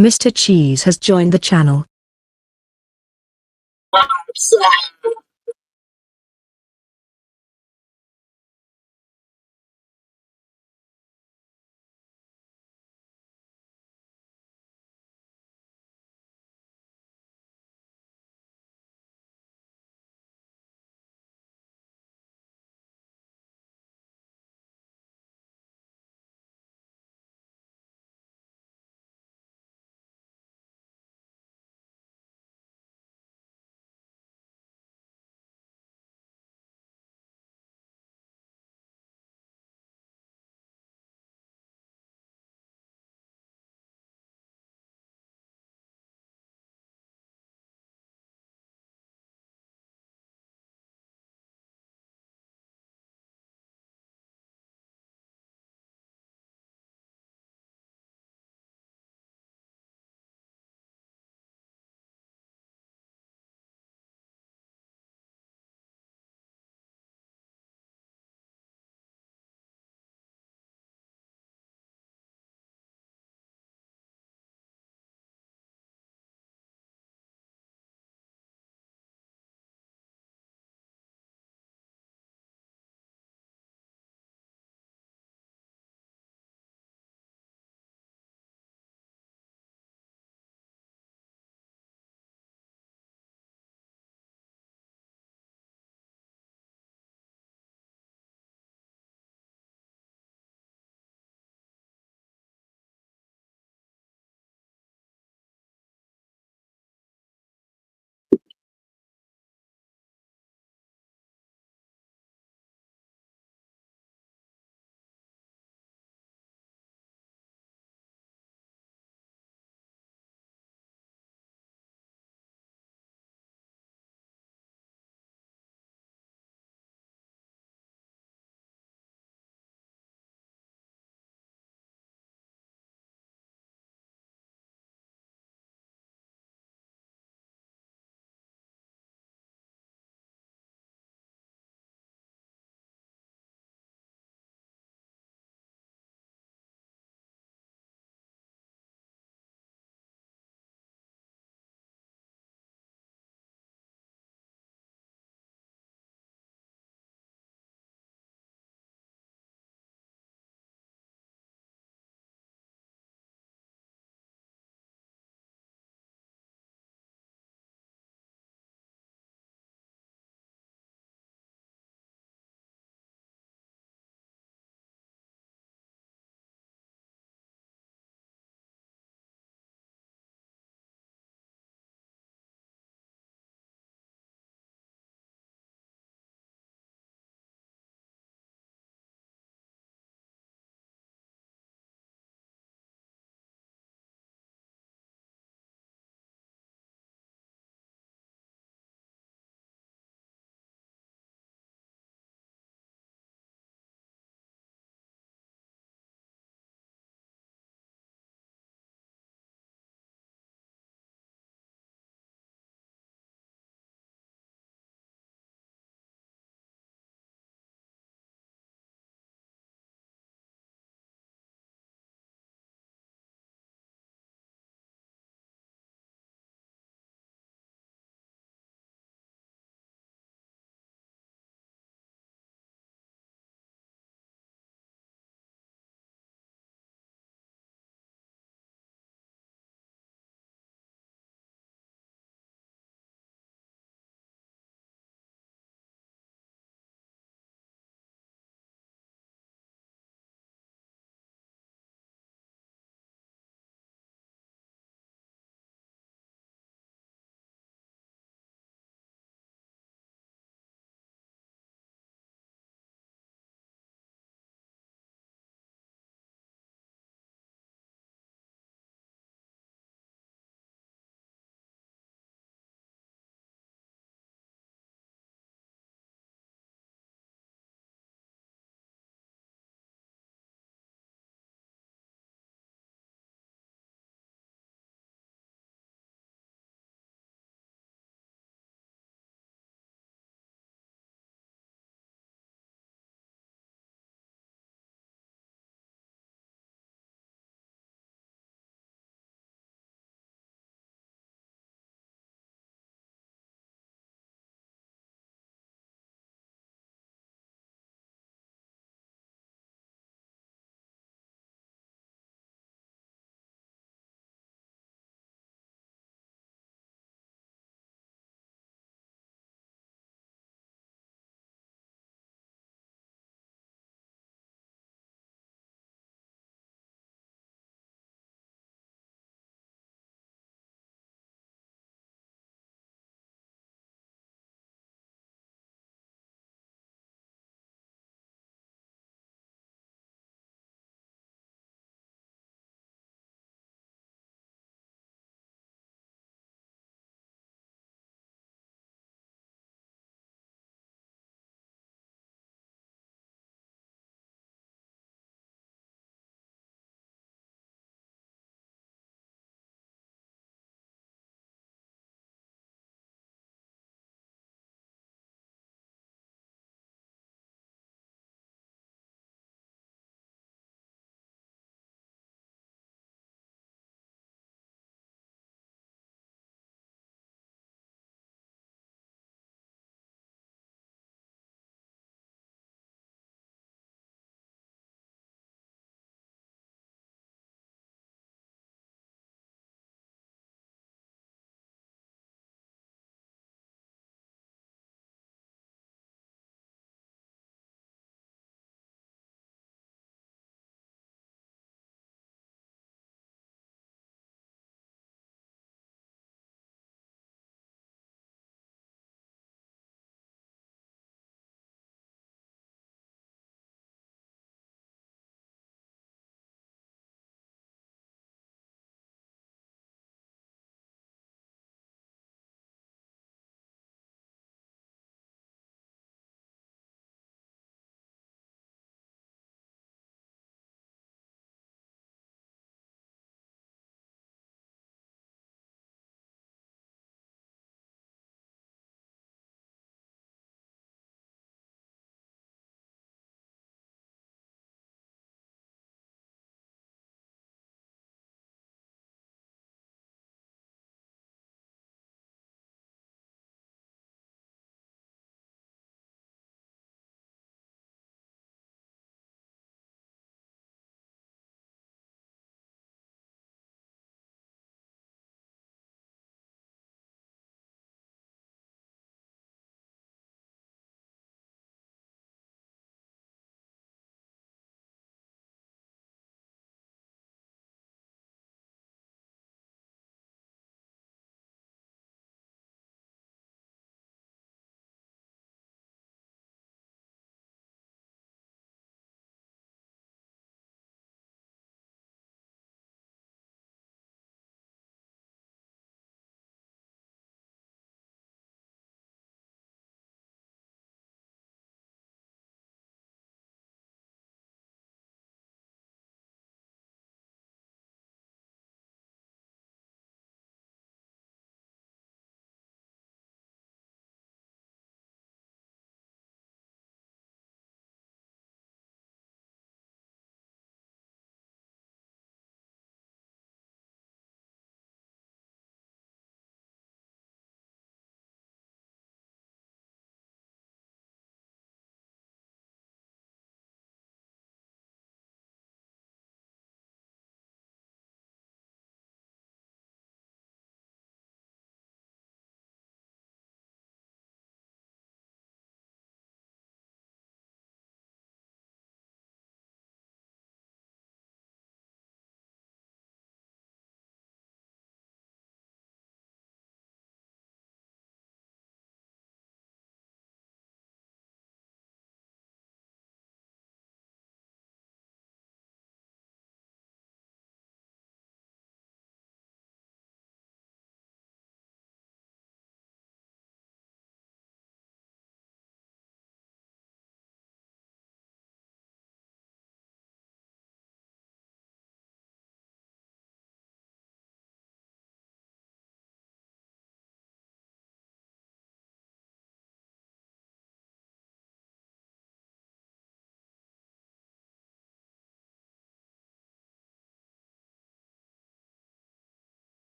Mr. Cheese has joined the channel.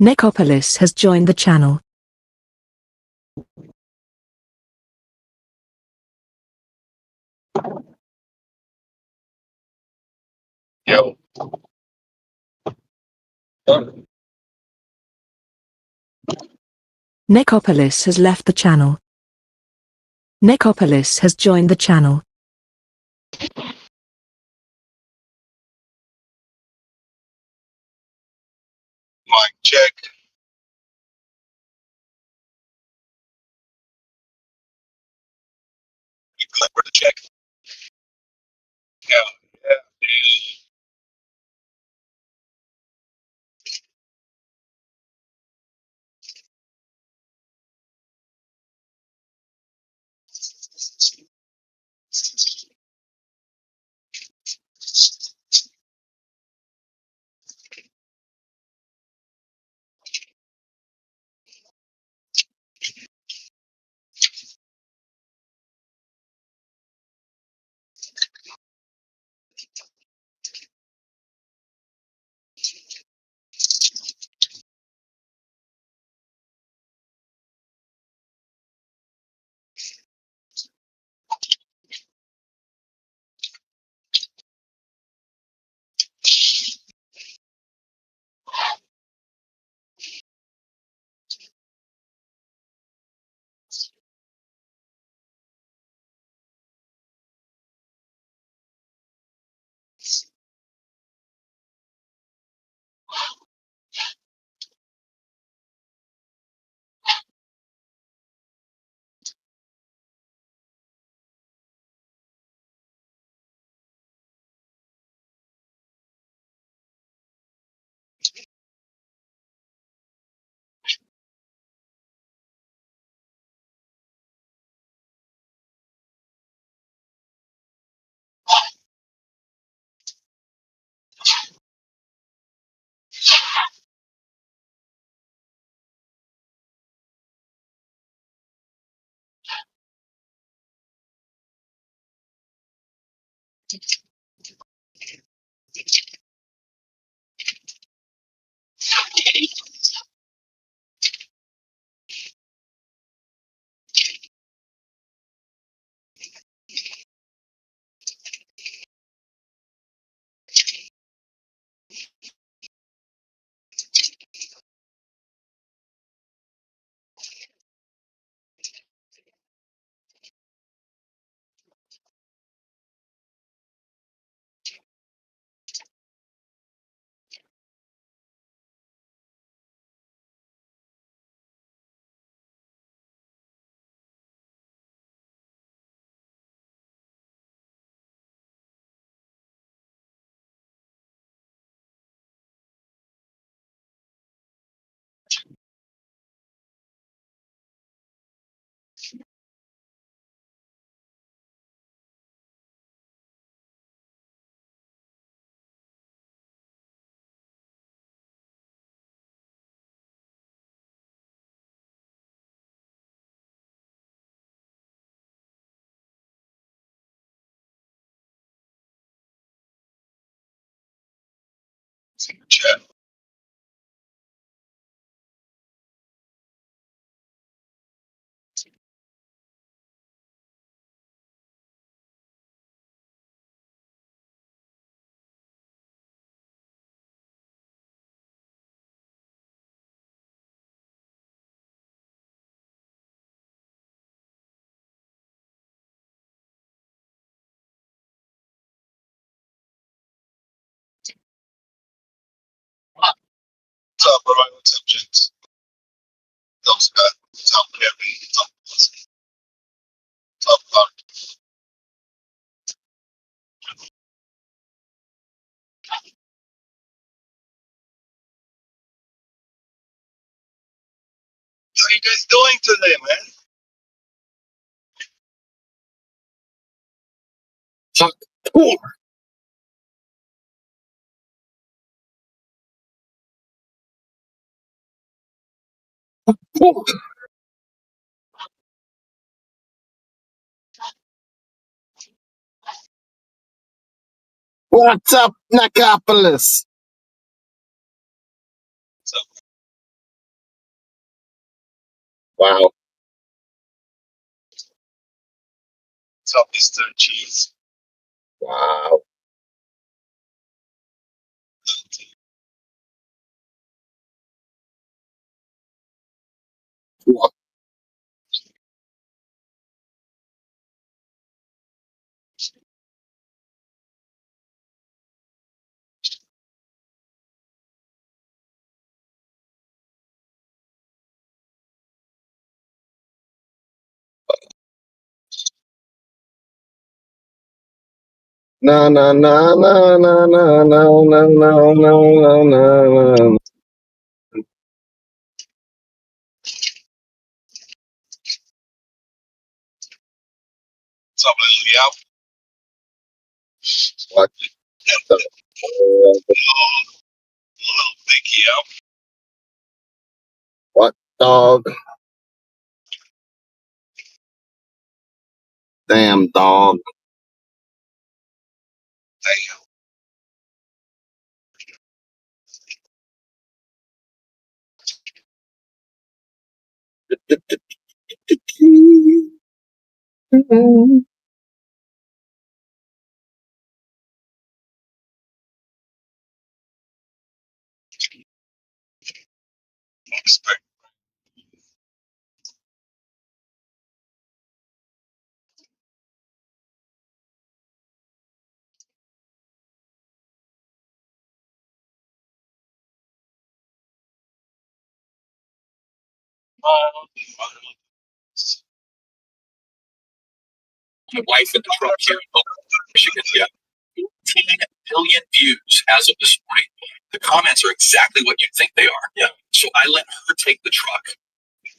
Necopolis has joined the channel. Yo. Necopolis has left the channel. Necopolis has joined the channel. Mic check. You click for the check. Yeah. Yeah. Chat. What's up, bro? What's up, gents? What's up, what's up, Kevin? What's up, How you guys doing today, man? Cool. Cool. What's up, Nicopolis? What's up? Wow. Southeastern cheese. Wow. What? No, no, no, no, no, no, no, no, no, no, no, no. Top of the out. What? Little Vicky out. What dog? Damn dog. Damn. Respect. My wife in the truck here in Michigan. Yeah. 18 billion views as of this morning. The comments are exactly what you'd think they are. Yeah. So I let her take the truck.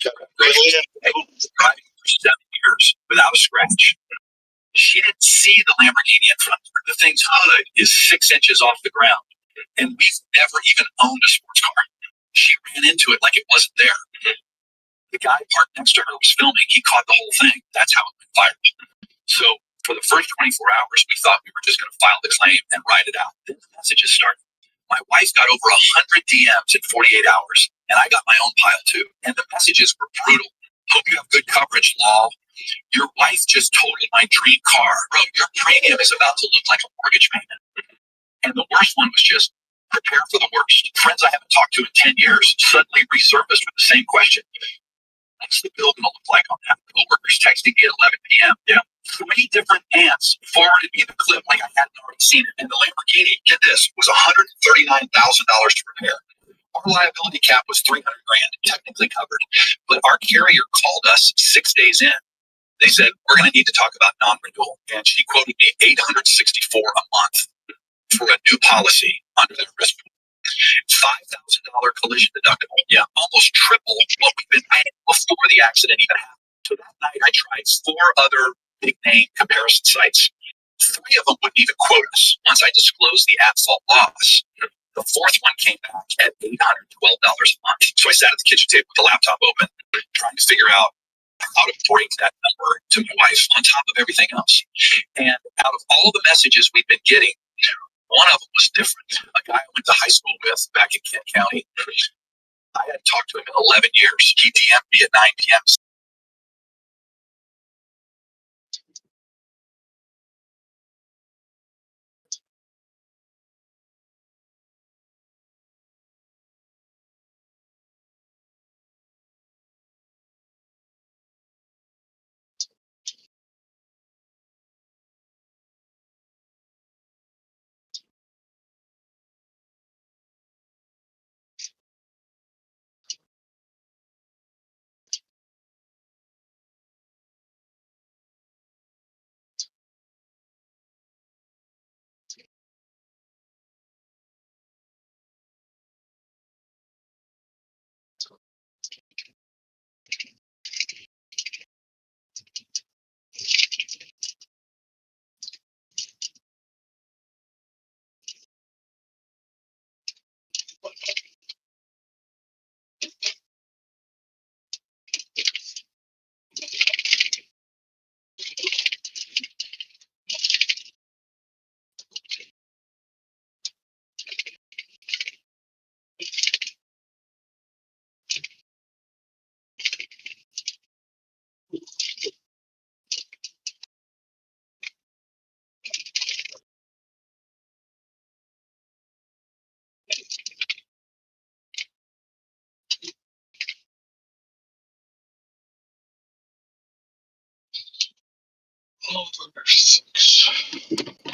Driving for 7 years without a scratch. She didn't see the Lamborghini in front of her. The thing's hood is 6 inches off the ground. And we've never even owned a sports car. She ran into it like it wasn't there. The guy parked next to her was filming. He caught the whole thing. That's how it went viral. So for the first 24 hours, we thought we were just going to file the claim and write it out. Then the messages started. My wife got over 100 DMs in 48 hours, and I got my own pile too. And the messages were brutal. Hope you have good coverage, lol. Your wife just totaled my dream car. Bro, your premium is about to look like a mortgage payment. And the worst one was just prepare for the worst. Friends I haven't talked to in 10 years suddenly resurfaced with the same question. What's the bill going to look like on that? Coworkers texting me at 11 p.m. Yeah. 3 different aunts forwarded me the clip like I hadn't already seen it. And the Lamborghini, get this, was $139,000 to repair. Our liability cap was $300,000, technically covered. But our carrier called us 6 days in. They said, we're going to need to talk about non-renewal. And she quoted me $864 a month for a new policy under their risk. $5,000 collision deductible. Yeah, almost triple what we've been paying before the accident even happened. So that night I tried 4 other big name comparison sites. 3 of them wouldn't even quote us once I disclosed the at-fault loss. The 4th one came back at $812 a month. So I sat at the kitchen table with the laptop open, trying to figure out how to break that number to my wife on top of everything else. And out of all the messages we've been getting, one of them was different. A guy I went to high school with back in Kent County. I hadn't talked to him in 11 years. He DM'd me at 9 p.m. Motherfucker 6.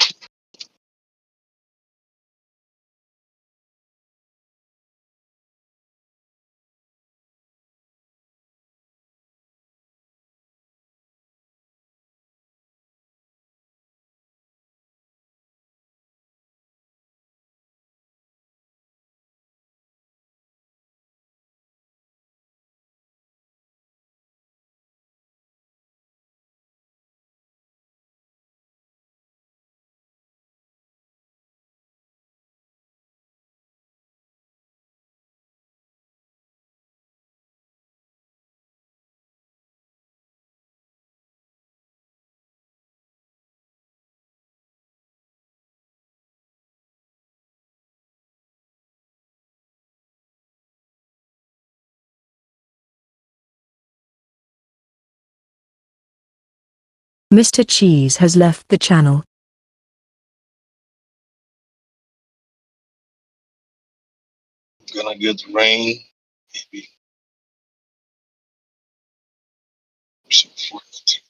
Mr. Cheese has left the channel. Gonna get rain. Maybe some fortitude.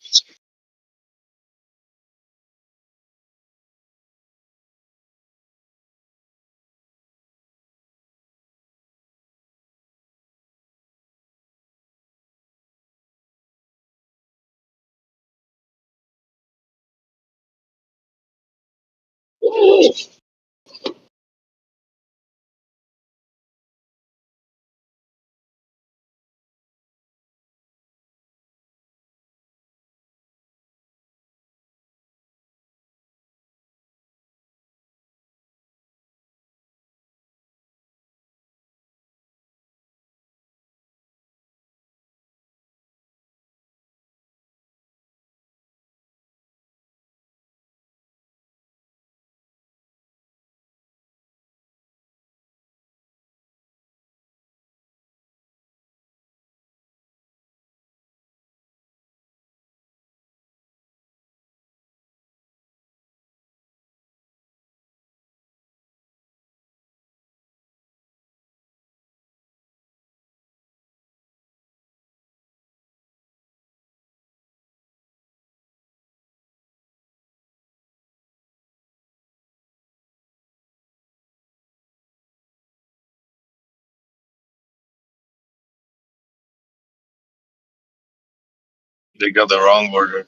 They got the wrong order.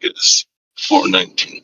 Get this 419.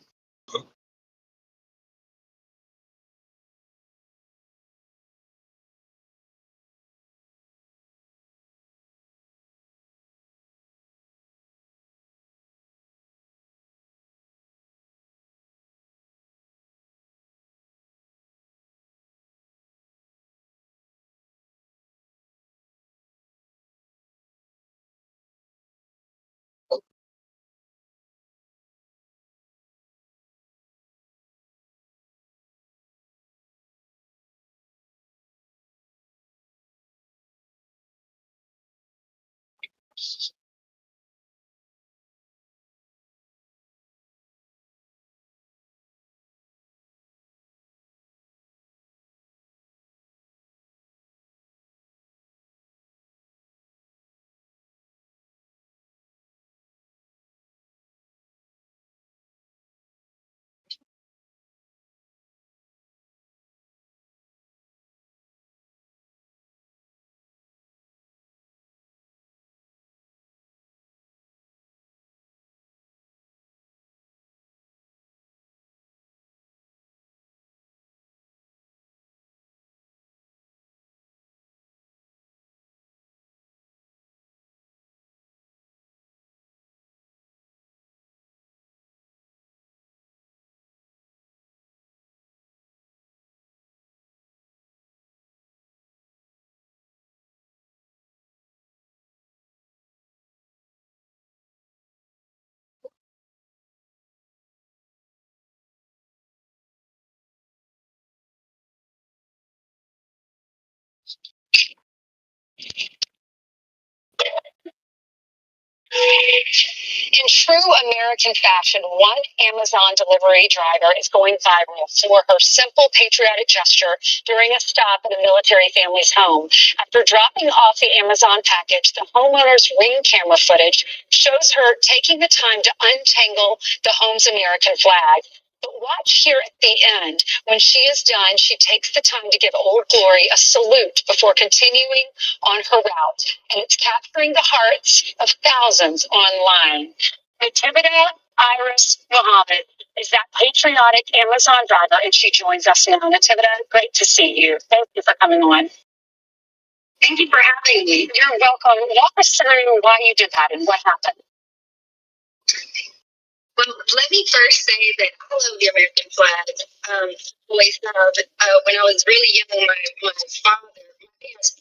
true American fashion, one Amazon delivery driver is going viral for her simple patriotic gesture during a stop at a military family's home. After dropping off the Amazon package, the homeowner's Ring camera footage shows her taking the time to untangle the home's American flag. But watch here at the end. When she is done, she takes the time to give Old Glory a salute before continuing on her route. And it's capturing the hearts of thousands online. Nativita Iris Muhammad is that patriotic Amazon driver, and she joins us now. Nativita, great to see you. Thank you for coming on. Thank you for having me. You're welcome. Walk us through why you did that and what happened. Well, let me first say that I love the American flag. Always have. When I was really young, my father,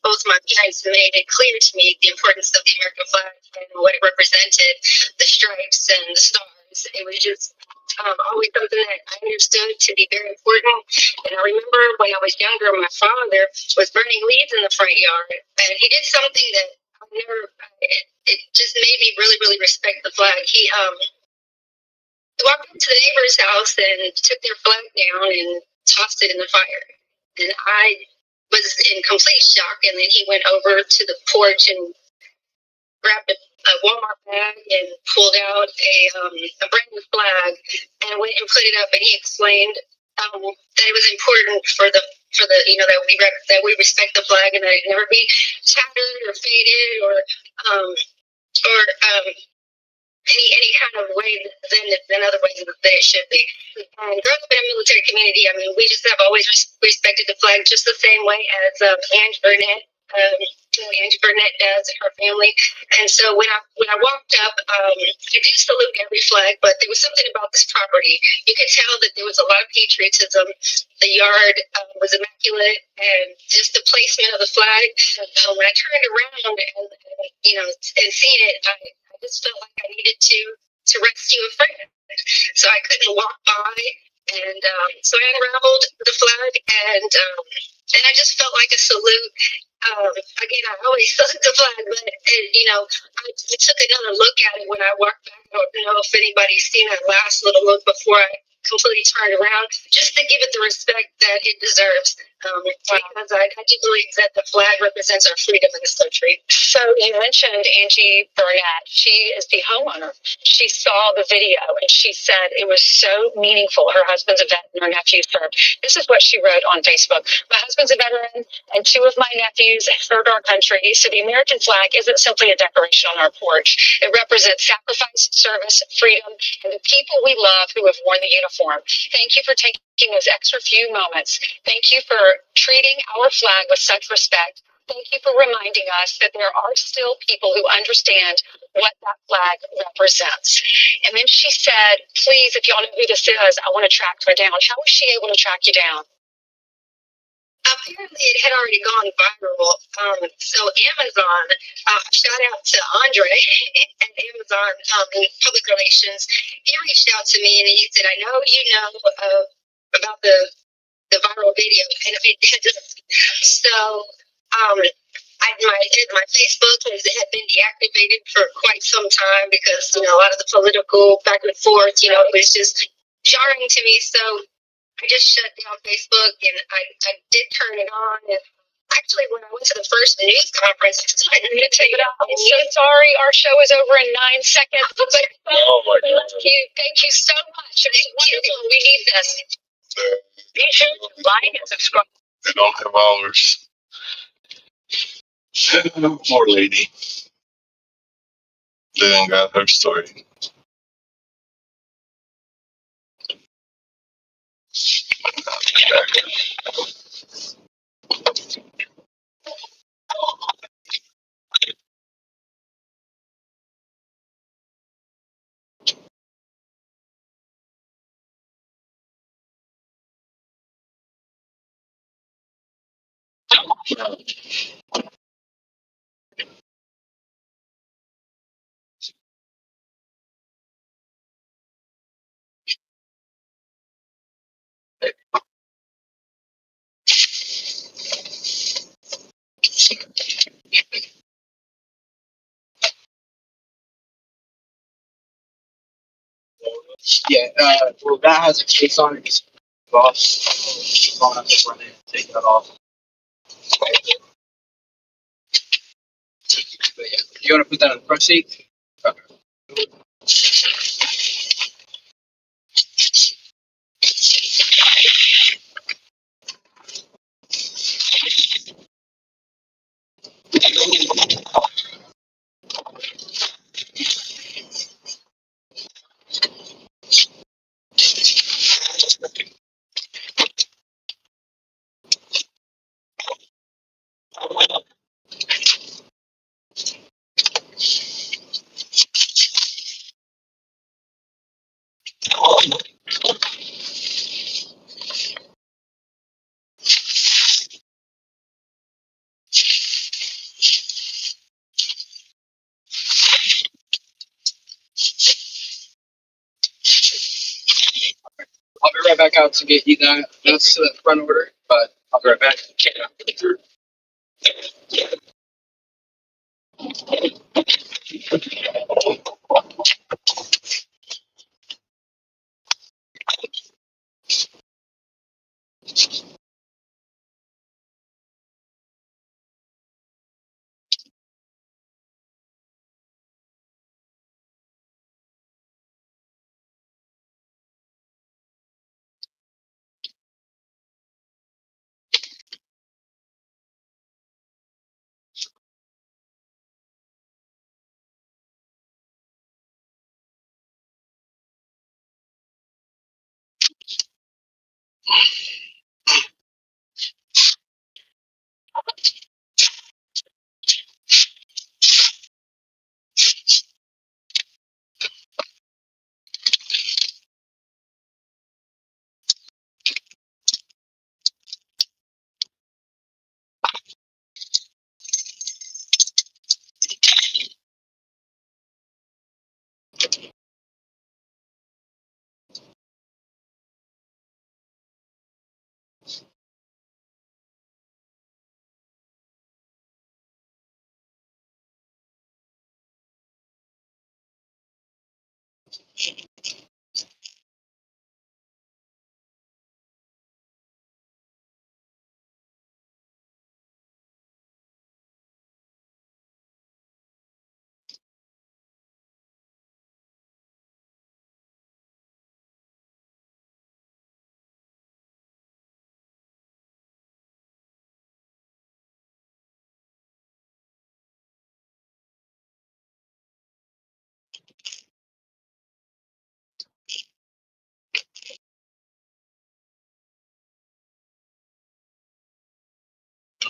both my parents made it clear to me the importance of the American flag and what it represented, the stripes and the stars. It was just always something that I understood to be very important. And I remember when I was younger, my father was burning leaves in the front yard, and he did something that I never. It just made me really, really respect the flag. He walked into the neighbor's house and took their flag down and tossed it in the fire. And I was in complete shock. And then he went over to the porch and grabbed a Walmart bag and pulled out a brand new flag and went and put it up. And he explained that it was important for the that we respect the flag and that it never be tattered or faded or any kind of way than other ways that it should be. And growing up in a military community, I mean, we just have always respected the flag just the same way as Ange Burnett. Angie Burnett does and her family. And so when I walked up, I do salute every flag, but there was something about this property. You could tell that there was a lot of patriotism. The yard was immaculate, and just the placement of the flag. When I turned around and seen it, I just felt like I needed to rescue a friend. So I couldn't walk by, and so I unraveled the flag, and I just felt like a salute. Again, I always salute the flag, but I took another look at it when I walked back. I don't know if anybody's seen that last little look before I completely turned around, just to give it the respect that it deserves. Because I do believe that the flag represents our freedom in this country. So you mentioned Angie Burnett. She is the homeowner. She saw the video and she said it was so meaningful. Her husband's a vet and her nephew served. This is what she wrote on Facebook. My husband's a veteran and two of my nephews served our country. So the American flag isn't simply a decoration on our porch. It represents sacrifice, service, freedom, and the people we love who have worn the uniform. Thank you for taking those extra few moments. Thank you for treating our flag with such respect. Thank you for reminding us that there are still people who understand what that flag represents. And then she said, please, if y'all know who this is, I want to track her down. How was she able to track you down? Apparently, it had already gone viral. So Amazon, shout out to Andre at Amazon in public relations. He reached out to me and he said, I know you know about the viral video, and I did. So my Facebook had been deactivated for quite some time because a lot of the political back and forth, it was just jarring to me. So I just shut down Facebook and I did turn it on. And actually, when I went to the first news conference, I'm so sorry. Our show is over in 9 seconds. But thank you so much. It's wonderful. We need this. Be sure to like and subscribe. They don't have hours. Poor lady. They didn't got her story. Yeah, well, that has a case on it. It's off. I'll have to run it, take that off. But yeah, you want to put that on the front seat? Okay. I'll be right back out to get you that. That's the front order, but I'll be right back.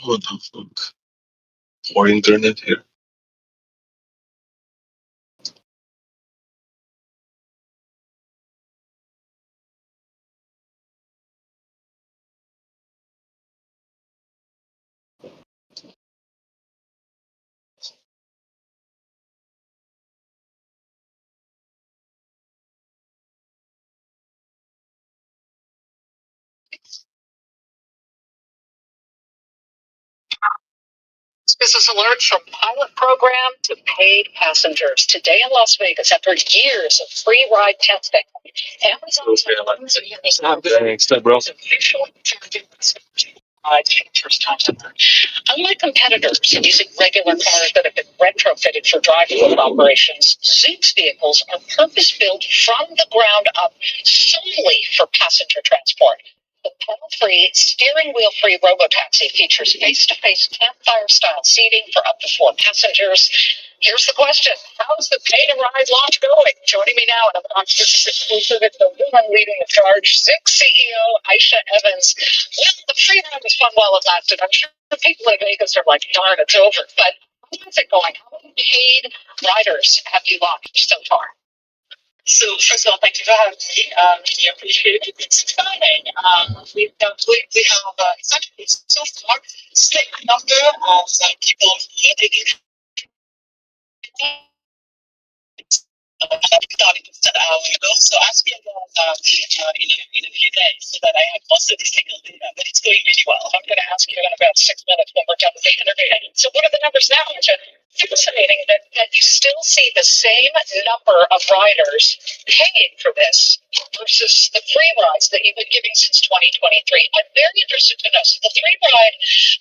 What the fuck? More internet here. Business alert from pilot program to paid passengers. Today in Las Vegas, after years of free ride testing, Amazon's Thanks, bro. first time ever. Unlike competitors using regular cars that have been retrofitted for drive-through operations, Zoom's vehicles are purpose-built from the ground up solely for passenger transport. The pedal-free, steering wheel-free robotaxi features face-to-face campfire-style seating for up to 4 passengers. Here's the question: how's the pay-to-ride launch going? Joining me now, and I'm exclusive, it's the woman leading the charge, Zix CEO Aisha Evans. Well, the free ride was fun while it lasted. I'm sure the people in Vegas are like, darn, it's over. But how's it going? How many paid riders have you launched so far? So first of all, thank you for having me. Really appreciate it. It's exciting. We have exactly so far slick number of people taking starting just an hour ago. So ask me about in a few days so that I have most of the single data, but it's going really well. I'm going to ask you in about 6 minutes when we're done with the interview. So what are the numbers now, Richard? fascinating that you still see the same number of riders paying for this versus the free rides that you've been giving since 2023. I'm very interested to know. So the free ride,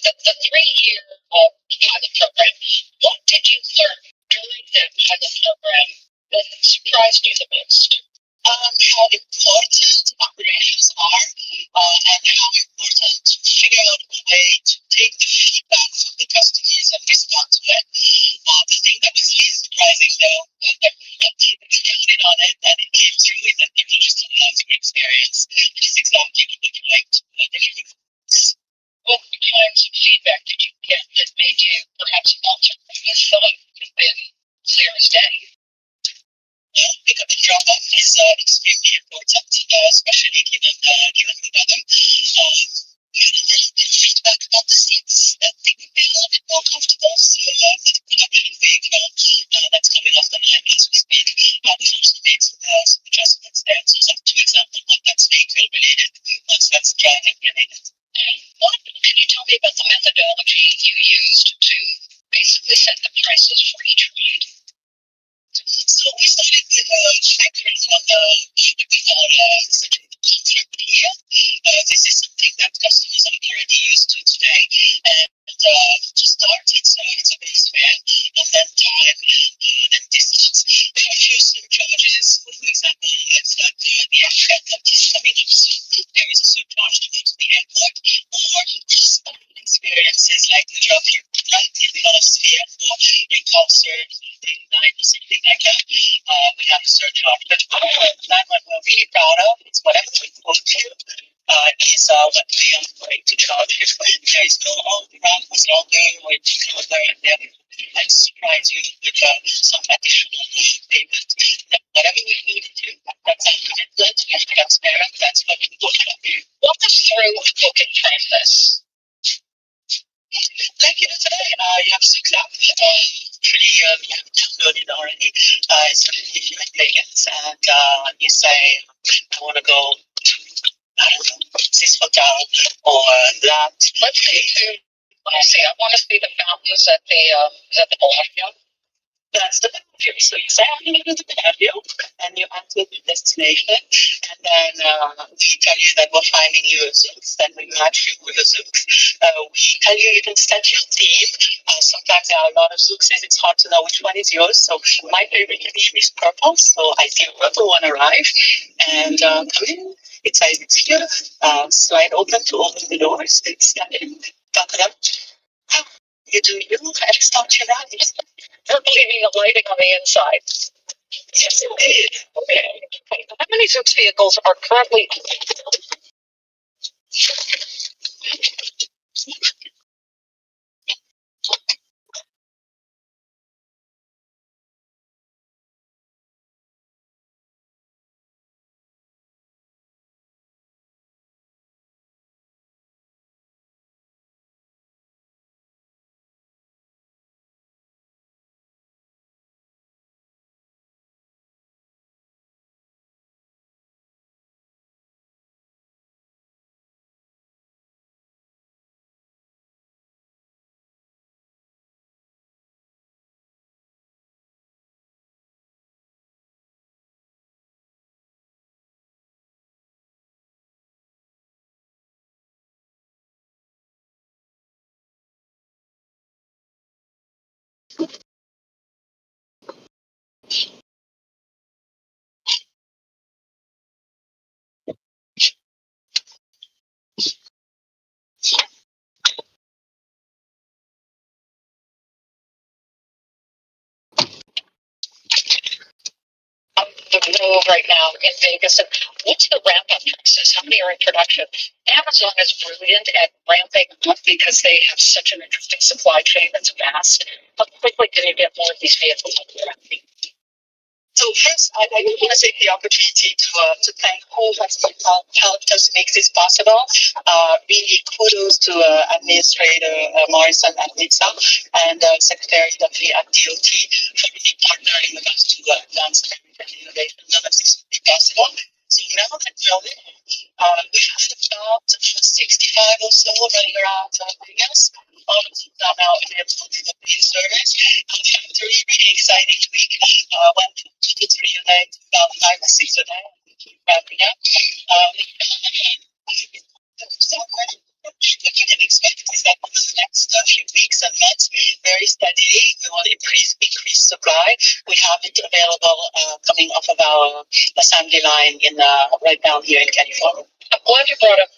the 3 year pilot program, what did you learn during that pilot program that surprised you the most? How important operations are, and how important to figure out a way to take the feedback from the customers and respond to it. The thing that was least surprising, though, that we counted on it, and it came through with that people just loved the experience, which is exactly what they liked delivering. What kinds of feedback did you get that made you perhaps alter what you thought would have been clear as day? Well, pick up and drop off is extremely important, especially given the weather. We had a little bit of feedback about the seats that they could be a little bit more comfortable. So for the production vehicle that's coming off the line as we speak, we've also made some adjustments there. So some 2 examples of that's vehicle related, once that's driving related. What can you tell me about the methodology you used to basically set the prices for each ride? So we started with factoring on what we call essentially the conflict here. This is something that customers are already used to today. And to start, it's a base fare, and then time and distance. There are a few surcharges. For example, it's the aircraft that is coming up soon. There is a surcharge to go to the airport, or just experiences like the driving right in the sphere for a concert, a night, or something like that. We have a surcharge. But that what we're really proud of is whatever we quote you is what we are going to charge you. There is no all-around was longer or further and then and surprise you with some additional payment. Whatever we need to do, that's our commitment. We're transparent. That's what we look at. Walk us through the booking process. Thank you today. You have 6 apps. Pretty downloaded already. So if you're in Vegas and you say, I want to go to, I don't know, this hotel or that. Let's see. I want to see the fountains at the is that the Bellagio? That's the Bellagio. So you say, I'm going to go to the Bellagio, and you enter the destination, and then we tell you that we're finding you a Zook, then we match you with a Zook. We tell you can set your theme. Sometimes there are a lot of Zooks, and it's hard to know which one is yours. So my favorite theme is purple, so I see a purple one arrive, and come in. It's a here, slide open to open the doors, step in, talk it up. You do you, and start your ride. Purple, you mean the lighting on the inside? Yes, indeed. Okay. How many Zooks vehicles are currently? The move right now in Vegas, and what's the ramp up process? How many are in production? Amazon is brilliant at ramping up because they have such an interesting supply chain that's vast. How quickly can you get more of these vehicles on the ground? So first, I want to take the opportunity to thank all that's helped us make this possible. Really kudos to Administrator Morrison and Lisa and Secretary Duffy at DOT for really partnering with us to advance innovation. None of this would be possible. So now that we're there, we have about 65 or so running around Vegas. All of them are now available to the paid service. And we May 2006. So now we keep wrapping up. So what you can expect is that for the next few weeks and months, very steadily, we will increase supply. We have it available coming off of our assembly line in right down here in California. I'm glad you brought up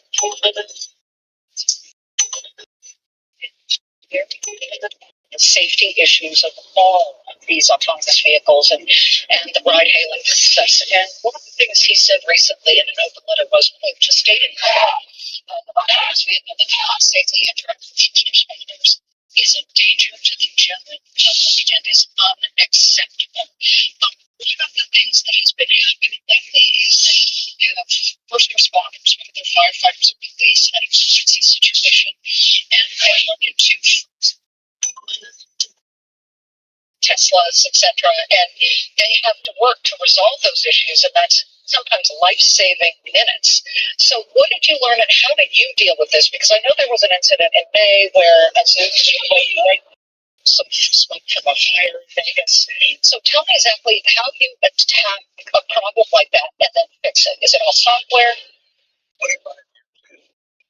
safety issues of all of these autonomous vehicles and the ride-hailing business. And one of the things he said recently in an open letter was, to state in autonomous vehicle that cannot safely interact with responders is a danger to the general public and is unacceptable. One of the things that has been happening lately is that you have first responders, whether firefighters or police, in an emergency situation, and they run into Teslas, etc., and they have to work to resolve those issues, and that's sometimes life-saving minutes. So what did you learn, and how did you deal with this? Because I know there was an incident in May where a Zoom some smoke from a fire in Vegas. So tell me exactly how you attack a problem like that and then fix it. Is it all software?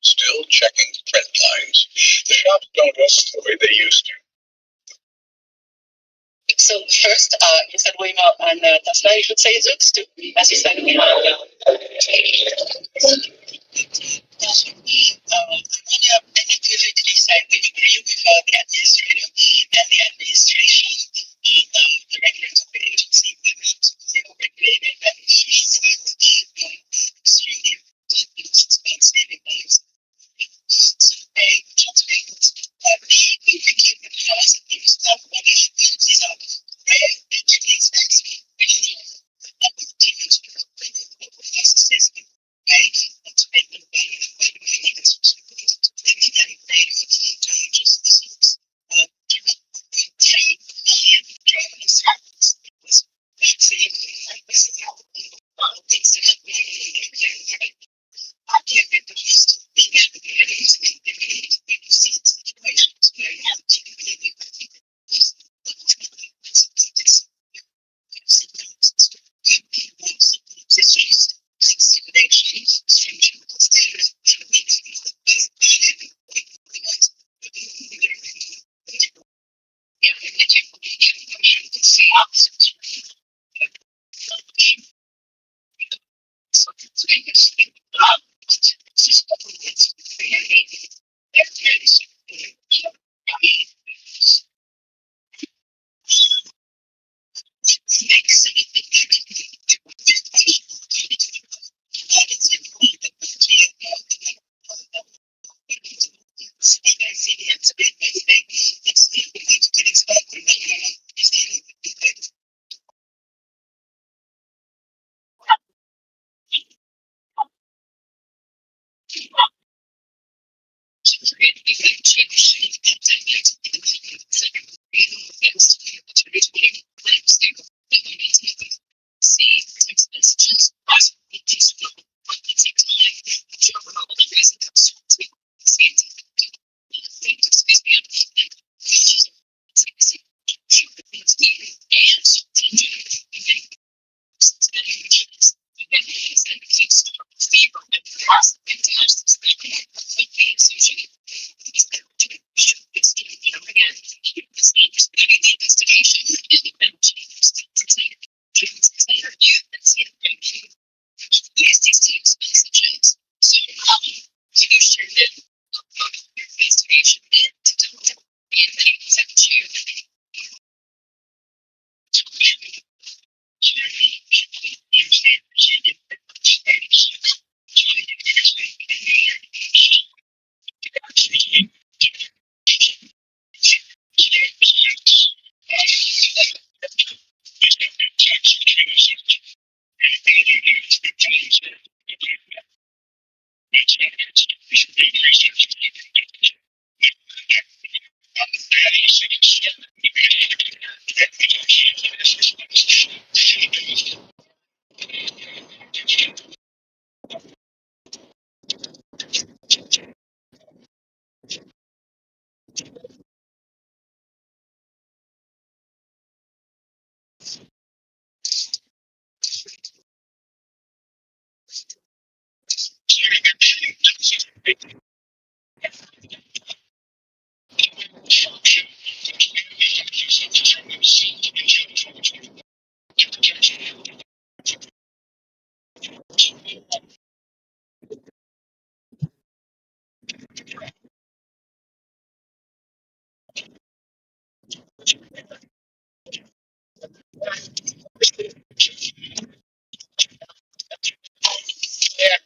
Still checking trend lines. The shops don't work the way they used to. So first, you said Waymo and Tesla. You should say Zooks too, as you said. I want to unequivocally say we agree with the administrator and the administration, the regulatory agency, the regulated and extremely saving things. So they just be able to do that. We can keep the fast and use that rubbish. These are rare entities that really continue to make the processes way to make them better and better. I think it's just getting better to just this driving circles was actually I can't get the first situations where you have to And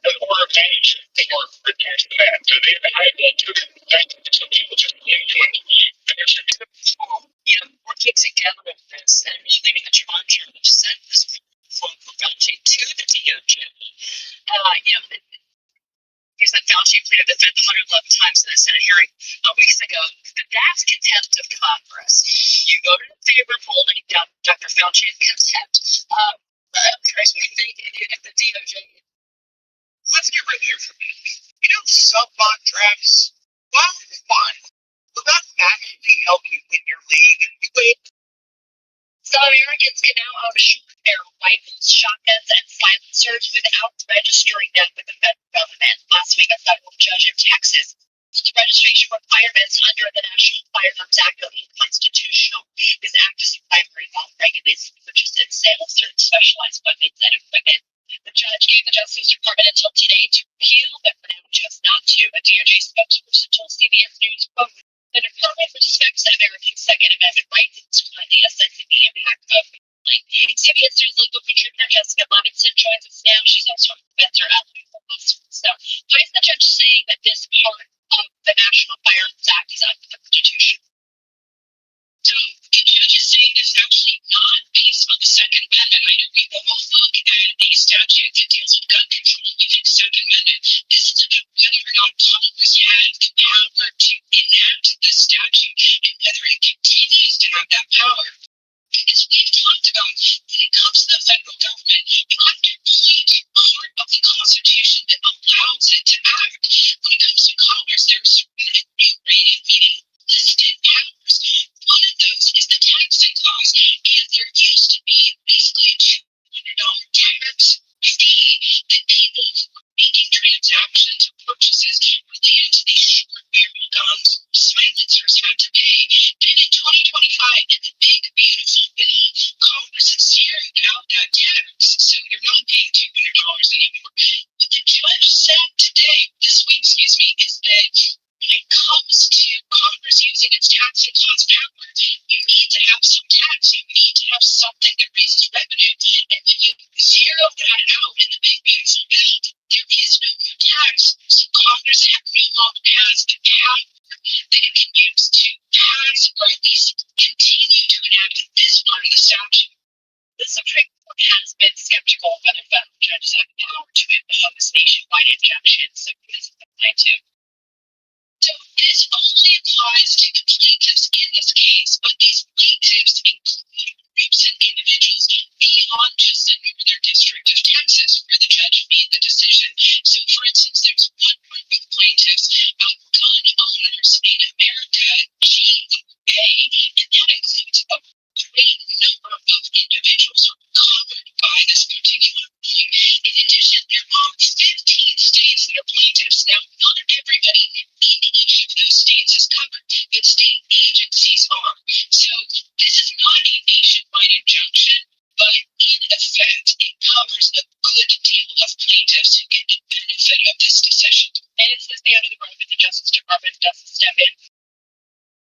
the order of management for reduced fat. So they have a high blood sugar. Some people just can't do it. You know, working together with this and really in charge of sent this from Fauci to the DOJ. You know, here's that Fauci pleaded the fifth 111 times in the Senate hearing weeks ago. That's contempt of Congress. You voted in favor of holding down Dr. Fauci in contempt. Chris, we think if the DOJ, let's get right here for a minute. You know, subcontracts, well, fine. Will that actually help you win your league? Wait. Some Americans can now own short-barrel rifles, shotguns, and silencers without registering them with the federal government. Last week, a federal judge in Texas ruled the registration requirements under the National Firearms Act are unconstitutional. This act is a primary law regulates the purchase and sale of certain specialized weapons and equipment. The judge gave the Justice Department until today to appeal, but for now chose not to. A DOJ spokesperson told CBS News, quote, the department respects American Second Amendment rights and is currently assessing the impact of like CBS News legal contributor Jessica Levinson joins us now. She's also a professor at Louisville. So why is the judge saying that this part of the National Firearms Act is unconstitutional? So the judge is saying it's actually not based on the Second Amendment. I know we both look at a statute that deals with gun control. We think Second Amendment. This is about whether or not Congress had the power to enact the statute and whether it continues to have that power. As we've talked about, when it comes to the federal government, you have to complete part of the Constitution that allows it to act. When it comes to Congress, there's enumerated, meaning listed powers. One of those is the taxing clause, and there used to be basically a $200 tax fee that people who were making transactions or purchases related to these short-barrel guns, silencers had to pay. Then in 2025, in the big, beautiful bill, Congress is zeroing out that tax, so you're not paying $200 anymore. What the judge said today, this week, excuse me, is that when it comes to Congress using its taxing clause power, you need to have some tax. You need to have something that raises revenue. And when you zero that out in the big, beautiful bill, there is no more tax. So Congress no longer has the power that it can use to pass or at least continue to enact this part of the statute. The Supreme Court has been skeptical of whether federal judges have the power to impose nationwide injunctions. So this is the point too. So this only applies to the plaintiffs in this case, but these plaintiffs include groups and individuals beyond just the Northern District of Texas, where the judge made the decision. So, for instance, there's one group of plaintiffs, gun owners in America, GOA, and that includes a great number of individuals who are covered by this particular ruling. In addition, there are 15 states that are plaintiffs. Now, not everybody in each of those states is covered, but state agencies are. So this is not a nationwide injunction, but in effect, it covers a good deal of plaintiffs who get the benefit of this decision. And it's the end of the road that the Justice Department doesn't step in.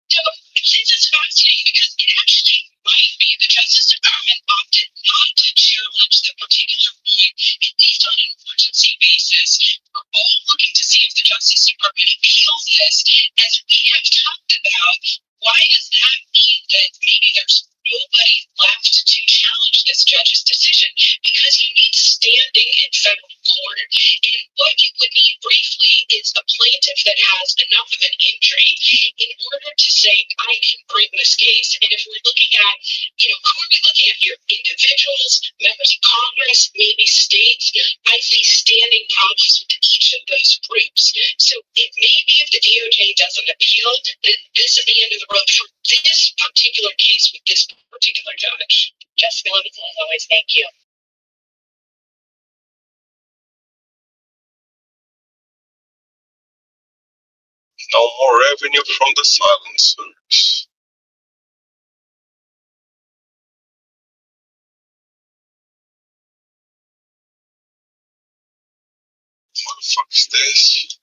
So this is fascinating because it actually might be the Justice Department opted not to challenge the particular ruling, at least on an emergency basis. We're all looking to see if the Justice Department appeals this. As we have talked about, why does that mean that maybe there's nobody left to challenge this judge's decision? Because you need standing in federal court. And what you would need briefly is a plaintiff that has enough of an injury in order to say, I can bring this case. And if we're looking at, who are we looking at here? Individuals, members of Congress, maybe states. I see standing problems with each of those groups. So it may be if the DOJ doesn't appeal, then this is the end of the road for this particular case with this particular judge. Jessica Levinson, as always, thank you. No more revenue from the silencers. What the fuck is this?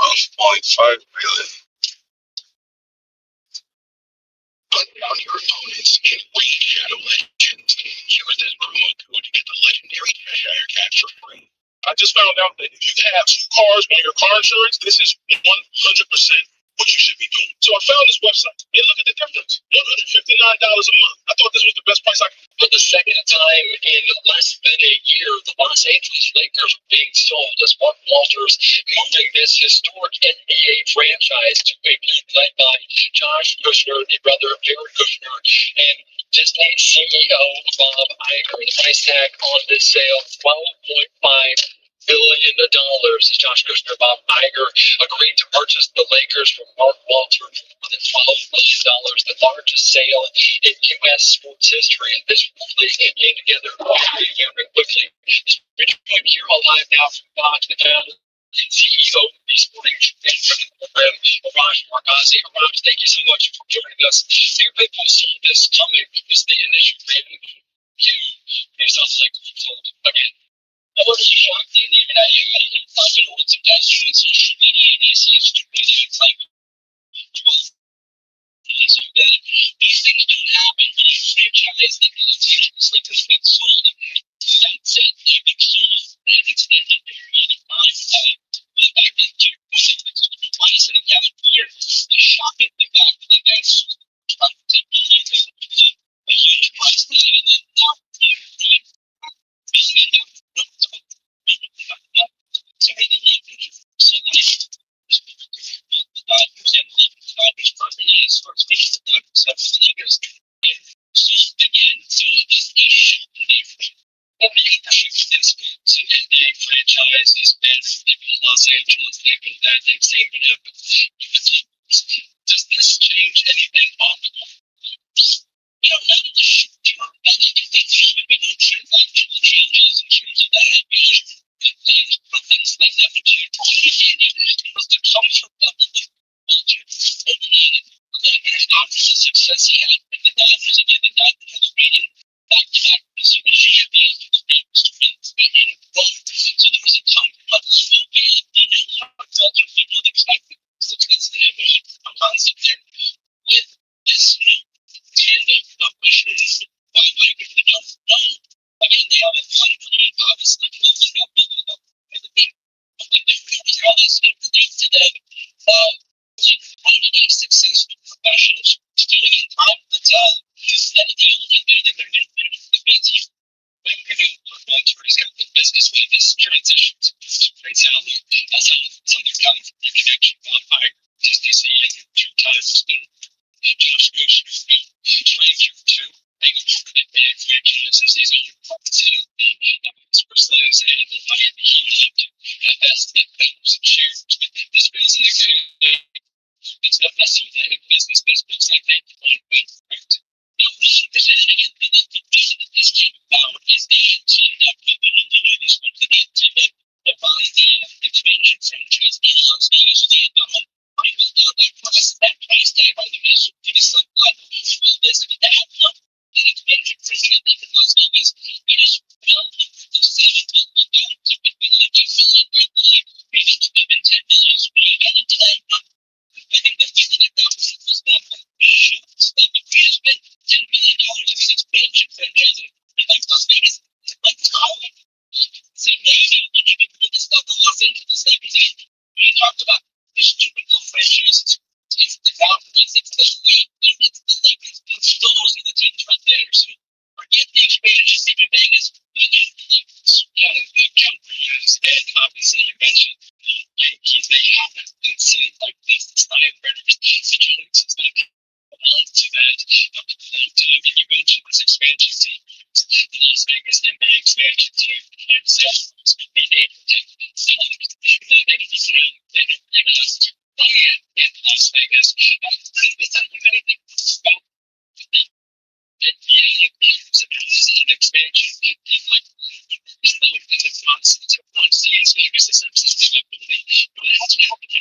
12.5 billion. Hunt down your opponents in Raid Shadow Legends. Use this promo code to get the legendary Cheshire Cat for free. I just found out that if you have 2 cars on your car insurance, this is 100% what you should be doing. So I found this website. Hey, look at the difference. $159 a month. I thought this was the best price I could. For the second time in less than a year, the Los Angeles Lakers are being sold as Mark Walters, moving this historic NBA franchise to a league led by Josh Kushner, the brother of Jared Kushner, and Disney CEO Bob Iger. The price tag on this sale, $12.5 billion. As Josh Kushner, Bob Iger agreed to purchase the Lakers from Mark Walters for more than $12 million, the largest sale in U.S. sports history. And this really came together very quickly. Rich Point here on live now from Fox, the founder and CEO of the Sporting program, Raj Markazi. Raj, thank you so much for joining us. Few people saw this coming because the initial rating you sounds like again. I was shocked, and even I thought, with some guys on social media, and they see it's like 12 years of that. These things don't happen when you franchise like it's like this gets sold. That's it. They became an extended period of time. Way back in 2020, and again here, it's shocking the fact that the guys trying to take a huge price tag, and then now franchise is best in Los Angeles. That same would happen. Does this change anything on the not in the short term, but I think there should be no transactional changes in terms of that. Good plans for things like that, but you're trying to must have some sort of budget opening and after the success he had with the Dodgers again, the Dodgers was rated back-to-back Super champions, and both. So there was a time but so big, people expected success in that way. I'm concept there with this and they pushing this by if they don't know. I mean, they have a fun pretty obviously because they got big enough with the big, but they how they speak today. Finding a successful professional stealing in time, but instead of the only way that they're going to do the big team. When you're going to resolve the business with this transition to reality, that's how something comes from the connection on fire. Just to see it 2 times and just trying to make sure that the franchise is in the slides and the fire the heat and that's the things shared with this business. It's not necessarily a business like that. This came about is they teamed up with the this one to get to the expansion franchise in Las Vegas. They had done that price tag on the mission to the sun. This and that, the expansion franchise in Las Vegas. It is well the 7 million typically like $8 million, I believe, maybe even $10 million when you get into that. I think the feeling of that was that shoots like if we spent $10 million of this expansion franchise in like Las Vegas, like college. Say maybe and you can put this stuff to Los Angeles Lakers again. We talked about the stupid little franchises. It's the Falcons, it's the Lakers, it's those are the teams right there. So forget the expansion in Vegas. Yeah, the Cowboys and obviously you mentioned the Yankees. They have it's like this time where there's situations like to that at the same time that you mentioned this expansion team. The Las Vegas and the expansion team and so being able to see in Las Vegas. It's not anything about the expansion. It's like it's nonsense. Once the Las Vegas is something but it has to happen.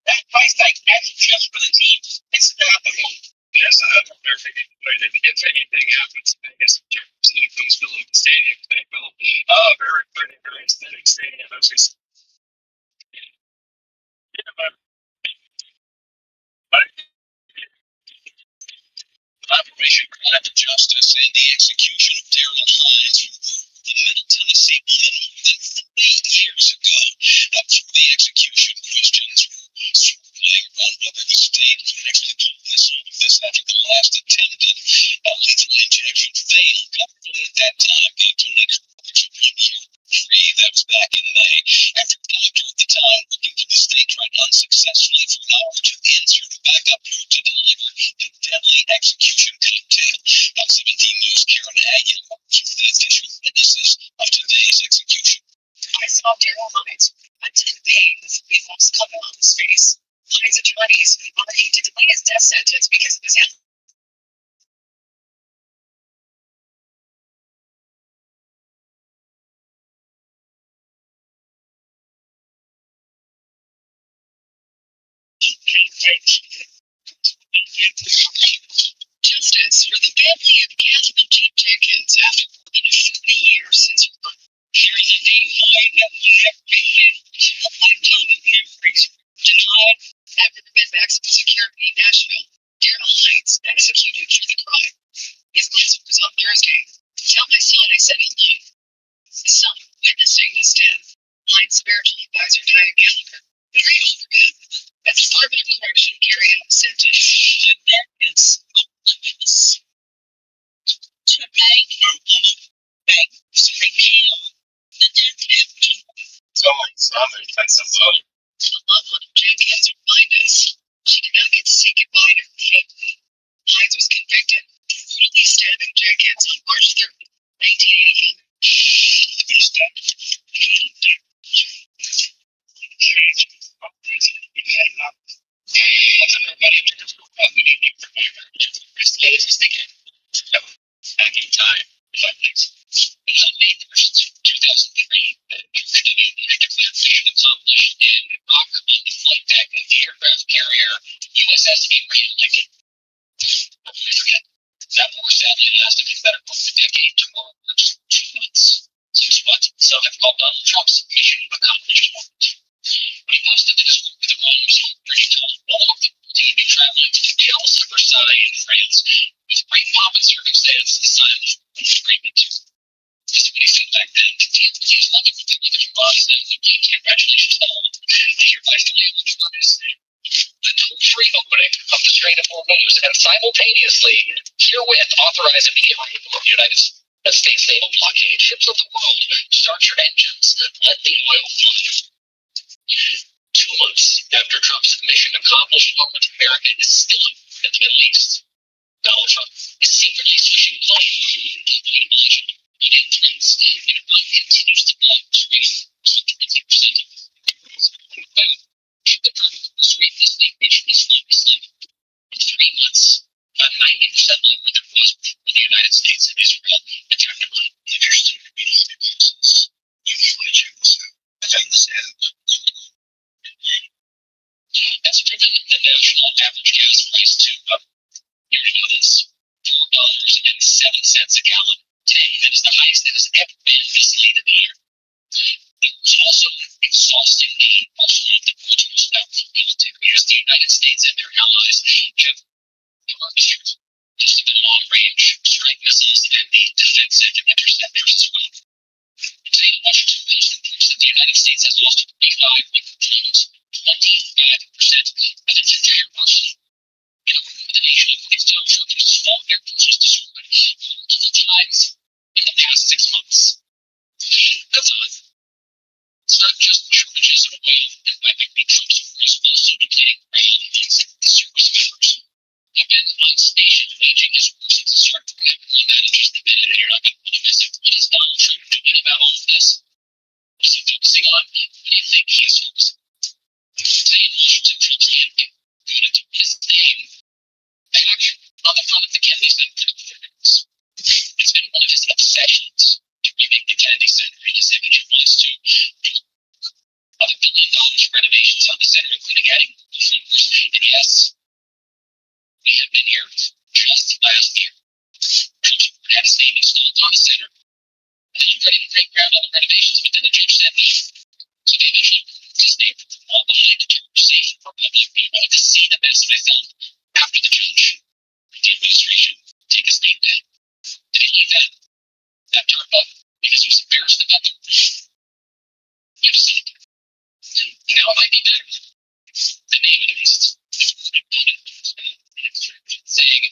That price tag actually just for the team. It's not the whole. That's a perfect way that if anything happens, I guess in terms of who's filling the stadium, they will very, very, very aesthetic stadium. As we see. But Operation Climate Justice and the execution of Daryl Hines in Middle Tennessee began more than 48 years ago. After the execution, Christians were circling around over the state and actually told this after the last attempted lethal injection failed. Government at that time gave tornado coverage of 1 year free. That was back in May. After a doctor at the time working for the state tried unsuccessfully for an hour to insert a backup route to deliver the deadly execution cocktail. About 17 News Karen Aguilar was one of the official witnesses of today's execution. I saw Daryl Hines, a 10 pains, with almost coming on his face. Hines' attorneys wanted to delay his death sentence because of his health. Justice for the family of Catherine G. Jenkins after more than 50 years since her birth. Hearing the name void that will never be hid, a lifetime of memories denied after the maximum security in Nashville. Daryl Hines executed through the crime. His last was on Thursday. Tell my son I said hello. His son witnessing his death. Hines' spiritual advisor Diane Gallagher. Very overhead. As the Department of Correction carry out the sentence, the evidence to beg Supreme Court, the death penalty. Someone's other defensive vote. The loved one of Jenkins remind us she did not get to say goodbye to her family. Hines was convicted of brutally stabbing Jenkins on March 3rd, 1980. Back in time, he made the 2003 mission accomplished in Iraq on the flight deck of the aircraft carrier USS Abraham Lincoln. I forget. That war sadly lasted a better part of a decade to more than 2 months. 6 months. Some have called Donald Trump's mission accomplished. When he posted this with the Rome British town, all of the he had been traveling to the Hills of Versailles in France with great pomp and circumstance. The sign was screaming to. Just when he felt back then, he was loving the people that he was, and would give congratulations to all. And your vice president the toll-free opening of the Strait of Hormuz, and simultaneously herewith authorize immediately the United States naval blockade. Ships of the world, start your engines, let the oil flow. 2 months after Trump's mission accomplished, North America is still in the Middle East. Donald Trump is secretly switching planes. He intends and continues to launch 50% of the Strait this thing Islam in 3 months. About 90% of the was in the United States and Israel attacked on interesting community cases. You might check this out. I found this out. That's driven the national average gas price to here you go this $4.07 a gallon. Today, that is the highest it has ever been this late in the year. It was also exhausting the arsenal of the Portuguese because the United States and their allies have orchestrated just the long-range strike missiles and the defensive interceptors as well. Today, Washington Post reports that the United States has lost 25 planes, 25% of its entire arsenal. The nation of its structures fall their forces destroyed multiple times in the past 6 months. That's odd. It's not just shortages of oil and weapon Trump's force will also be getting ground against the service members. They've been on station waging his forces to start to grab and not interested in it. And you're not being honest. What is Donald Trump doing about all of this? What is he focusing on? What do you think he is focusing on? Today in Washington, Trump's campaign going to do his name back on the front of the Kennedy Center performance. It's been one of his obsessions to remake the Kennedy Center. He said that he wants to of on the center, including adding fingers. And yes, we have been here just last year. We had a stadium installed on the center. And then you ready to break ground on the renovations, but then the judge said no. So they eventually just named all behind the church safe for public. We wanted to see the best of film after the judge. The administration take a statement. Did he leave that tarp up because he was embarrassed about it? I've seen it. And now it might be better. The name of the beast. Zag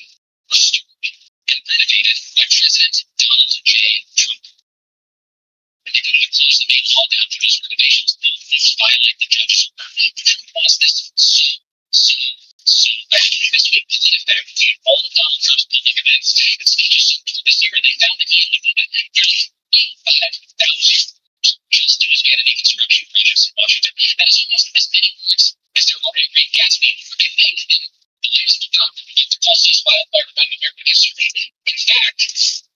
or stupid and renovated by President Donald J. Trump. And they put it close the main hall down for those renovations. They violate the judge's Trump wants this so badly this week. In effect, all of Donald Trump's public events and speeches this year, they found that he only voted nearly 85,000 just to his vanity construction projects in Washington. That is almost as many words as their already great Gatsby and thanked them. The lives of God to call ceasefire by American history. In fact,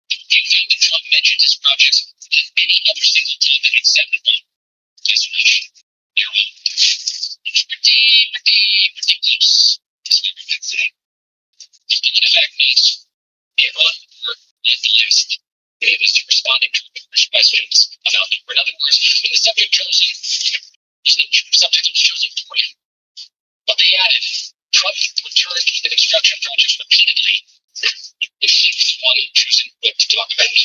they found that Trump mentioned his projects at any other single time except with one. Isolation. Their own. It's pretty close. This way we can say. If the effect makes a run or let the list. It is responding to questions about it. In other words, when the subject chosen, there's no subject was chosen for him. But they added, Trump returned to the construction projects repeatedly. If he's the one choosing what to talk about,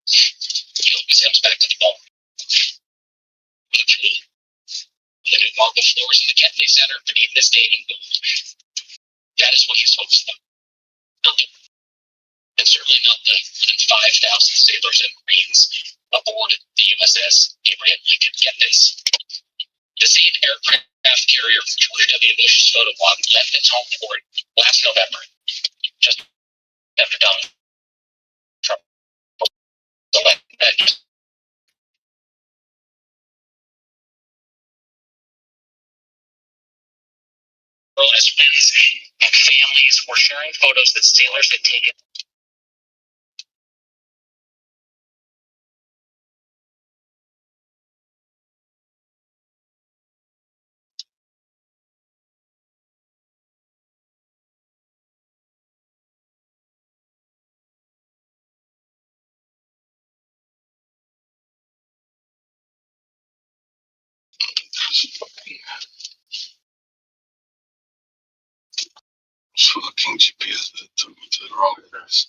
he always comes back to the ball. With a tool, limited marble floors in the Kennedy Center beneath the stadium gold. That is what he's focused on. Nothing. And certainly not the more than 5,000 sailors and Marines aboard the USS Abraham Lincoln. Get this. The same aircraft carrier George W. Bush's photo walk left its home port last November, just after Donald Trump was elected. As friends and families were sharing photos that sailors had taken. Fucking GPS that took me to the wrong address.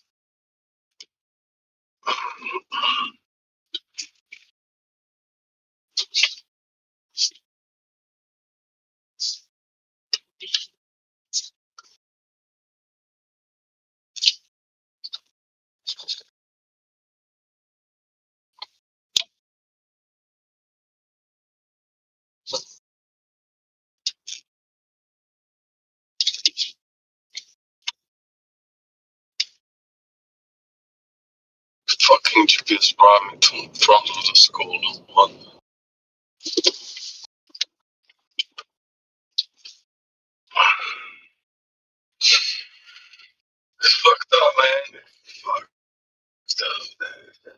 Fucking GPS brought me from the school no one. It's fucked up, man. Fucked up, man.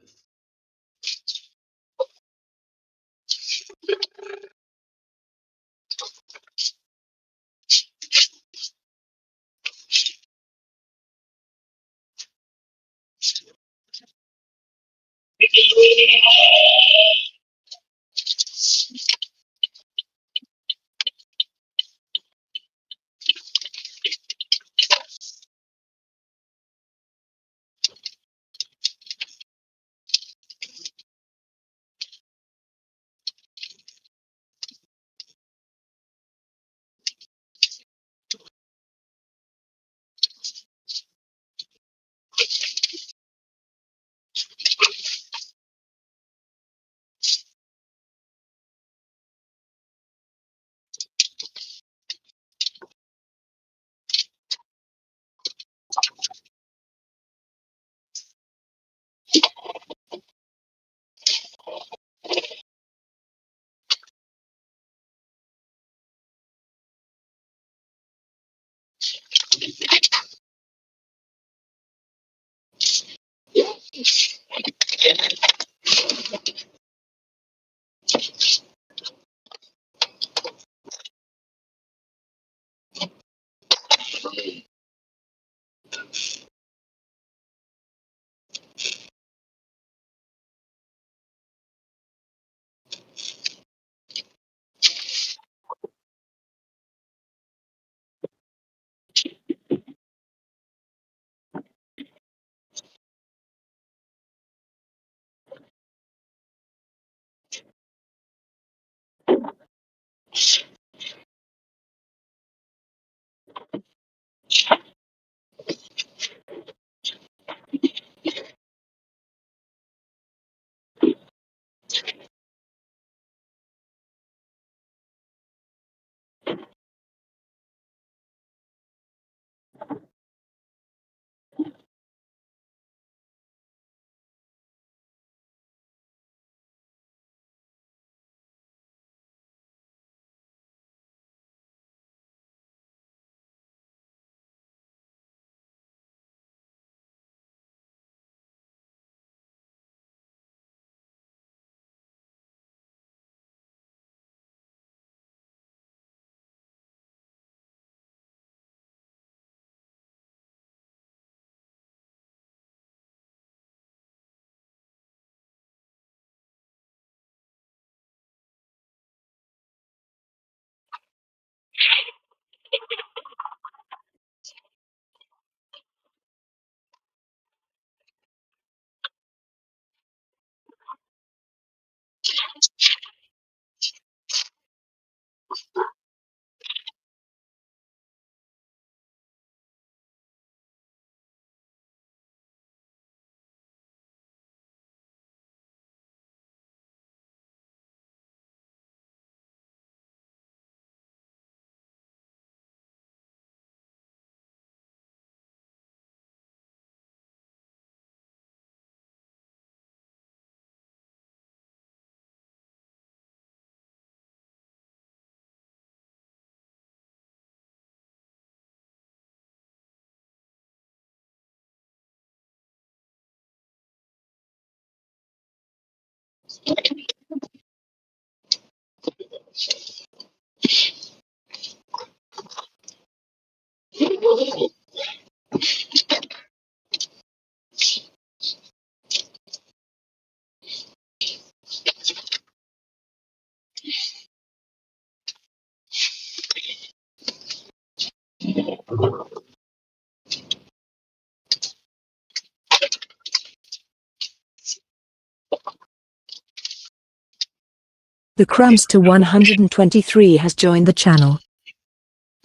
The Crumbs to 123 has joined the channel.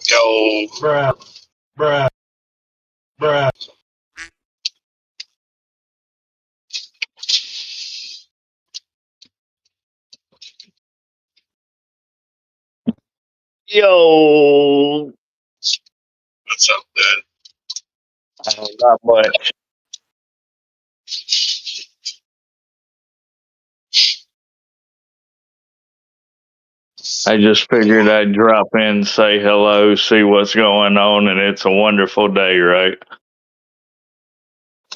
Yo, Yo, what's up, man? not much. I just figured I'd drop in, say hello, see what's going on, and it's a wonderful day, right?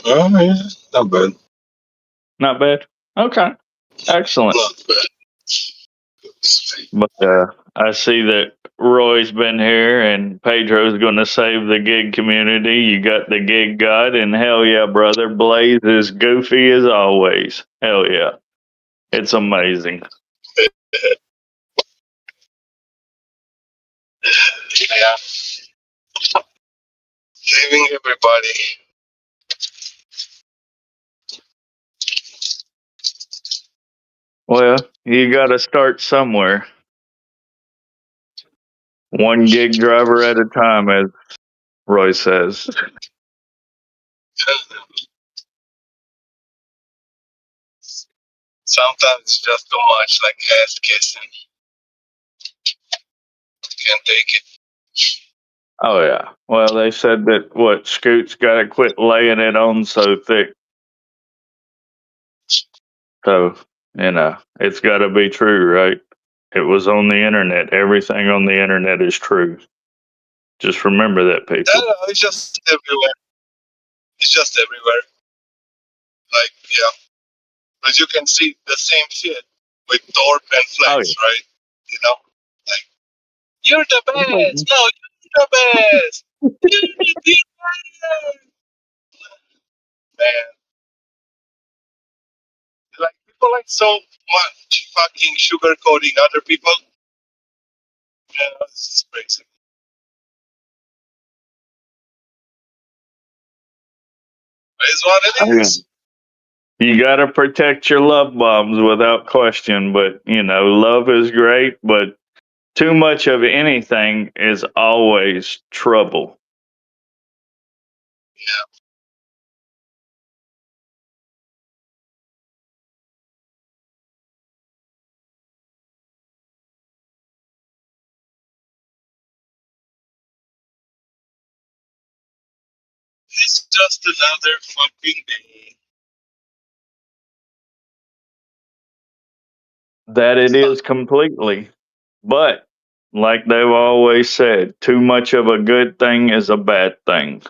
Oh, yeah, not bad. Not bad. Okay, excellent. Not bad. But I see that Roy's been here, and Pedro's going to save the gig community. You got the gig god, and hell yeah, brother, Blaze is goofy as always. Hell yeah, it's amazing. Yeah. Saving everybody. Well, you got to start somewhere. One gig driver at a time, as Roy says. Sometimes it's just too much, like ass kissing. Can't take it. Oh yeah. Well, they said that Scoot's got to quit laying it on so thick. So it's got to be true, right? It was on the internet. Everything on the internet is true. Just remember that, people. No, it's just everywhere. It's just everywhere. Like, yeah. But you can see the same shit with Torp and Flex, right? You know? Like, you're the best! No, you're the best! You're the best! Man. Like, people like so much fucking sugarcoating other people. Yeah, this is crazy. It's what it is. You got to protect your love bombs without question. But, love is great. But too much of anything is always trouble. Yeah. It's just another fucking day. That it is completely. But like they've always said, too much of a good thing is a bad thing.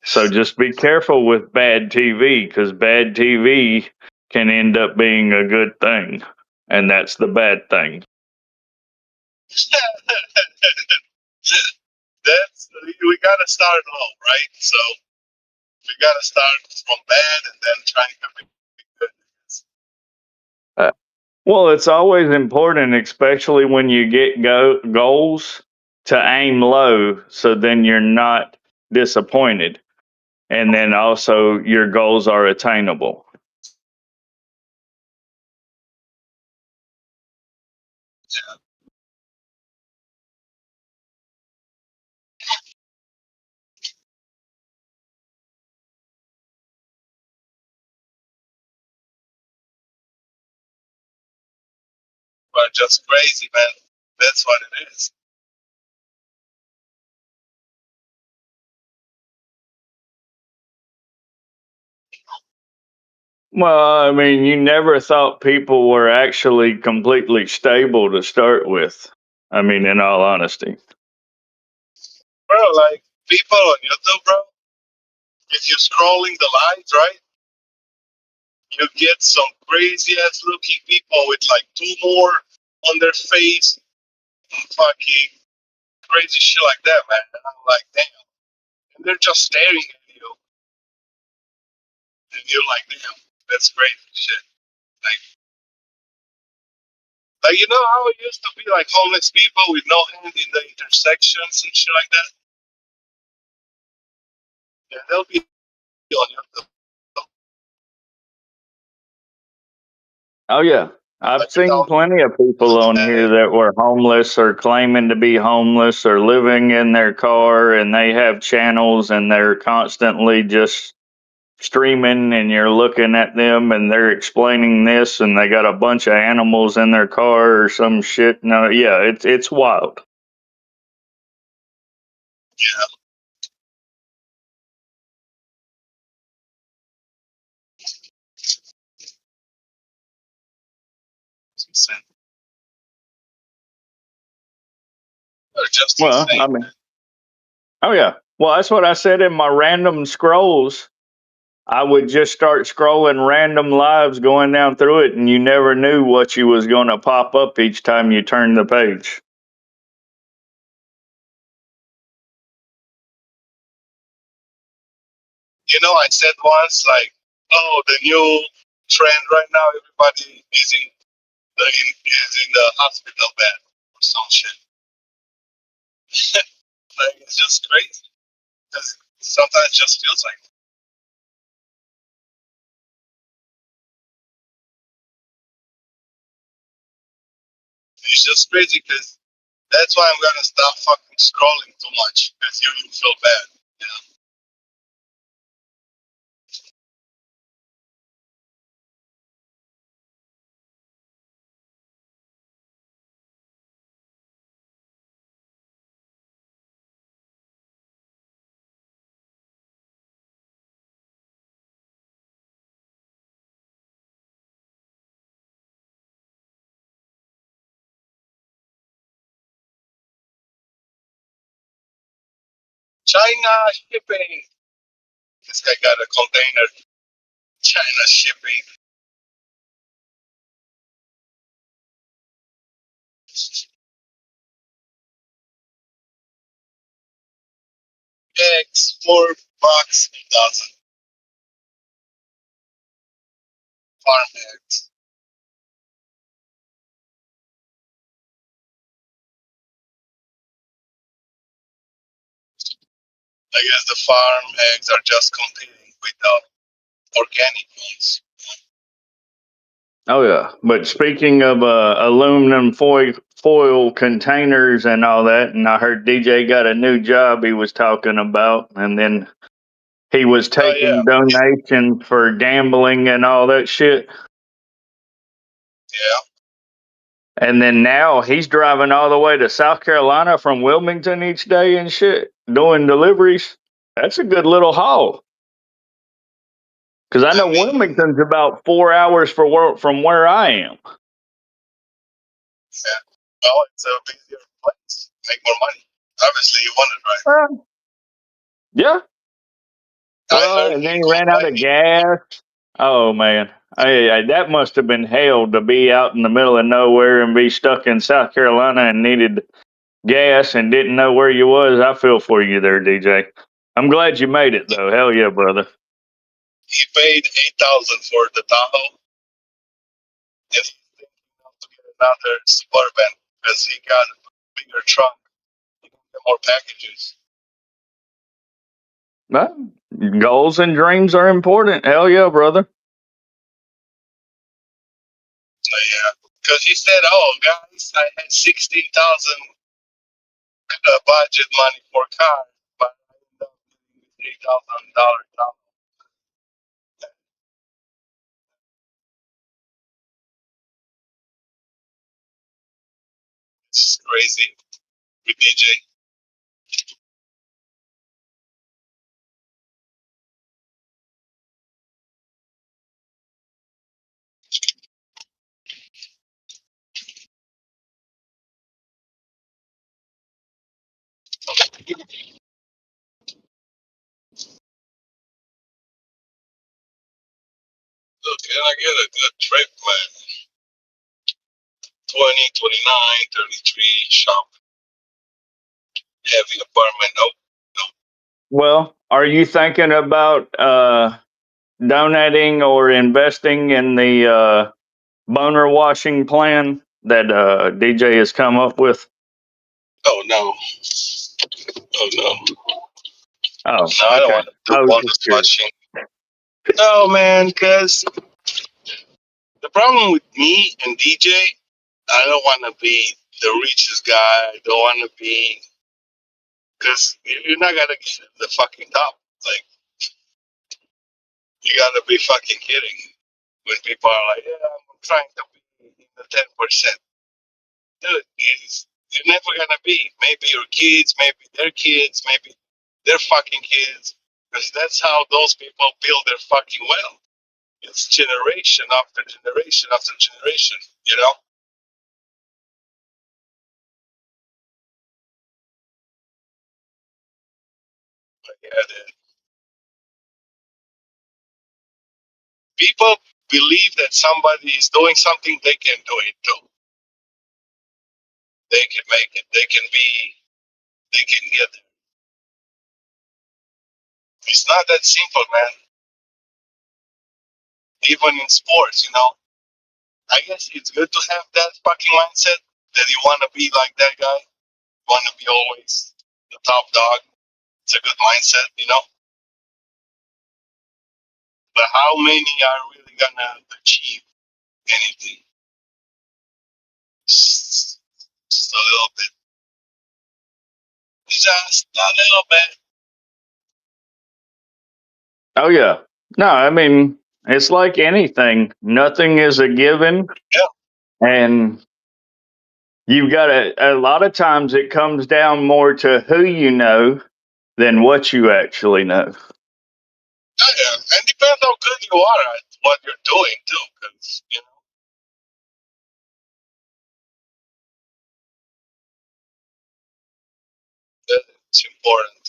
So just be careful with bad TV, because bad TV can end up being a good thing. And that's the bad thing. We gotta start low, right? So we gotta start from bad and then trying to be good. Well, it's always important, especially when you get goals, to aim low so then you're not disappointed. And then also your goals are attainable. Yeah. But just crazy, man. That's what it is. Well, I mean, you never thought people were actually completely stable to start with. I mean, in all honesty. Bro, like people on YouTube, bro, if you're scrolling the lives, right, you get some crazy ass looking people with like two more on their face, fucking crazy shit like that, man. And I'm like, damn. And they're just staring at you. And you're like, damn, that's crazy shit. Like you know how it used to be like homeless people with no hand in the intersections and shit like that? Yeah, they'll be on YouTube. Oh, yeah. I've Like seen without plenty of people on here that were homeless or claiming to be homeless or living in their car, and they have channels and they're constantly just streaming, and you're looking at them and they're explaining this, and they got a bunch of animals in their car or some shit. No, yeah, it's wild. yeah. It's insane. They're just Well, I insane. mean, oh yeah. Well, that's what I said in my random scrolls. I would just start scrolling random lives going down through it, and you never knew what you was going to pop up each time you turned the page. You know, I said once, like, oh, the new trend right now, everybody is in the hospital bed or some shit. Like, it's just crazy. Because sometimes it just feels like it's just crazy because that's why I'm gonna stop fucking scrolling too much because you feel bad. You know? China shipping. This guy got a container. China shipping. Eggs, $4 a dozen. Farm eggs. I guess the farm eggs are just competing with the organic ones. Oh yeah. But speaking of aluminum foil containers and all that, and I heard DJ got a new job he was talking about, and then he was Oh yeah, taking donations for gambling and all that shit. yeah. And then now he's driving all the way to South Carolina from Wilmington each day and shit, doing deliveries. That's a good little haul. Because I I know mean, Wilmington's about 4 hours from where I am. yeah. Well, it's a busier place. Make more money. Obviously, you want it, right? Yeah. I Well, heard and then he he ran out of complaining. gas. Oh man, that must have been hell to be out in the middle of nowhere and be stuck in South Carolina and needed gas and didn't know where you was. I feel for you there, DJ. I'm glad you made it though. Hell yeah, brother. He paid $8,000 for the Tahoe, and he's thinking of to get another Suburban because he got a bigger trunk, he can get more packages. Well, goals and dreams are important. Hell yeah, brother. So yeah, because he said, "Oh, guys, I had 16,000 budget money for car, but I ended up getting $3,000 Tahoe." It's crazy with DJ. Look, can I get a good trip plan? 20, 29, 33, shop, heavy apartment. Nope, nope. Well, are you thinking about donating or investing in the boner washing plan that DJ has come up with? Oh no. Oh no. Oh, No, I don't okay. want to do I was bonus just curious. watching. No, man, because the problem with me and DJ, I don't want to be the richest guy. I don't want to be, because you're not gonna get at the fucking top. Like, you gotta be fucking kidding when people are like, "Yeah, I'm trying to be in the 10%." Dude, you're never gonna be. Maybe your kids, maybe their kids, maybe their fucking kids, because that's how those people build their fucking wealth. It's generation after generation after generation, you know? But yeah, people believe that somebody is doing something, they can do it too. They can make it. They can get there. It's not that simple, man. Even in sports, you know? I guess it's good to have that fucking mindset that you want to be like that guy. You want to be always the top dog. It's a good mindset, you know? But how many are really gonna achieve anything? Just a little bit. Just a little bit. Oh yeah. No, I mean it's like anything. Nothing is a given, Yeah. and you've got a lot of times it comes down more to who you know than what you actually know. Yeah. And depends how good you are at what you're doing too, because you know it's important.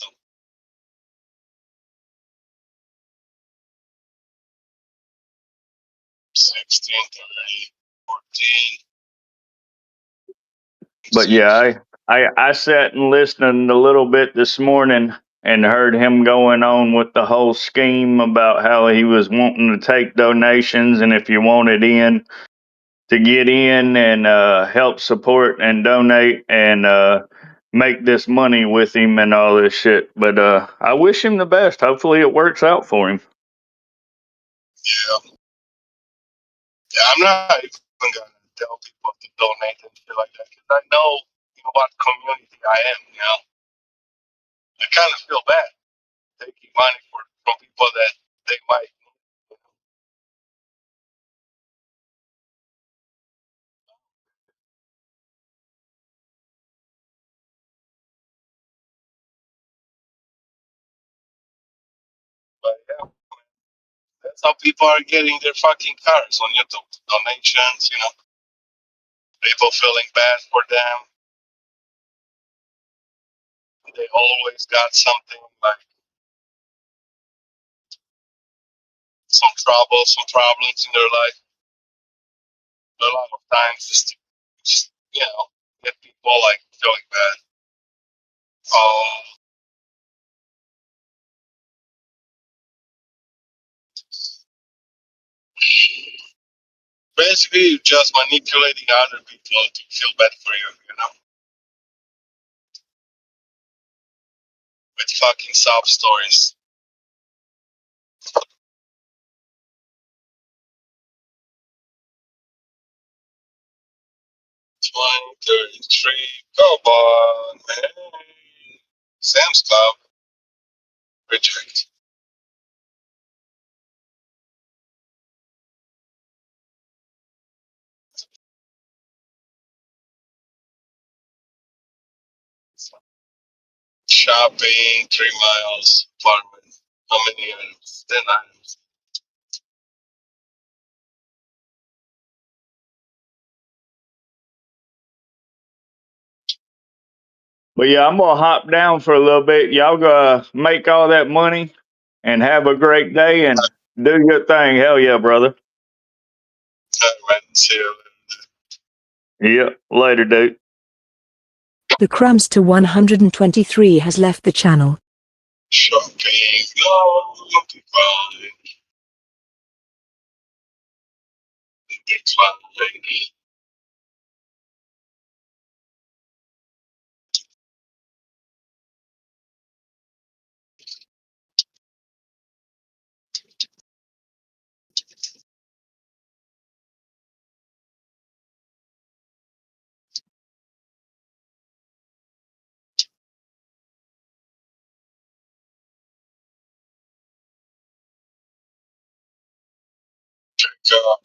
16, 30, 14. But yeah, I sat and listened a little bit this morning and heard him going on with the whole scheme about how he was wanting to take donations, and if you wanted in to get in and help support and donate and make this money with him and all this shit. But I wish him the best. Hopefully it works out for him. Yeah. Yeah, I'm not even gonna tell people to donate and shit like that because I know what community I am. I kind of feel bad taking money from people that they might. But yeah, that's how people are getting their fucking cars on YouTube. Donations, people feeling bad for them. They always got something like some trouble, some problems in their life. A lot of times, just get people like feeling bad. Oh, basically, you're just manipulating other people to feel bad for you, with fucking sob stories. Twenty 33. Come on, man. Sam's Club. Reject. Shopping, 3 miles, apartment. How many items? 10 items. But yeah, I'm gonna hop down for a little bit. Y'all gonna make all that money and have a great day and do your thing. Hell yeah, brother. All right, see you. Yep. Later, dude. The crumbs to 123 has left the channel. Shopping, no, decline. Decline. Pick up.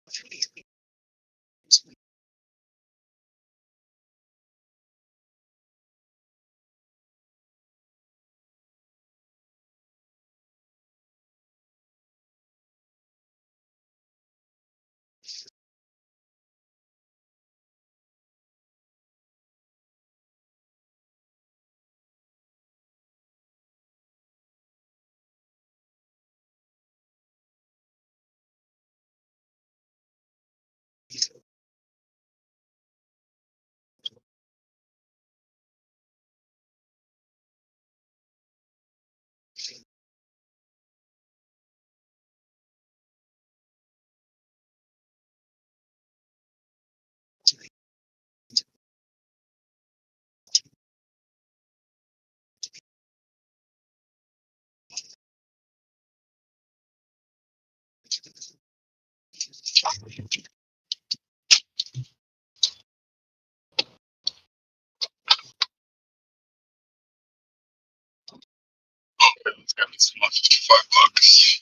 Okay, let's get this one, $55.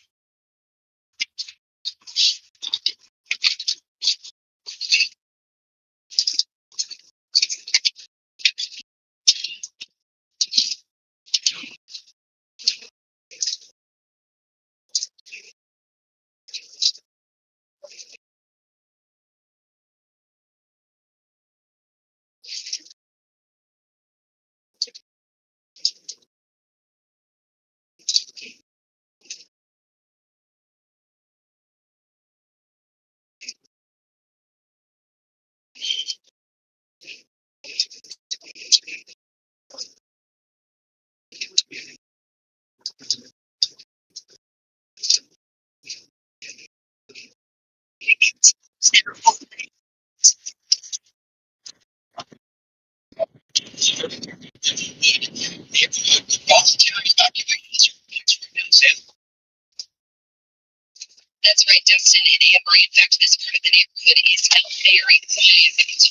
That's right, Dustin and Amber. In fact, this part of the neighborhood is very quiet. As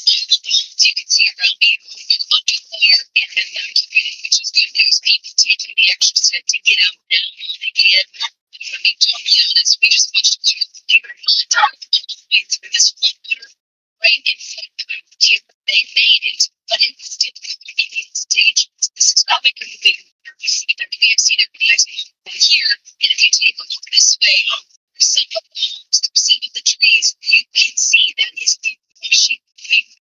you can see around me, a lot of clear and evacuated, which is good news. People taking the extra step to get out now while they can. I mean, to be honest, we just watched a neighborhood through this flood gutter right in front of the tier they made it, but it was difficult. I mean, it's dangerous. This is not like a movie where we have seen everything here. And if you take a look this way, some of the homes, some of the trees, you can see that is the sheep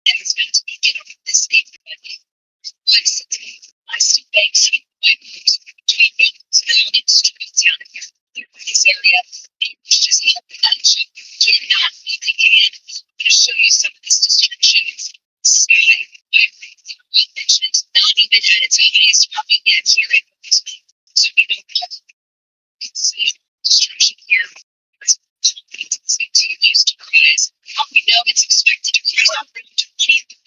that is going to be get over this neighborhood. Plastic banks, between buildings down in streets down here. This area, it was just not attention. Cannot be again. I'm going to show you some of this destruction. Sky, I mentioned, not even at its highest point yet here in Portsmouth. So we don't have destruction here. It's too used to cries. We know it's expected to cross over to 23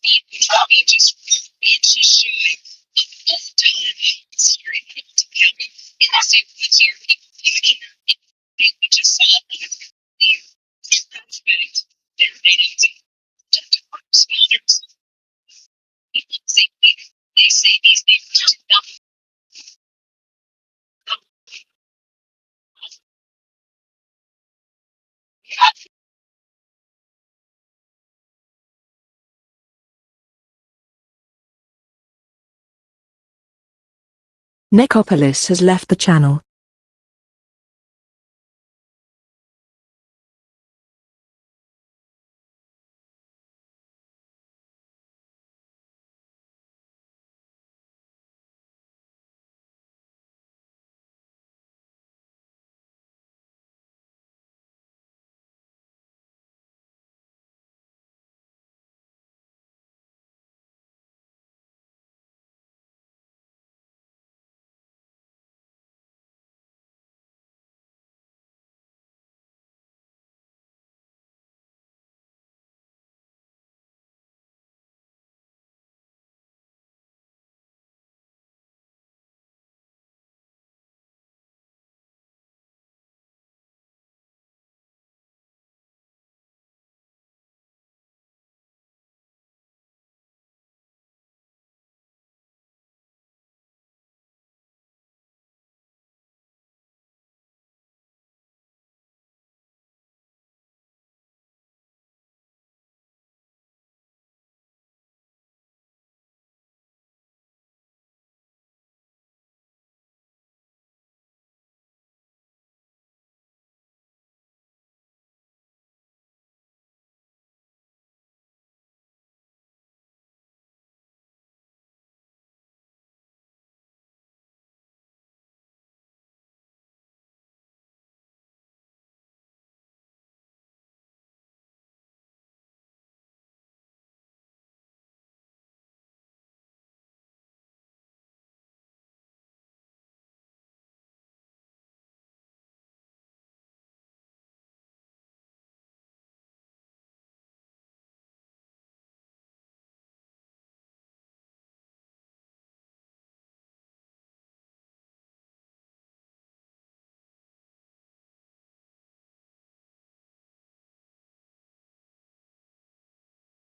feet, probably just 4 inches shy of the time. It's here in Hamilton County. In the same woods here, we just saw the fact they're ready to sponsors. People say they say these neighbors are not. Necropolis has left the channel.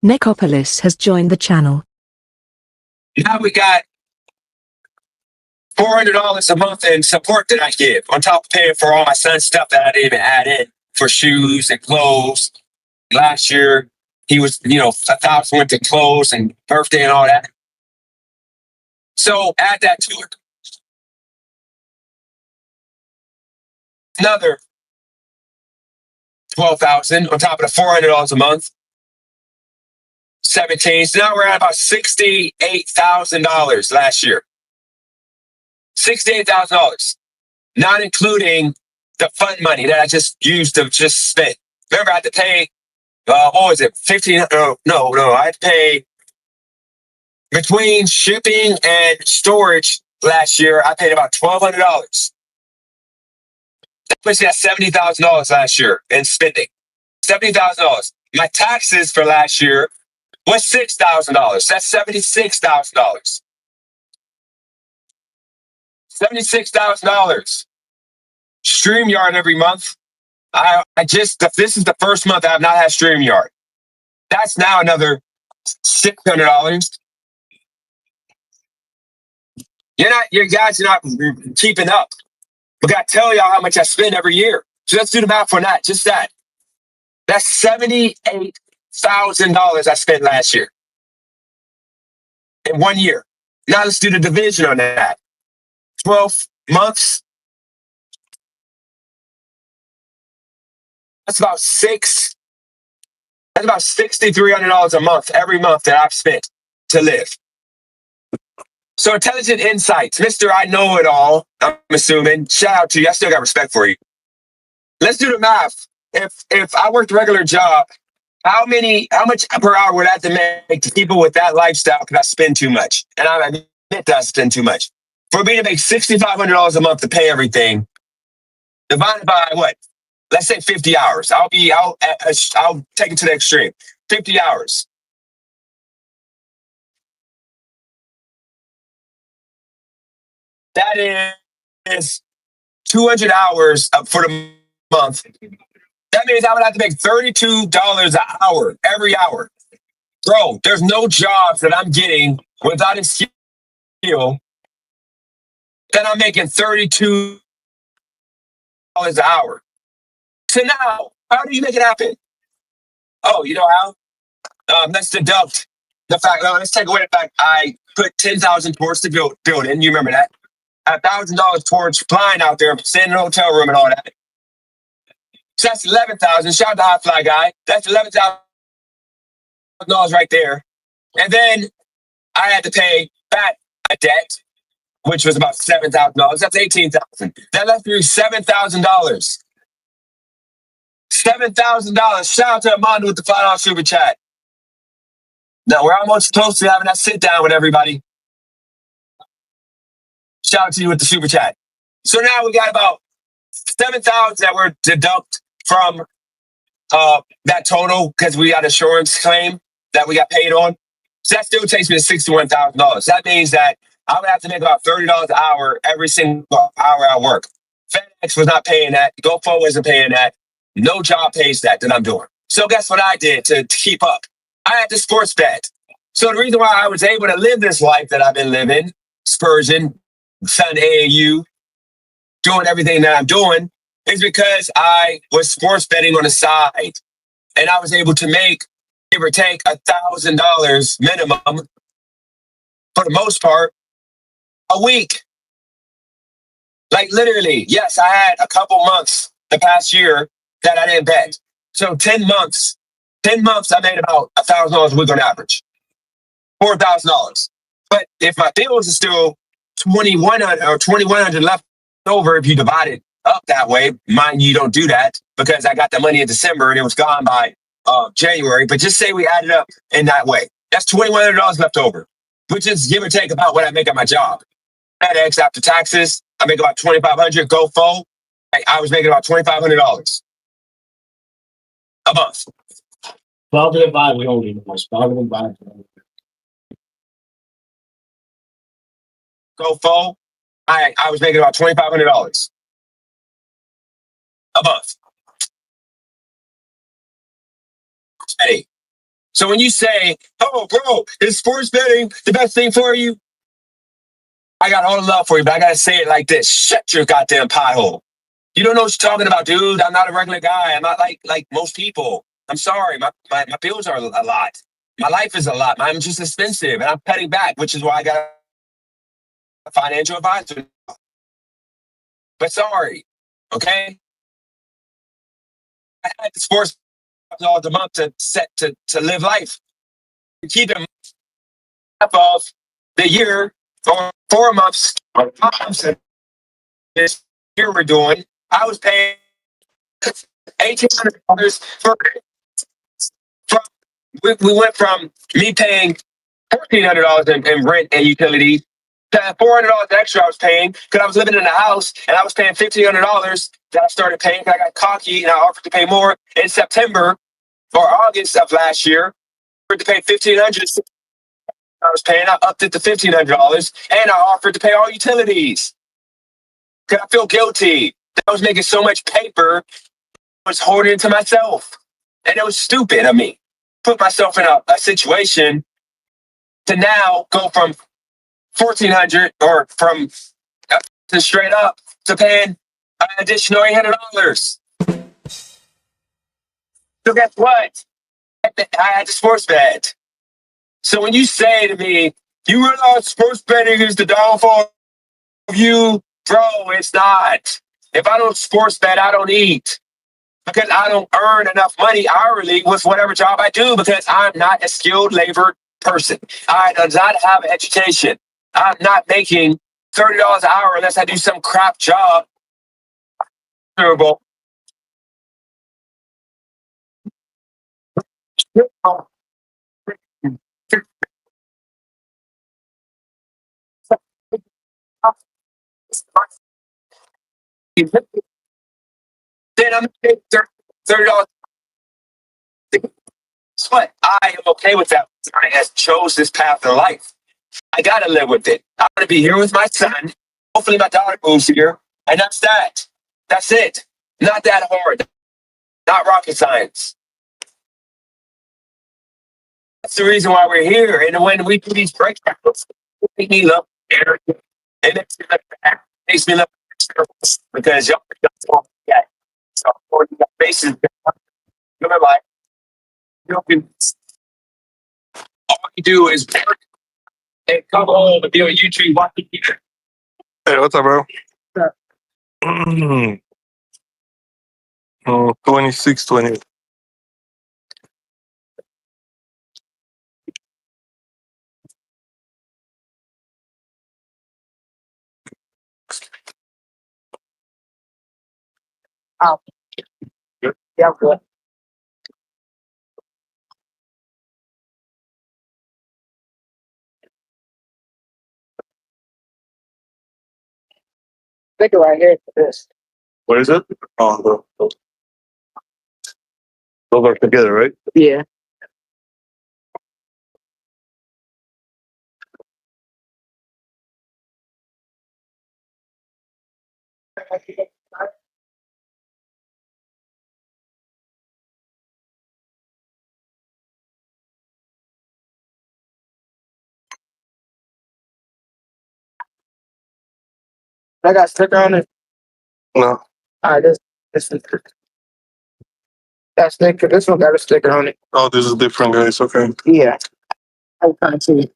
Necopolis has joined the channel. Now we got $400 a month in support that I give, on top of paying for all my son's stuff that I didn't even add in for shoes and clothes. Last year, he was, 1,000 went to clothes and birthday and all that. So add that to it. Another 12,000 on top of the $400 a month. 17. So now we're at about $68,000 last year. $68,000, not including the fund money that I just used to just spend. Remember, I had to pay, what was it, 15? No, I had to pay between shipping and storage last year. I paid about $1,200. That puts me at $70,000 last year in spending. $70,000. My taxes for last year was $6,000. That's $76,000. $76,000. StreamYard every month. This is the first month I have not had StreamYard. That's now another $600. You guys are not keeping up. We got to tell y'all how much I spend every year. So let's do the math for that. Just that. That's $78,000 I spent last year. In 1 year. Now let's do the division on that. 12 months. That's about $6,300 a month, every month that I've spent to live. So Intelligent Insights, Mr. I Know It All, I'm assuming. Shout out to you. I still got respect for you. Let's do the math. If I worked a regular job, how much per hour would I have to make to people with that lifestyle because I spend too much? And I admit that I spend too much. For me to make $6,500 a month to pay everything, divided by what? Let's say 50 hours. I'll take it to the extreme. 50 hours. That is 200 hours for the month. That means I would have to make $32 an hour, every hour. Bro, there's no jobs that I'm getting without a skill that I'm making $32 an hour. So now, how do you make it happen? Oh, you know how? Let's deduct the fact. Let's take away the fact I put $10,000 towards the building. You remember that? $1,000 towards flying out there, staying in a hotel room and all that. So that's $11,000. Shout out to High Fly Guy. That's $11,000 right there. And then I had to pay back a debt, which was about $7,000. That's $18,000. That left me $7,000. $7,000. Shout out to Amanda with the $5 super chat. Now we're almost close to having that sit down with everybody. Shout out to you with the super chat. So now we got about 7,000 that were deduct from that total because we got insurance claim that we got paid on. So that still takes me to $61,000. That means that I would have to make about $30 an hour every single hour I work. FedEx was not paying that. GoFo wasn't paying that. No job pays that I'm doing. So guess what I did to keep up? I had to sports bet. So the reason why I was able to live this life that I've been living, Spurgeon, Sun AAU, doing everything that I'm doing, is because I was sports betting on the side. And I was able to make, give or take, $1,000 minimum, for the most part, a week. Like literally, yes, I had a couple months the past year that I didn't bet. So 10 months I made about $1,000 a week on average. $4,000. But if my bills are still $2,100 left over, if you divide it up that way, mind you don't do that because I got the money in December and it was gone by January. But just say we add it up in that way. That's $2,100 left over, which is give or take about what I make at my job. FedEx after taxes, I make about $2,500. GoFo, I was making about $2,500 a month. 12 divided by only. 12 divided by. GoFo, I was making about $2,500 a month. Hey, So when you say, "Oh, bro, is sports betting the best thing for you?" I got all the love for you, but I gotta say it like this: shut your goddamn pothole. You don't know what you're talking about, dude. I'm not a regular guy. I'm not like most people. I'm sorry. My bills are a lot. My life is a lot. I'm just expensive, and I'm cutting back, which is why I got a financial advisor. But sorry, okay? I had the sports all the month to live life. Keep it half of the year or 4 months or 5 months this year we're doing. I was paying $1,800 for from we went from me paying $1,400 in rent and utilities to $400 extra I was paying because I was living in a house and I was paying $1,500 that I started paying. I got cocky and I offered to pay more in September or August of last year. I offered to pay $1,500. I was paying. I upped it to $1,500 and I offered to pay all utilities because I feel guilty. I was making so much paper, I was hoarding it to myself, and it was stupid of me. Put myself in a situation to now go from 1,400 or from to straight up to paying an additional $800. So guess what? I had to sports bet. So when you say to me, "You realize sports betting is the downfall of you," bro, it's not. If I don't sports bet, I don't eat because I don't earn enough money hourly with whatever job I do because I'm not a skilled labor person. I do not have an education. I'm not making $30 an hour unless I do some crap job. Terrible. Then I'm making $30. Guess what? I am okay with that. I have chose this path in life. I gotta live with it. I'm gonna be here with my son. Hopefully my daughter moves here. And that's that. That's it. Not that hard. Not rocket science. That's the reason why we're here. And when we do these breakdowns, it makes me look arrogant. It makes me look bad. It makes me look terrible because y'all don't get. So you got faces. You're like, you can, all you do is work and come home and be on YouTube watching TV. Hey, what's up, bro? Oh, 26, 20. Oh, yeah, I'm good. Sticker right here for this. What is it? Oh, those are together, right? Yeah. I got a sticker on it. No. All right, this that sticker. This one got a sticker on it. Oh, this is different, guys. Okay. Yeah. I'm trying to see.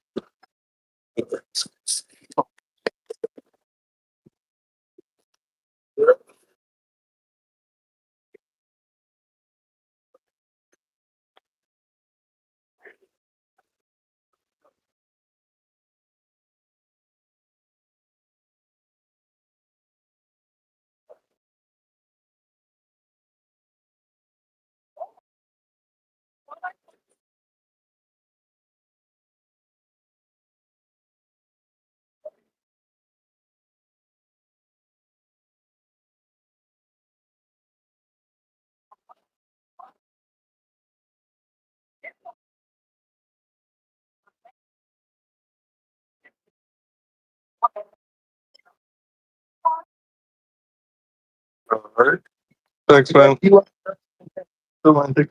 All right. Thanks, man. You Romantic.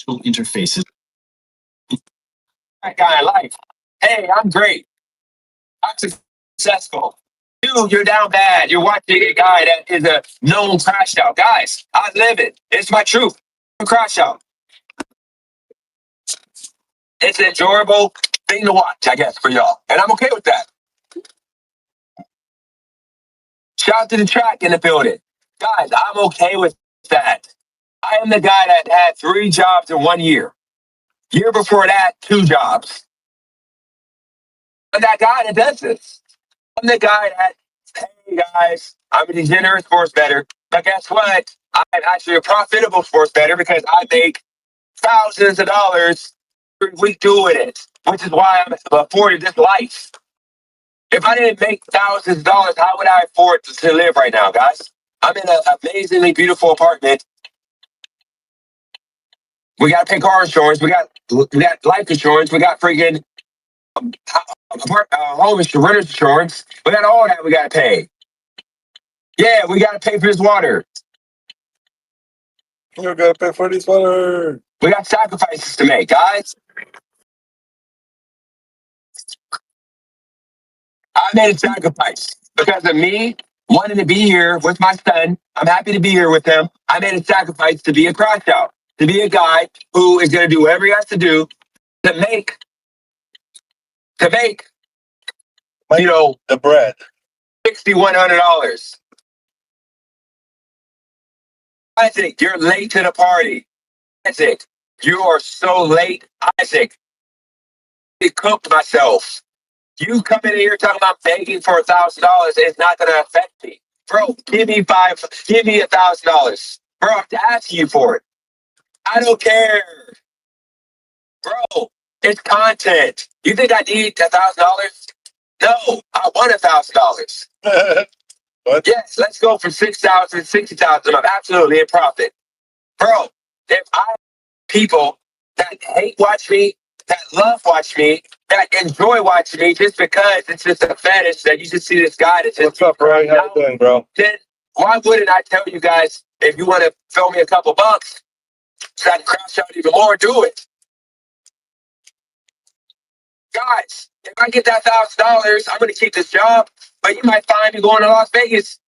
interfaces. That guy in life. Hey, I'm great. I'm successful. You're down bad. You're watching a guy that is a known crash out. Guys, I live it. It's my truth. I'm a crash out. It's an enjoyable thing to watch, I guess, for y'all. And I'm okay with that. Shout out to the track in the building. Guys, I'm okay with that. I am the guy that had 3 jobs in 1 year. Year before that, 2 jobs. I'm that guy that does this. I'm the guy that, hey guys, I'm a degenerate sports bettor, but guess what? I'm actually a profitable sports bettor because I make thousands of dollars every week doing it, which is why I'm afforded this life. If I didn't make thousands of dollars, how would I afford to live right now, guys? I'm in an amazingly beautiful apartment. We got to pay car insurance. We got life insurance. We got freaking home insurance, renter's insurance. We got all that we got to pay. Yeah, we got to pay for this water. You gotta pay for this water. We got sacrifices to make, guys. I made a sacrifice because of me wanting to be here with my son. I'm happy to be here with him. I made a sacrifice to be a crash out, to be a guy who is going to do whatever he has to do to make, you know, the bread. $6,100. Isaac, you're late to the party. Isaac, you are so late. Isaac, I cooked myself. You come in here talking about begging for $1,000, it's not going to affect me. Bro, give me $1,000. Bro, I'm asking you for it. I don't care. Bro, it's content. You think I need $1,000? No, I want $1,000. What? Yes, let's go for 6,000, 60,000. I'm absolutely in profit. Bro, if I have people that hate watch me, that love watch me, that enjoy watching me just because it's just a fetish that you just see this guy that's just What's up, Ryan? How you doing, bro? then why wouldn't I tell you guys if you want to throw me a couple bucks so I can crash out even more, do it. Guys, if I get that $1,000, I'm gonna keep this job, but you might find me going to Las Vegas.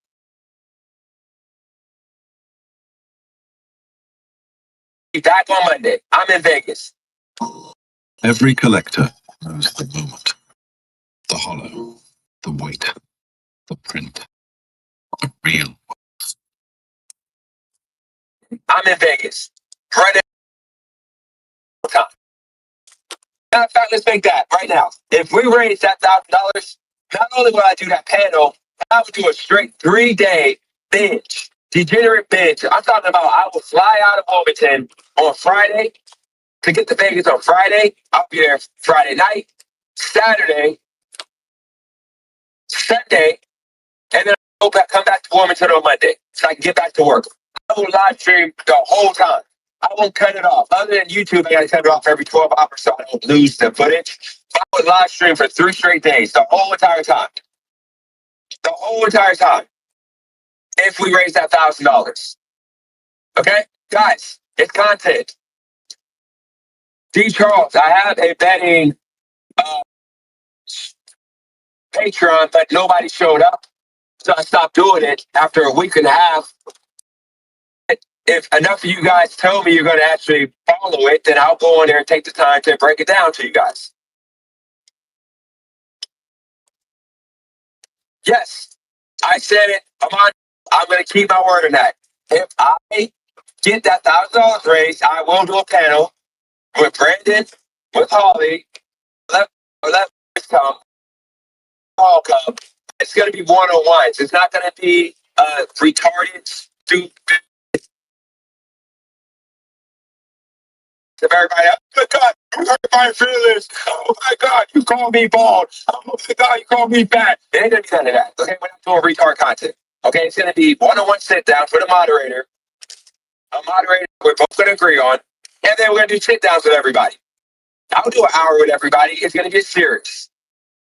Be back on Monday. I'm in Vegas. Every collector knows the moment, the hollow, the weight, the print, the real. I'm in Vegas. Right now. Matter of fact, let's make that right now. If we raise that $1,000, not only will I do that panel, I would do a straight 3-day binge, degenerate binge. I'm talking about I will fly out of Wilmington on Friday to get to Vegas on Friday. I'll be there Friday night, Saturday, Sunday, and then I'll come back to Wilmington on Monday so I can get back to work. I will live stream the whole time. I won't cut it off. Other than YouTube, I got to cut it off every 12 hours so I don't lose the footage. But I would live stream for 3 straight days, the whole entire time. The whole entire time. If we raise that $1,000. Okay? Guys, it's content. D. Charles, I have a betting Patreon, but nobody showed up. So I stopped doing it after a week and a half. If enough of you guys tell me you're going to actually follow it, then I'll go on there and take the time to break it down to you guys. Yes, I said it. I'm going to keep my word on that. If I get that $1,000 raised, I will do a panel with Brandon, with Holly, let come, all come. It's going to be one-on-ones. It's not going to be retarded, stupid. If everybody, oh my God, you hurt my feelings. Oh my God, you call me bald. Oh my God, you call me fat. It ain't gonna be none of that. Okay, we're not doing retard content. Okay, it's gonna be one-on-one sit down for the moderator. A moderator we're both gonna agree on, and then we're gonna do sit downs with everybody. I'll do an hour with everybody. It's gonna get serious,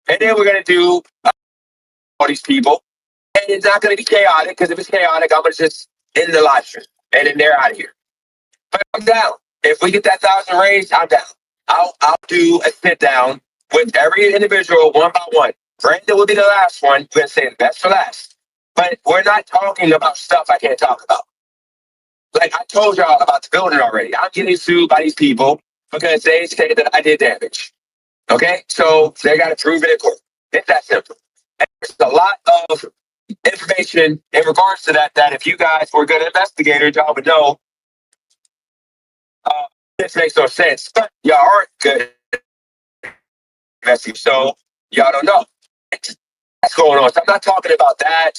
and then we're gonna do all these people, and it's not gonna be chaotic because if it's chaotic, I'm gonna just end the live stream, and then they're out of here. But I'm down. If we get that 1,000 raised, I'm down. I'll do a sit down with every individual one by one. Brandon will be the last one. We're gonna say the best for last. But we're not talking about stuff I can't talk about. Like I told y'all about the building already. I'm getting sued by these people because they say that I did damage. Okay, so they got to prove it in court. It's that simple. And there's a lot of information in regards to that. That if you guys were good investigators, y'all would know. This makes no sense, but y'all aren't good investigators, so y'all don't know what's going on. So I'm not talking about that.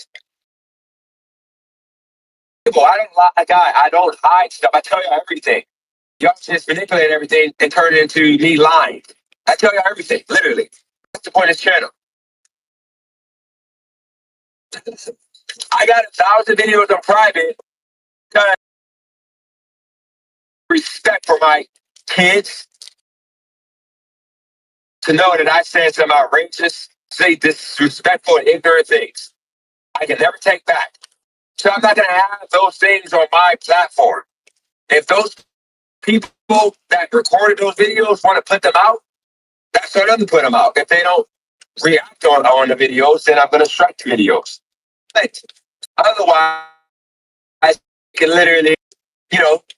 I don't lie, guy. I don't hide stuff. I tell y'all everything. Y'all just manipulate everything and turn it into me lying. I tell y'all everything, literally. That's the point of this channel. I got 1,000 videos on private because respect for my kids to know that I said some outrageous, say disrespectful and ignorant things. I can never take back. So I'm not going to have those things on my platform. If those people that recorded those videos want to put them out, that's on them to put them out. If they don't react on the videos, then I'm going to strike the videos. But otherwise, I can literally,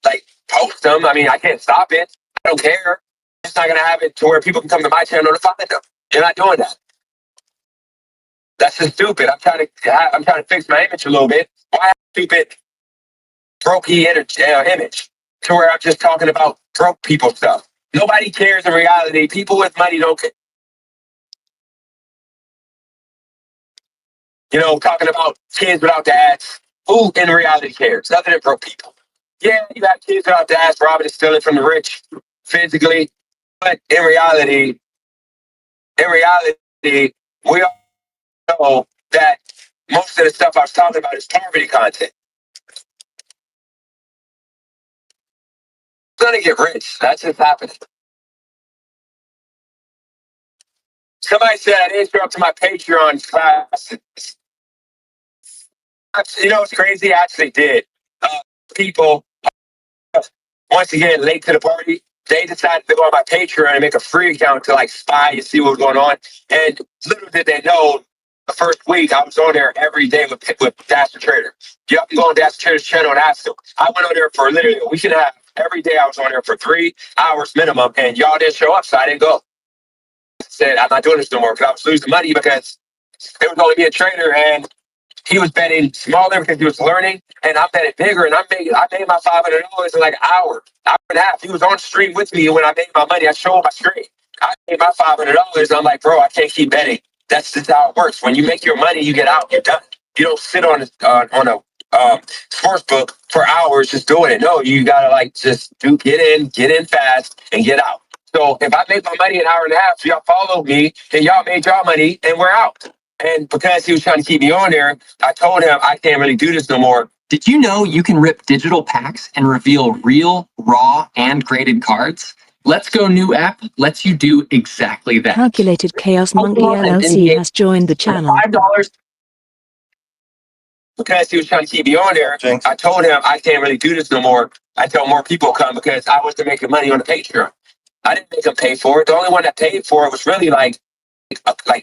like post them. I mean, I can't stop it. I don't care. It's not going to have it to where people can come to my channel to find them. You're not doing that. That's just stupid. I'm trying to fix my image a little bit. Why have stupid brokey image to where I'm just talking about broke people stuff? Nobody cares in reality. People with money don't care. Talking about kids without dads. Who in reality cares? Other than broke people. Yeah, you have kids without dads, robbing and stealing from the rich physically. But in reality, we all know that most of the stuff I was talking about is poverty content. I'm gonna get rich. That's just happening. Somebody said I didn't show up to my Patreon classes. It's crazy. I actually did. People, once again, late to the party, they decided to go on my Patreon and make a free account to spy and see what was going on. And little did they know, the first week I was on there every day with Dash the Trader. Y'all can go on Dash the Trader's channel and ask them. I went on there for literally a week and a half. Every day I was on there for 3 hours minimum, and y'all didn't show up, so I didn't go. I said, I'm not doing this no more because I was losing money because it was only me a trader, and he was betting smaller because he was learning, and I'm betting bigger, and I made my $500 in like an hour and a half. He was on stream with me, and when I made my money, I showed him my screen. I made my $500, and I'm like, bro, I can't keep betting. That's just how it works. When you make your money, you get out. You're done. You don't sit on a sports book for hours just doing it. No, you gotta just get in fast, and get out. So if I make my money in an hour and a half, so y'all follow me, and y'all made y'all money, and we're out. And because he was trying to keep me on there, I told him I can't really do this no more. Did you know you can rip digital packs and reveal real, raw, and graded cards? Let's Go new app lets you do exactly that. Calculated Chaos Monkey LLC has joined the channel. $5. Because he was trying to keep me on there, I told him I can't really do this no more until more people come because I wasn't making money on the Patreon. I didn't make them pay for it. The only one that paid for it was really like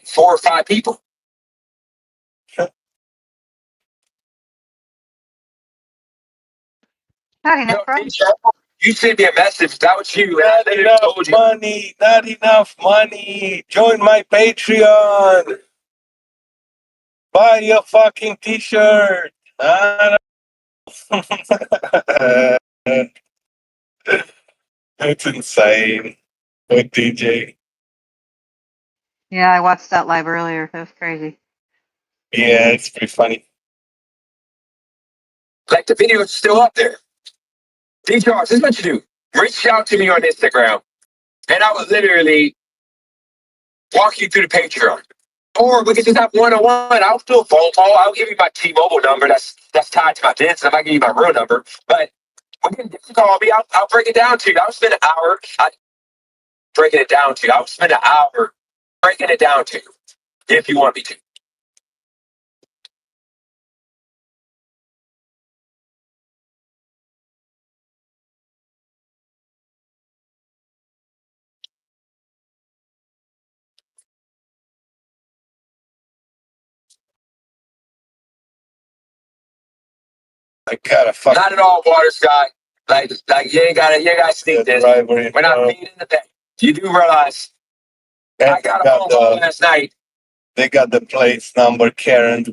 4 or 5 people. Not enough, bro. You sent me a message. That was you. Not enough money. Not enough money. Join my Patreon. Buy a fucking t-shirt. It's insane with DJ. Yeah, I watched that live earlier. That was crazy. Yeah, it's pretty funny. The video is still up there. DJ, this is what you do. Reach out to me on Instagram, and I would literally walk you through the Patreon. Or we could just have one-on-one. I'll do a phone call. I'll give you my T-Mobile number that's tied to my business. I might give you my real number. But we can call me. I'll break it down to you. I'll spend an hour breaking it down to you. I'll spend an hour breaking it down to you if you want me to. I gotta fuck. Not at all, Water Sky. Like you ain't gotta sneak this. We're not beating the bank. You do realize I got a phone call last night. They got the plates number, Karen.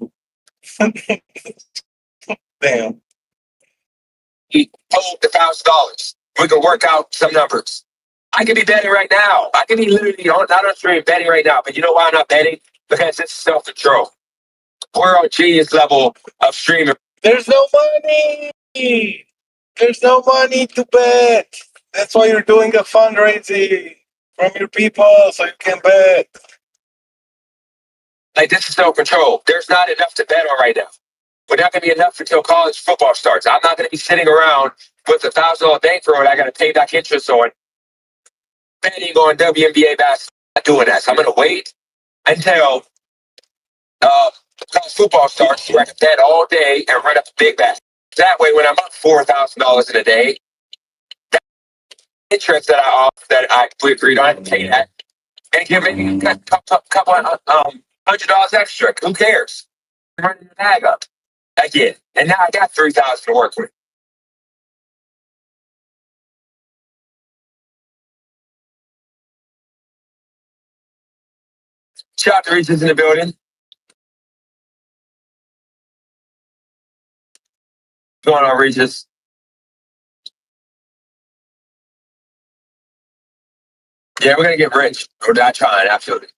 Damn. He told $1,000. We can work out some numbers. I could be betting right now. I could be literally not on stream betting right now. But you know why I'm not betting? Because it's self-control. We're on genius level of streaming. There's no money. There's no money to bet. That's why you're doing a fundraising from your people so you can bet. Like, this is self-control. There's not enough to bet on right now. We're not going to be enough until college football starts. I'm not going to be sitting around with $1,000 bankroll that I got to pay back interest on, betting on WNBA basketball. I'm not doing that. So I'm going to wait until college football starts so I can bet all day and run up a big bet. That way, when I'm up $4,000 in a day, that interest that we agreed on, I can pay that and give me a couple $100 extra. Who cares? I'm running the bag up again, and now I got $3,000 to work with. Shout out to Regis in the building. What's going on, Regis? Yeah, we're gonna get rich. We're not trying, absolutely.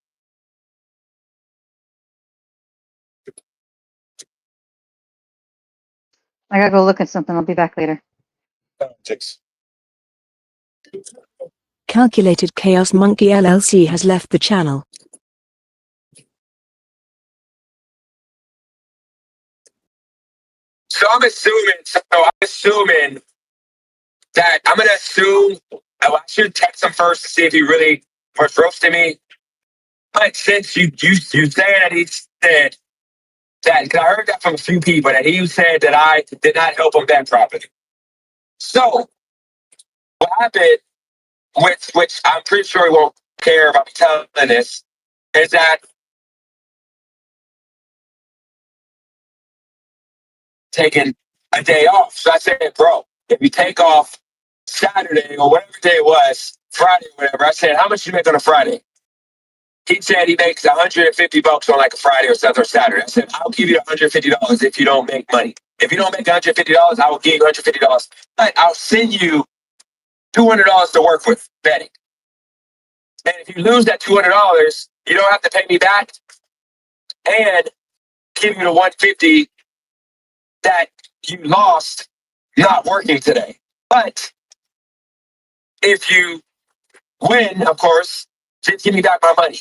I gotta go look at something. I'll be back later. Calculated Chaos Monkey LLC has left the channel. So I'm assuming that I'm gonna assume I should text him first to see if he really was roasting me. But since you saying that he said that, because I heard that from a few people, that he said that I did not help him bet properly. So what happened, which I'm pretty sure he won't care about me telling this, is that taking a day off. So I said, bro, if you take off Saturday or whatever day it was, Friday or whatever, I said, how much do you make on a Friday? He said he makes $150 on like a Friday or Saturday. I said, I'll give you $150 if you don't make money. If you don't make $150, I will give you $150. But I'll send you $200 to work with betting. And if you lose that $200, you don't have to pay me back and give you the $150 that you lost not working today. But if you win, of course, just give me back my money.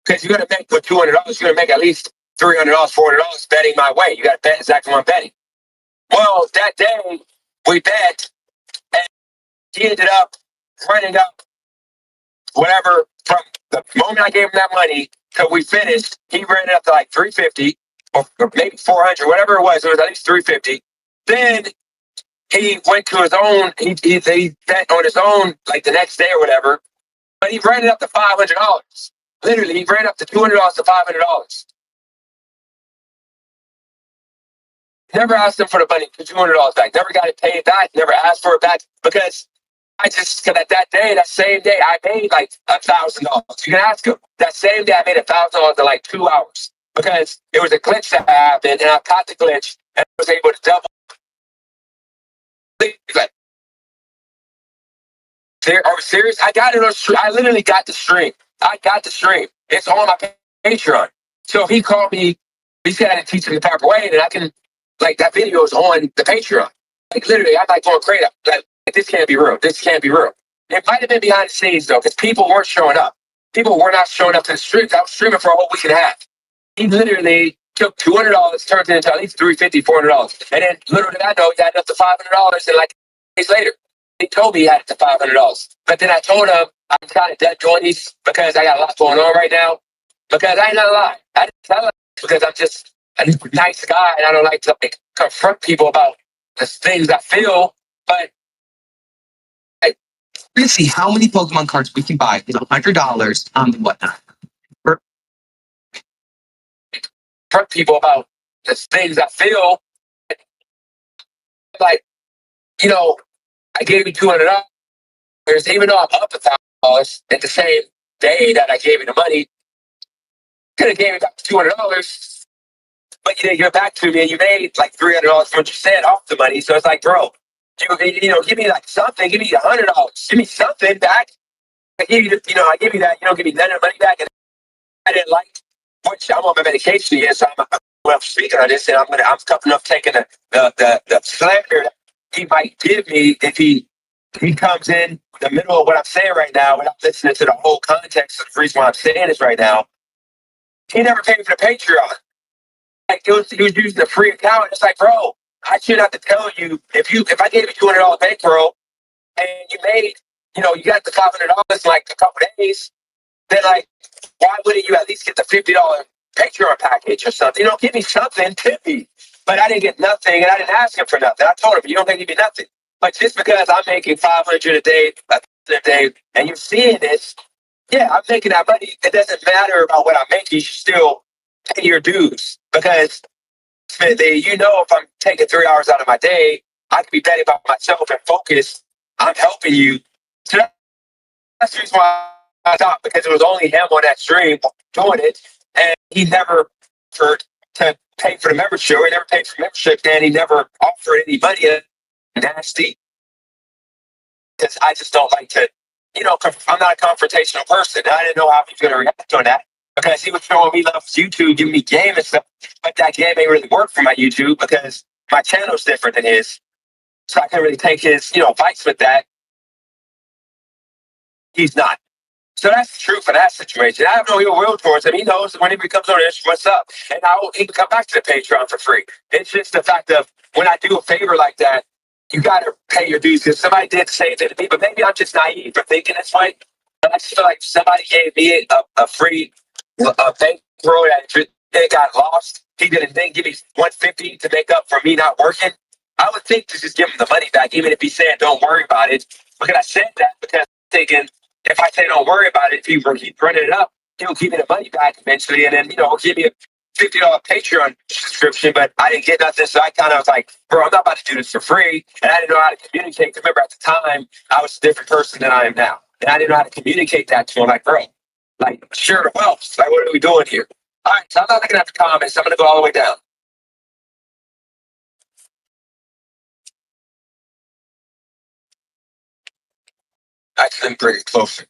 Because you're going to make, with $200, you're going to make at least $300, $400 betting my way. You got to bet exactly what I'm betting. Well, that day, we bet, and he ended up running up whatever from the moment I gave him that money till we finished. He ran it up to like 350 or maybe 400, whatever it was at least 350. Then he went to his own, he bet on his own like the next day or whatever, but he ran it up to $500. Literally, he ran up to $200 to $500. Never asked him for the money, $200 back. Never got it paid back. Never asked for it back because because at that day, that same day, I made like $1,000. You can ask him. That same day, I made $1,000 in like 2 hours because it was a glitch that happened, and I caught the glitch and was able to double. Are we serious? I got it on stream. I literally got the stream. I got the stream. It's on my Patreon. So if he called me, he said I didn't teach him the proper way, then I can, like, that video is on the Patreon. Like, literally, I'm like going crazy. Like, this can't be real. This can't be real. It might have been behind the scenes, though, because people weren't showing up. People were not showing up to the streams. I was streaming for a whole week and a half. He literally took $200, turned it into at least $350, $400. And then, little did I know, he had up to $500 and like days later. He told me he had it to $500. But then I told him I'm kind of dead jointies because I got a lot going on right now. Because I ain't gonna lie. I didn't tell him because I'm just a nice guy and I don't like to like confront people about the things I feel. But Let's see how many Pokemon cards we can buy with $100 on the whatnot. Confront people about the things I feel. Like, I gave you $200, even though I'm up $1,000 at the same day that I gave you the money. Could have gave me back $200, but you didn't give it back to me, and you made like $300 for what you said off the money. So it's like, bro, give me like something. Give me $100. Give me something back. I give you, I give you that. You don't give me none of the money back, and I didn't like. Which I'm on my medication again, so I'm speaking on this, and I'm tough enough taking the slander that he might give me if he comes in the middle of what I'm saying right now without listening to the whole context of the reason why I'm saying this right now. He never paid for the Patreon. Like he was using a free account. It's like, bro, I should have to tell you if I gave you $200 bankroll and you made, you got the $500 in like a couple days, then like, why wouldn't you at least get the $50 Patreon package or something? Give me something, tip me. But I didn't get nothing, and I didn't ask him for nothing. I told him, you don't give me nothing. But just because I'm making $500 a day, and you're seeing this, yeah, I'm making that money. It doesn't matter about what I'm making. You should still pay your dues because if I'm taking 3 hours out of my day, I can be betting about myself and focus. I'm helping you. So that's the reason why I thought, because it was only him on that stream doing it, and he never offered to pay for the membership. He never paid for membership, and he never offered any money. Nasty, because I just don't like to, I'm not a confrontational person. I didn't know how he was going to react on that because he was showing me love for YouTube, giving me game and stuff, but that game ain't really work for my YouTube because my channel's different than his, so I can't really take his, advice with that. He's not. So that's the truth for that situation. I have no ill will towards him. He knows when he becomes on this, what's up. And he can come back to the Patreon for free. It's just the fact of when I do a favor like that, you got to pay your dues because somebody did say it to me, but maybe I'm just naive for thinking this way. But I just feel like somebody gave me a free bankroll that it got lost. He didn't then give me $150 to make up for me not working. I would think to just give him the money back, even if he said, don't worry about it. Because I said that because I'm thinking, if I say don't worry about it, if he keep running it up, he'll give me the money back eventually, and then he'll give me a $50 Patreon subscription. But I didn't get nothing, so I kind of was like, bro, I'm not about to do this for free. And I didn't know how to communicate. Remember, at the time, I was a different person than I am now, and I didn't know how to communicate that to him. Like, bro, like share the wealth. Like, what are we doing here? All right, so I'm not looking at the comments. I'm gonna go all the way down. Actually, I'm pretty close.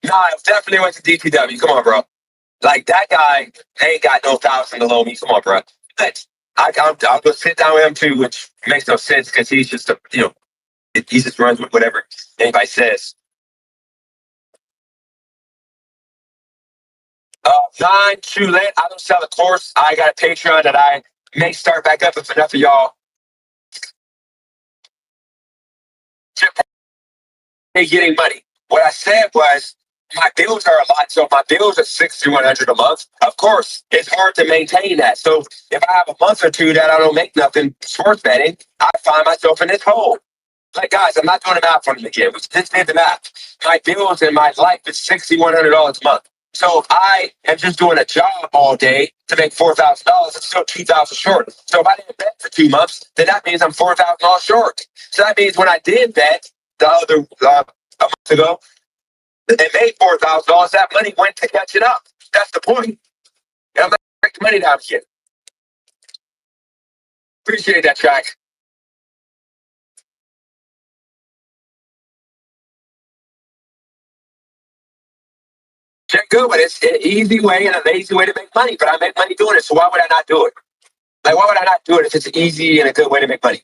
No, I definitely went to DPW. Come on, bro. Like, that guy ain't got no 1,000 below me. Come on, bro. But I'll go sit down with him too, which makes no sense because he's just he just runs with whatever anybody says. 9 too late. I don't sell a course. I got a Patreon that I may start back up if enough of y'all getting money. What I said was my bills are a lot, so my bills are $6,100 a month. Of course, it's hard to maintain that. So if I have a month or two that I don't make nothing sports betting, I find myself in this hole. Like, guys, I'm not doing the math on it again. We just did the math. My bills in my life is $6,100 a month. So if I am just doing a job all day to make $4,000, it's still $2,000 short. So if I didn't bet for 2 months, then that means I'm $4,000 short. So that means when I did bet the other a month ago and made $4,000, that money went to catch it up. That's the point. And I'm not breaking money down here. Appreciate that, track. Good, but it's an easy way and a lazy way to make money. But I make money doing it, so why would I not do it? Like, why would I not do it if it's easy and a good way to make money?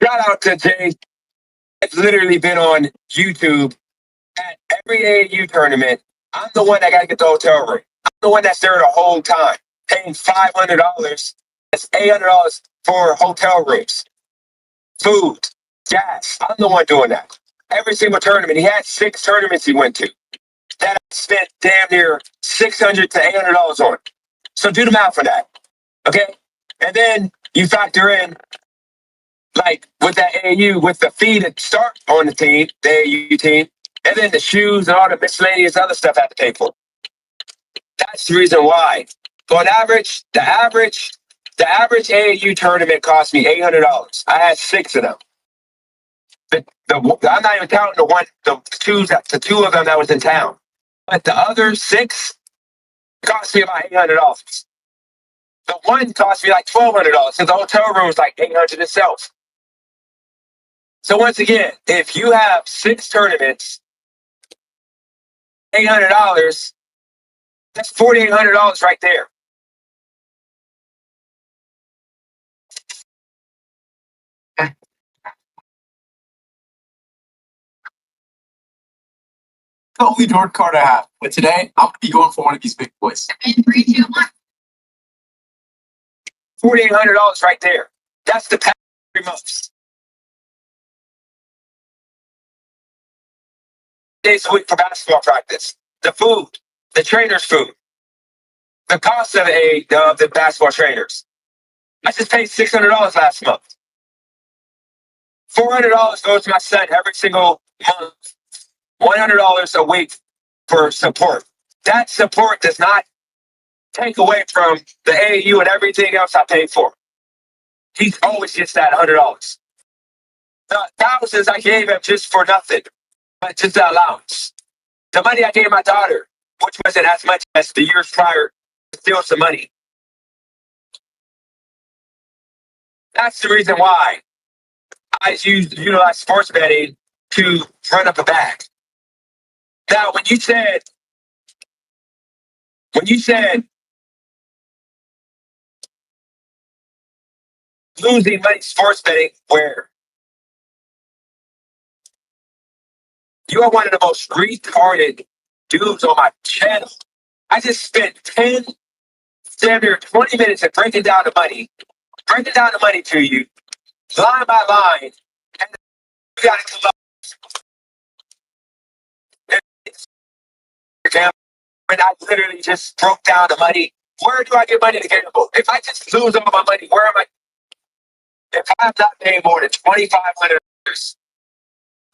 Shout out to Jay. It's literally been on YouTube at every AAU tournament. I'm the one that got to get the hotel room. I'm the one that's there the whole time, paying $500. That's $800 for hotel rooms, food, gas. I'm the one doing that. Every single tournament. He had 6 tournaments he went to that I spent damn near $600 to $800 on. So do the math for that. Okay? And then you factor in, like, with that AAU, with the fee to start on the team, the AAU team, and then the shoes and all the miscellaneous other stuff I have to pay for. That's the reason why. On average, the average AAU tournament cost me $800. I had 6 of them. I'm not even counting the two of them that was in town. But the other 6 cost me about $800. The one cost me like $1,200, and the hotel room was like $800 itself. So once again, if you have 6 tournaments, $800, that's $4,800 right there. The only dark card I have. But today, I'm going to be going for one of these big boys. And 3, 2, 1. $4,800 right there. That's the past 3 months. Days a week for basketball practice. The food, the trainer's food, the cost of the basketball trainers. I just paid $600 last month. $400 goes to my son every single month. $100 a week for support. That support does not take away from the AAU and everything else I paid for. He always gets that $100. The thousands I gave him just for nothing, but just the allowance. The money I gave my daughter, which wasn't as much as the years prior, still some money. That's the reason why I utilize sports betting to run up a bag. Now, when you said losing money sports betting, where you are one of the most retarded dudes on my channel. I just spent 20 minutes of breaking down the money to you, line by line, and you got to come up. When I literally just broke down the money, where do I get money to gamble? If I just lose all my money, where am I? If I have not paid more than $2,500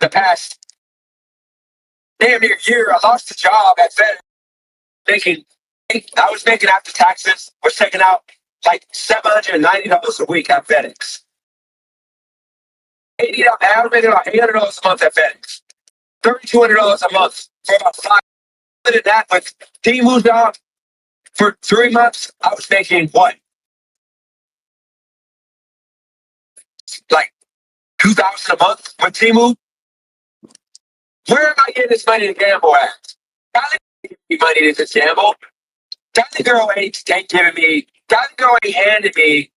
the past damn near year, I lost a job at FedEx I was making after taxes, was taking out like $790 a week at FedEx. I was making about $800 a month at FedEx. $3,200 a month for about 5. Other than that, with T-Move's job for 3 months, I was making what? Like $2,000 a month with T-Move? Where am I getting this money to gamble at? Golly, give me money to just gamble. Golly girl ain't giving me. Golly girl ain't handing me.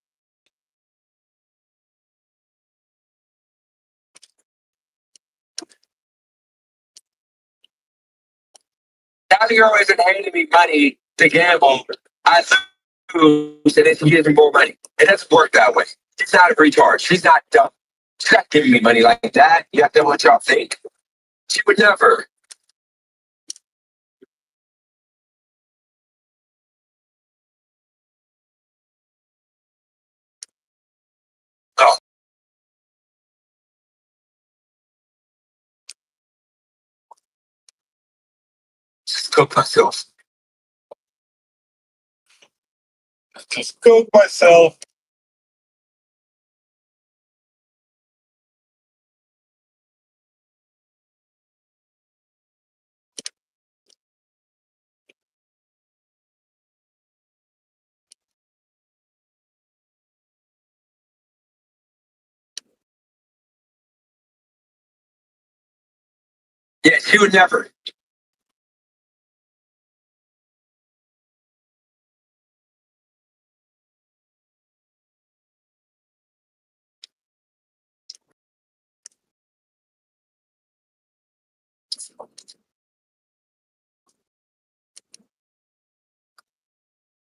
Golly girl isn't handing me money to gamble. I lose, and then she gives me more money. It doesn't work that way. She's not a retard. She's not dumb. She's not giving me money like that. You have to know what y'all think. She would never. Oh. Just cook myself. Just cook myself. Yeah, she would never.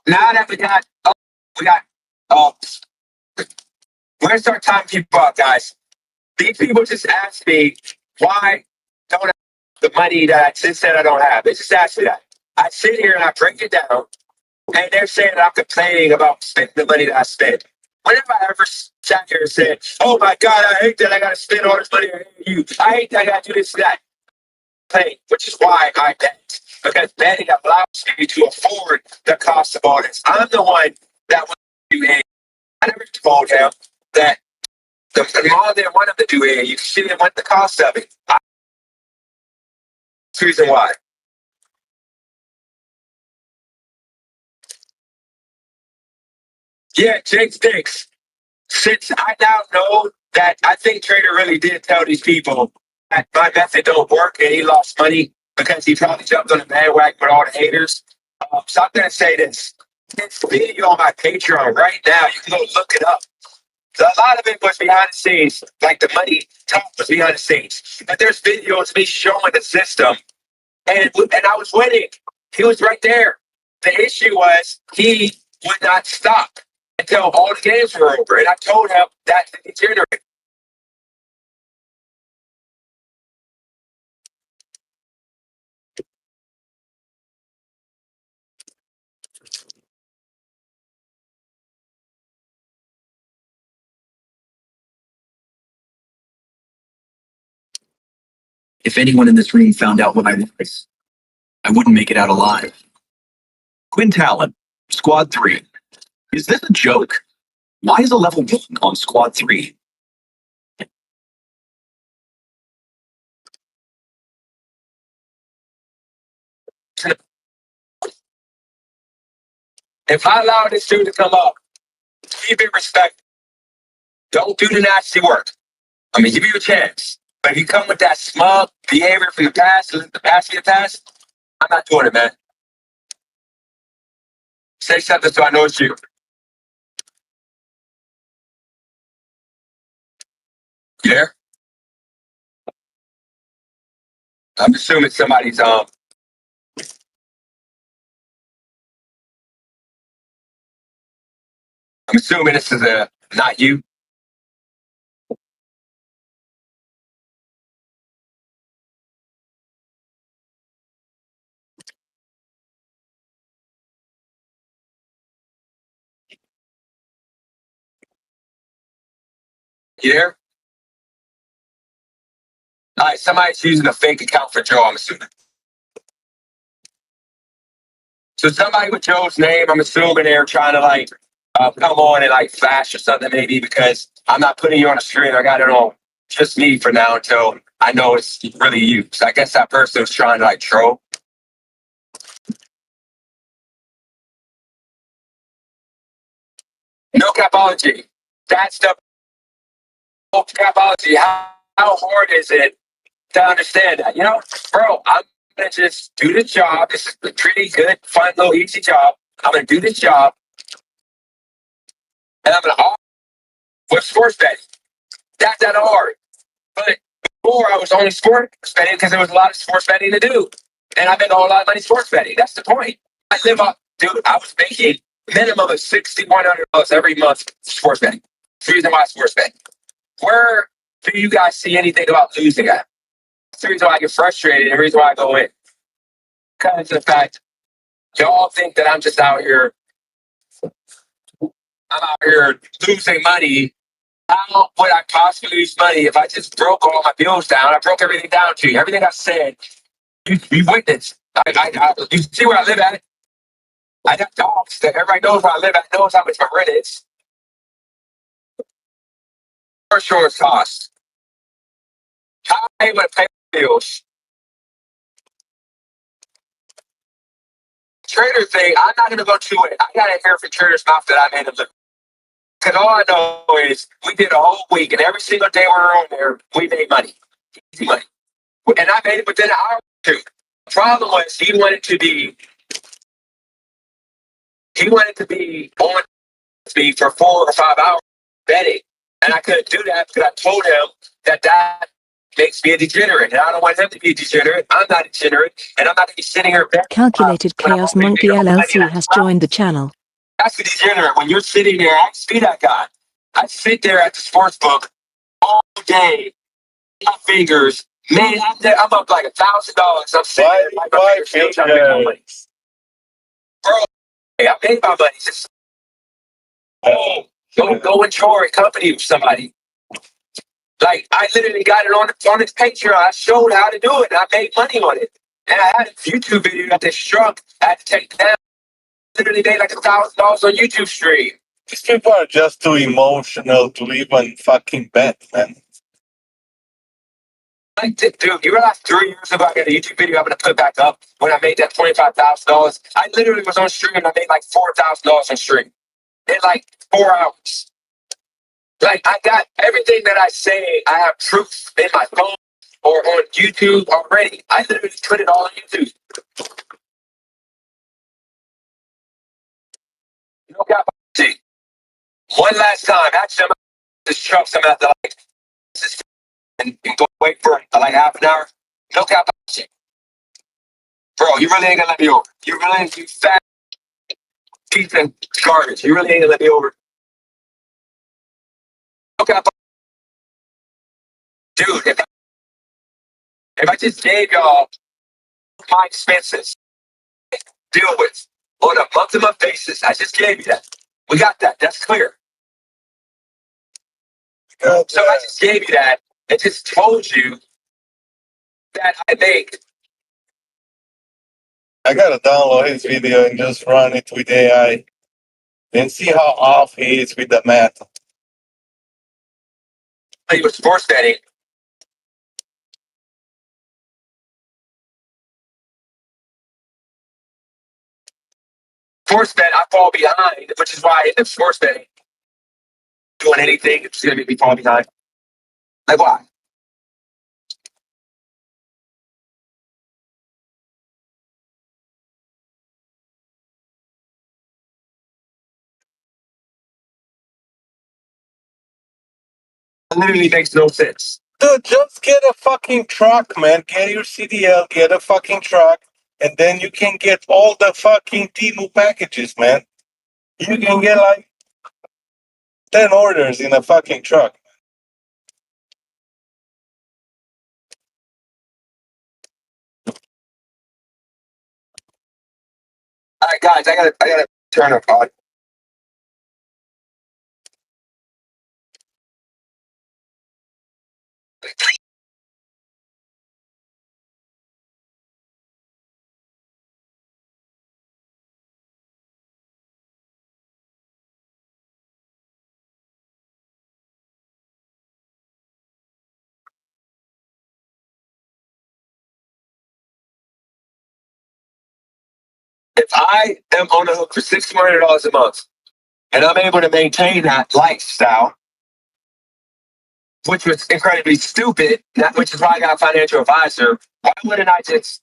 Now that we're gonna start timing people up, guys. These people just asked me why don't I have the money that I just said I don't have. They just asked me that. I sit here and I break it down, and they're saying that I'm complaining about spending the money that I spent. Whenever I ever sat here and said, "Oh my God, I hate that I gotta spend all this money on you. I hate that I gotta do this and that," pay, which is why I bet. Because betting allows you to afford the cost of all this. I'm the one that was doing. I never told him that the mom didn't want him to do it. She didn't want the cost of it. That's the reason why. Yeah, Jake stinks. Since I now know that I think Trader really did tell these people that my method don't work and he lost money because he probably jumped on the bandwagon with all the haters. So I'm going to say this. This video on my Patreon right now, you can go look it up. So a lot of it was behind the scenes, like the money talk was behind the scenes. But there's videos of me showing the system, and I was winning. He was right there. The issue was he would not stop until all the games were over, and I told him that's the degenerate. If anyone in this room found out what I was, I wouldn't make it out alive. Quinn Talon, Squad 3. Is this a joke? Why is a level 1 on Squad 3? If I allow this dude to come up, keep it respect. Don't do the nasty work. I'm gonna give you a chance. But if you come with that smug behavior from the past, the past of the past, I'm not doing it, man. Say something so I know it's you. You there? I'm assuming somebody's I'm assuming this is not you. You there? All right, somebody's using a fake account for Joe, I'm assuming. So somebody with Joe's name, I'm assuming they're trying to like come on and like flash or something maybe because I'm not putting you on a screen. I got it on just me for now until I know it's really you. So I guess that person was trying to like troll. No capology. That's the capology. How hard is it to understand that? You know, bro, I'm gonna just do this job. This is a pretty good, fun, little easy job. I'm gonna do this job, and I'm gonna offer with sports betting. That's that hard. But before I was only sports betting because there was a lot of sports betting to do, and I made a whole lot of money sports betting. That's the point. I live up, dude. I was making minimum of $6,100 every month sports betting. That's the reason why I sports betting. Where do you guys see anything about losing at? That's the reason why I get frustrated and the reason why I go in. Because of the fact y'all think that I'm just out here, losing money. How would I possibly lose money if I just broke all my bills down? I broke everything down to you. Everything I said, you witnessed. You see where I live at? I got dogs that everybody knows where I live at, knows how much my rent is. Insurance costs. How am I able to pay bills? Trader thing, I'm not going to go to it. I got to hear from Trader's mouth that I made him look. Because all I know is we did a whole week, and every single day we were on there, we made money. Easy money. And I made it within an hour or two. The problem was he wanted to be on me for 4 or 5 hours betting. And I couldn't do that because I told him that makes me a degenerate, and I don't want him to be a degenerate. I'm not a degenerate, and I'm not going to be sitting here. Calculated Chaos Monkey LLC has joined the channel. That's a degenerate. When you're sitting there, I see that guy. I sit there at the sports book all day, my fingers. Man, I'm up like $1,000. I'm sitting there, like my fingers still trying to make my money. Bro, hey, I made my money. Just, go enjoy a company with somebody. Like, I literally got it on its Patreon. I showed how to do it, and I made money on it. And I had a YouTube video that they struck. I had to take it down. Literally made like $1,000 on YouTube stream. These people are just too emotional to even fucking bet, man. Like, dude, you realize 3 years ago I got a YouTube video I'm gonna put back up when I made that $25,000. I literally was on stream and I made like $4,000 on stream in like 4 hours. Like, I got everything that I say. I have proof in my phone or on YouTube already. I literally put it all on YouTube. No cap. See, one last time, actually, I'm gonna just chuck some at the like and go wait for like half an hour. No cap. Bro, you really ain't gonna let me over. You really ain't, you fat piece of garbage. You really ain't gonna let me over. No cap. Dude, if I just gave y'all my expenses to deal with on a month-to-month basis, I just gave you that. We got that. That's clear. So I just gave you that and just told you that I make. I gotta download his video and just run it with AI and see how off he is with the math. He was sports betting. Sports bet, I fall behind, which is why in sports betting, doing anything, it's gonna make me fall behind. Like why? It literally makes no sense. Dude, just get a fucking truck, man. Get your CDL, get a fucking truck, and then you can get all the fucking Temu packages, man. You can get like 10 orders in a fucking truck. All right, guys, I gotta turn up. If I am on the hook for $600 a month and I'm able to maintain that lifestyle, which was incredibly stupid, which is why I got a financial advisor, why wouldn't I just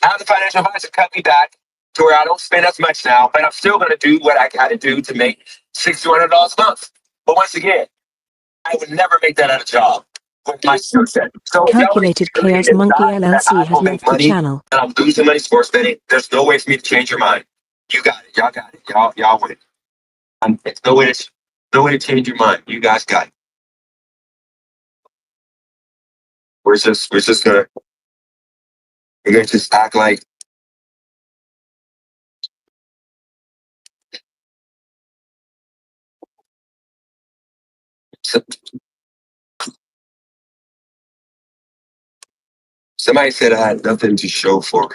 have the financial advisor cut me back to where I don't spend as much now, but I'm still going to do what I got to do to make $600 a month? But once again, I would never make that at a job with my skill set. So Calculated Chaos Monkey LLC has left the channel. And I'm losing money sports betting. There's no way for me to change your mind. You got it. Y'all got it. Y'all win. It's no way to change your mind. You guys got it. We're just gonna just act like somebody said I had nothing to show for.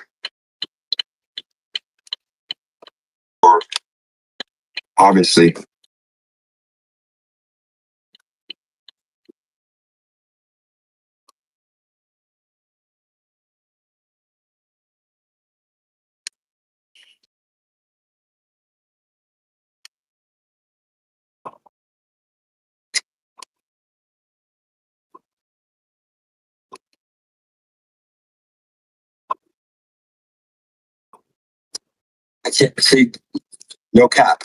Or obviously. I can't see no cap.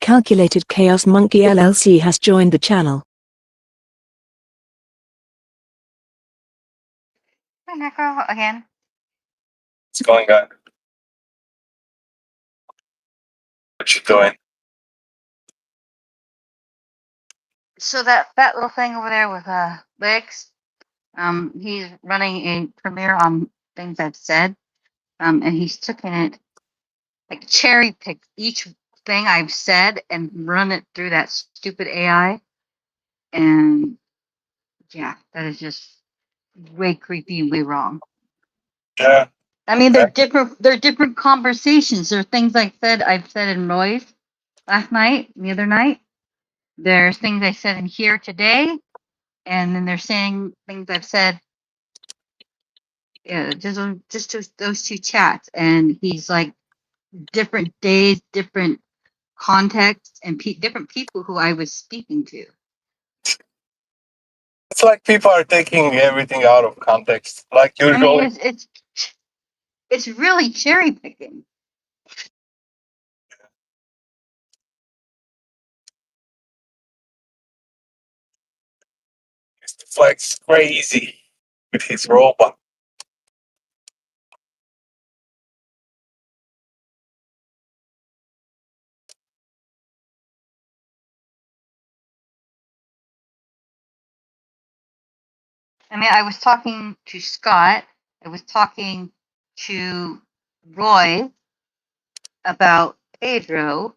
Calculated Chaos Monkey LLC has joined the channel. Hi, Necro, again. What's going on? What you doing? So that little thing over there with legs, he's running a premiere on things I've said, and he's taken it, like, cherry picked each thing I've said and run it through that stupid AI, and yeah, that is just way creepy and way wrong. Yeah. I mean, they're different. They're different conversations. There are things I've said in Roy's last night, the other night. There's things I said in here today, and then they're saying things I've said. Yeah, just those two chats, and he's like different days, different contexts, and different people who I was speaking to. It's like people are taking everything out of context. Like I usually. mean, it's really cherry picking. Mr. Flex crazy with his robot. I mean, I was talking to Scott. I was talking to Roy about Pedro,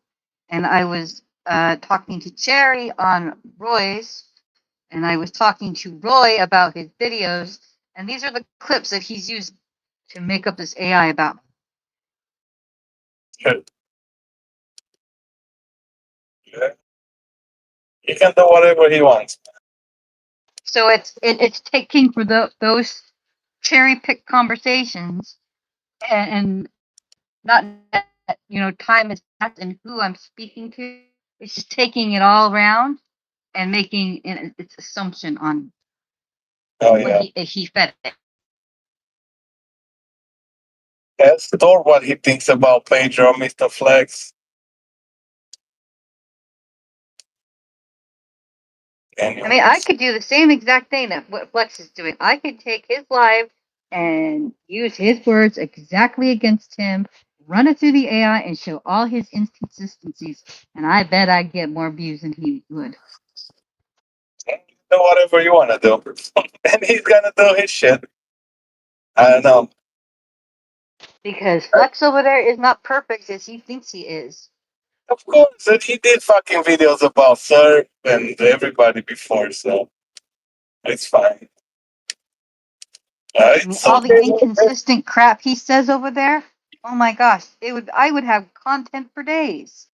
and I was talking to Cherry on Roy's, and I was talking to Roy about his videos, and these are the clips that he's used to make up this AI about. Good. Yeah. He can do whatever he wants. So it's taking for those cherry picked conversations, and not, time is passed and who I'm speaking to. It's just taking it all around and making its assumption on what he fed it. Ask Thor what he thinks about Pedro, Mr. Flex. I mean, I could do the same exact thing that what Flex is doing. I could take his live and use his words exactly against him, run it through the AI, and show all his inconsistencies, and I bet I'd get more views than he would. Do whatever you want to do. And he's going to do his shit. I don't know. Because Flex over there is not perfect as he thinks he is. Of course, and he did fucking videos about Sir and everybody before, so it's fine. I mean, all the inconsistent crap he says over there. Oh my gosh, I would have content for days.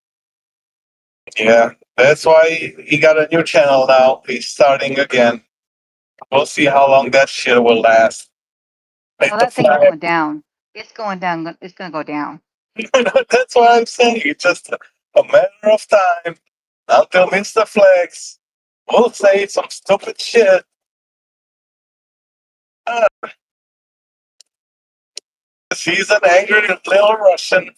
Yeah, that's why he got a new channel now. He's starting again. We'll see how long that shit will last. Like Oh, that thing's going down. It's going down. It's going to go down. That's what I'm saying. It's just a matter of time until Mr. Flex will say some stupid shit. He's an angry little Russian.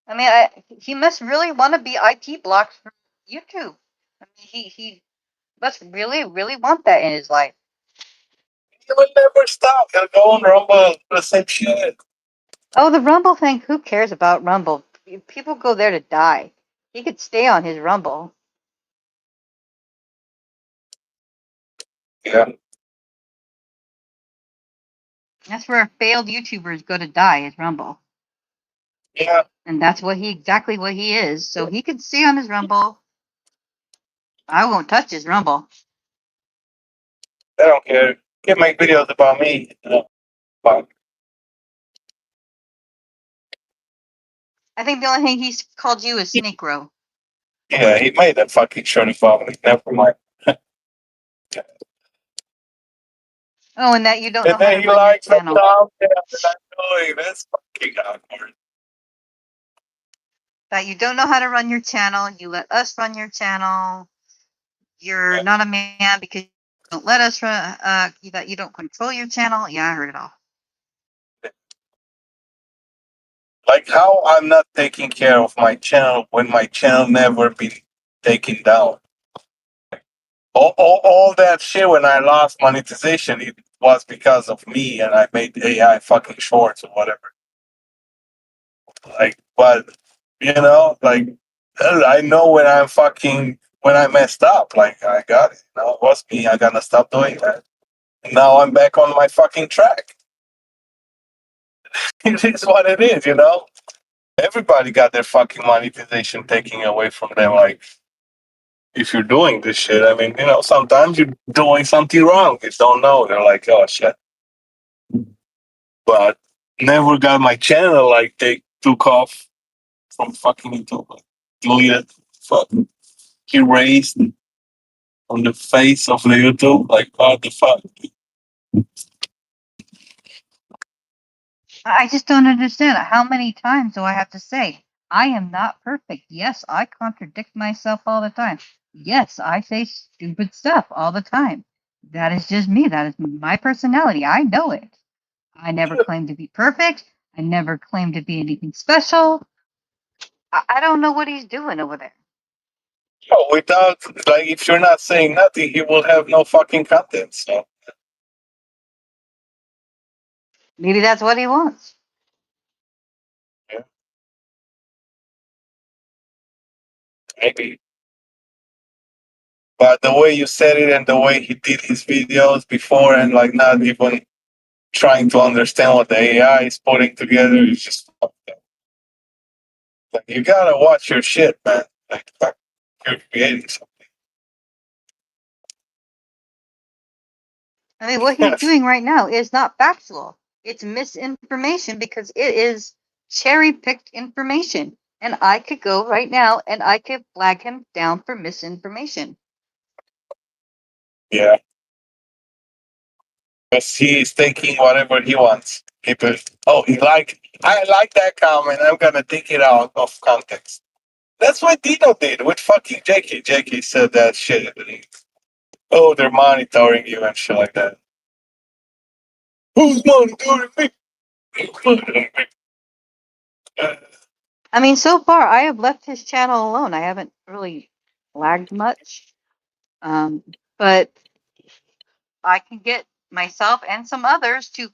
I mean, he must really want to be IT blocked from YouTube. I mean, he must really, really want that in his life. He will never stop. He'll go on Rumble the same shit. Oh, the Rumble thing. Who cares about Rumble? People go there to die. He could stay on his Rumble. Yeah. That's where failed YouTubers go to die, is Rumble. Yeah. And that's exactly what he is. So he could stay on his Rumble. I won't touch his Rumble. I don't care. He can make videos about me. But I think the only thing he's called you is Snake Row. yeah, he made that fucking shirt about me. Never mind. Oh, and that you don't know And how then to he run your likes the channel. thumbnail that I'm doing. That's fucking awkward. That you don't know how to run your channel. You let us run your channel. You're not a man because you don't let us run. That you don't control your channel. Yeah, I heard it all. Like how I'm not taking care of my channel when my channel never been taken down. All that shit when I lost monetization, it was because of me and I made AI fucking shorts or whatever. Like, but you know, like I know when I messed up. Like I got it. You know, it was me. I gotta stop doing that. And now I'm back on my fucking track. It is what it is, you know. Everybody got their fucking monetization taken away from them. Like, if you're doing this shit, I mean, you know, sometimes you're doing something wrong. You don't know. They're like, oh shit. But never got my channel like they took off from fucking YouTube. Like, deleted, fucking erased on the face of the YouTube. Like, what the fuck? I just don't understand. How many times do I have to say, I am not perfect? Yes, I contradict myself all the time. Yes, I say stupid stuff all the time. That is just me. That is my personality. I know it. I never claim to be perfect. I never claim to be anything special. I don't know what he's doing over there. Oh, without, like, if you're not saying nothing, he will have no fucking content. So, Maybe that's what he wants. yeah, maybe. But the way you said it and the way he did his videos before and, like, not even trying to understand what the AI is putting together is just fucked up. Like, you gotta watch your shit, man. Like, fuck, you're creating something. I mean, what he's doing right now is not factual. It's misinformation because it is cherry picked information. And I could go right now and I could flag him down for misinformation. Yeah. Because he's taking whatever he wants. People, oh, I like that comment. I'm gonna take it out of context. That's what Dino did with fucking JK. JK said that shit. Oh, they're monitoring you and shit like that. Who's monitoring me? I mean, so far I have left his channel alone. I haven't really flagged much. But I can get myself and some others to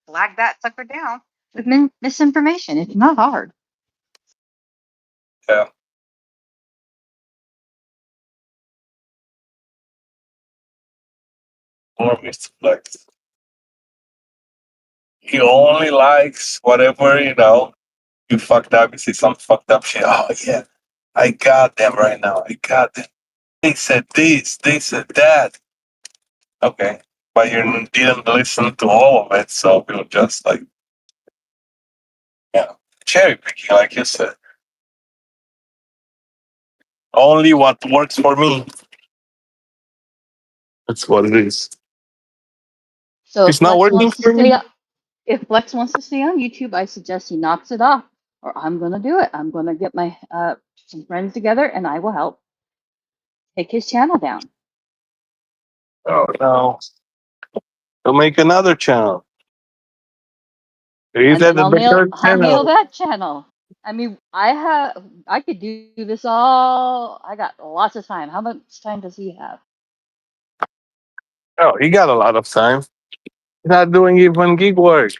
flag that sucker down with misinformation. It's not hard. Yeah. Or Mr. Flex. He only likes whatever, you know, you fucked up, you see some fucked up shit. Oh, yeah, I got them right now. I got them. They said this, they said that. Okay. But you didn't listen to all of it, so you're just like, yeah, cherry picking, like you said. Only what works for me. That's what it is. So It's not working for me. If Flex wants to stay on YouTube, I suggest he knocks it off, or I'm gonna do it. I'm gonna get my some friends together, and I will help take his channel down. Oh no. He'll make another channel. He's And at then the third I'll nail channel. that channel. I mean, I could do this all. I got lots of time. How much time does he have? Oh, he got a lot of time. He's not doing even gig work.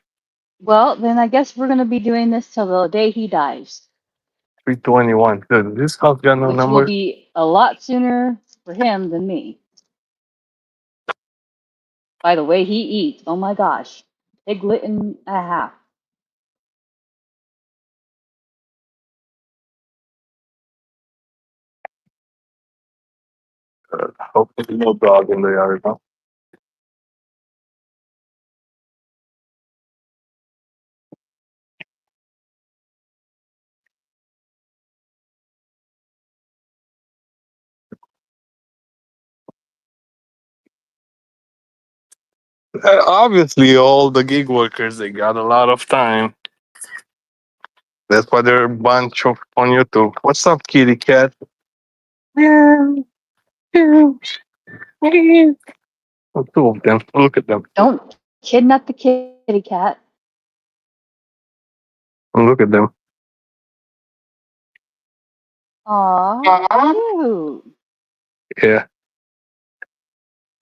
Well, then I guess we're gonna be doing this till the day he dies, 321. Good. This house got no which will numbers. be a lot sooner for him than me. By the way he eats, oh my gosh, piglet and a half. Hope there's no dog in the yard, huh? Obviously, all the gig workers, they got a lot of time. That's why they're a bunch of on YouTube. What's up, kitty cat? Yeah. Yeah. Yeah. Oh, two of them. Look at them. Don't kidnap the kitty cat. Look at them. Aw, cute. Yeah.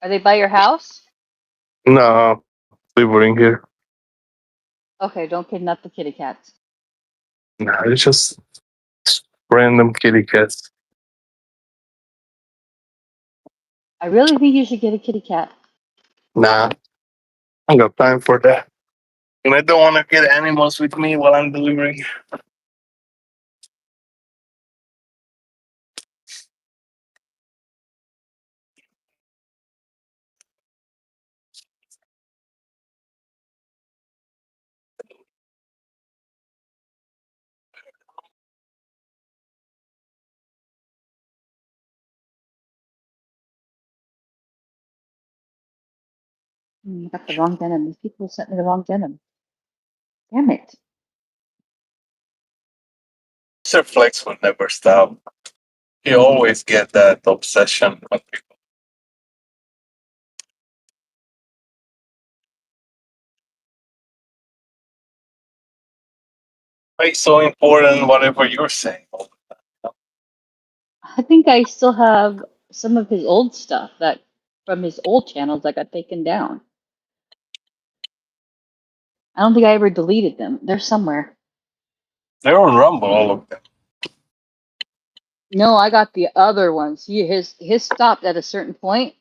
Are they by your house? No, we were in here. Okay, don't kidnap the kitty cats. No, it's just random kitty cats. I really think you should get a kitty cat. Nah, I got time for that. And I don't want to get animals with me while I'm delivering. I got the wrong denim. These people sent me the wrong denim. Damn it. Sir Flex will never stop. He always get that obsession on people. It's so important, whatever you're saying. I think I still have some of his old stuff that from his old channels that got taken down. I don't think I ever deleted them. They're somewhere. They're on Rumble, all of them. No, I got the other ones. His stopped at a certain point,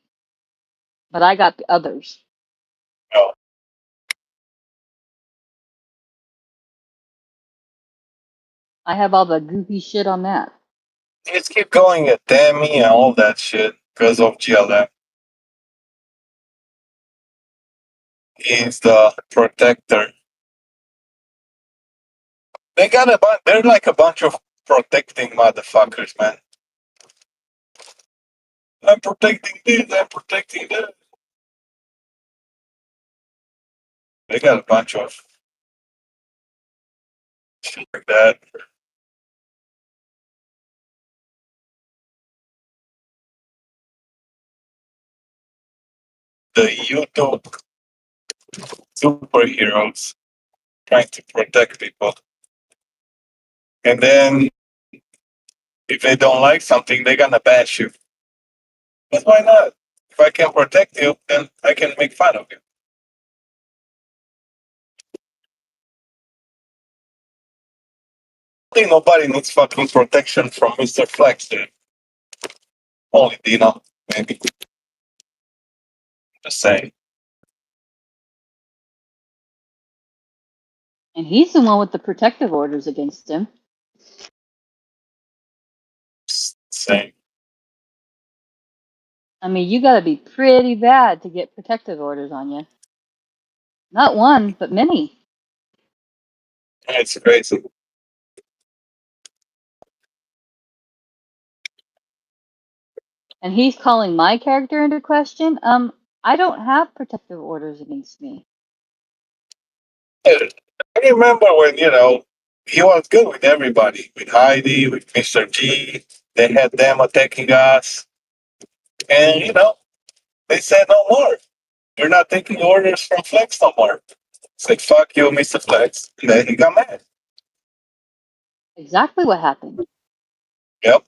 but I got the others. Oh. I have all the goofy shit on that. Just keep going at Tammy and all that shit because of GLM. He's the protector. They got a bunch. They're like a bunch of protecting motherfuckers, man. I'm protecting this. I'm protecting that. They got a bunch of shit like that. The YouTube superheroes trying to protect people. And then if they don't like something, they're gonna bash you. But why not? If I can protect you, then I can make fun of you. I think nobody needs fucking protection from Mr. Flex, dude. Only Dino, maybe. Just saying. And he's the one with the protective orders against him. Same. I mean, you gotta be pretty bad to get protective orders on you. Not one, but many. It's crazy. And he's calling my character into question. I don't have protective orders against me. I remember when, he was good with everybody, with Heidi, with Mr. G. They had them attacking us. And, they said no more. You're not taking orders from Flex no more. It's like, fuck you, Mr. Flex. And then he got mad. Exactly what happened. Yep.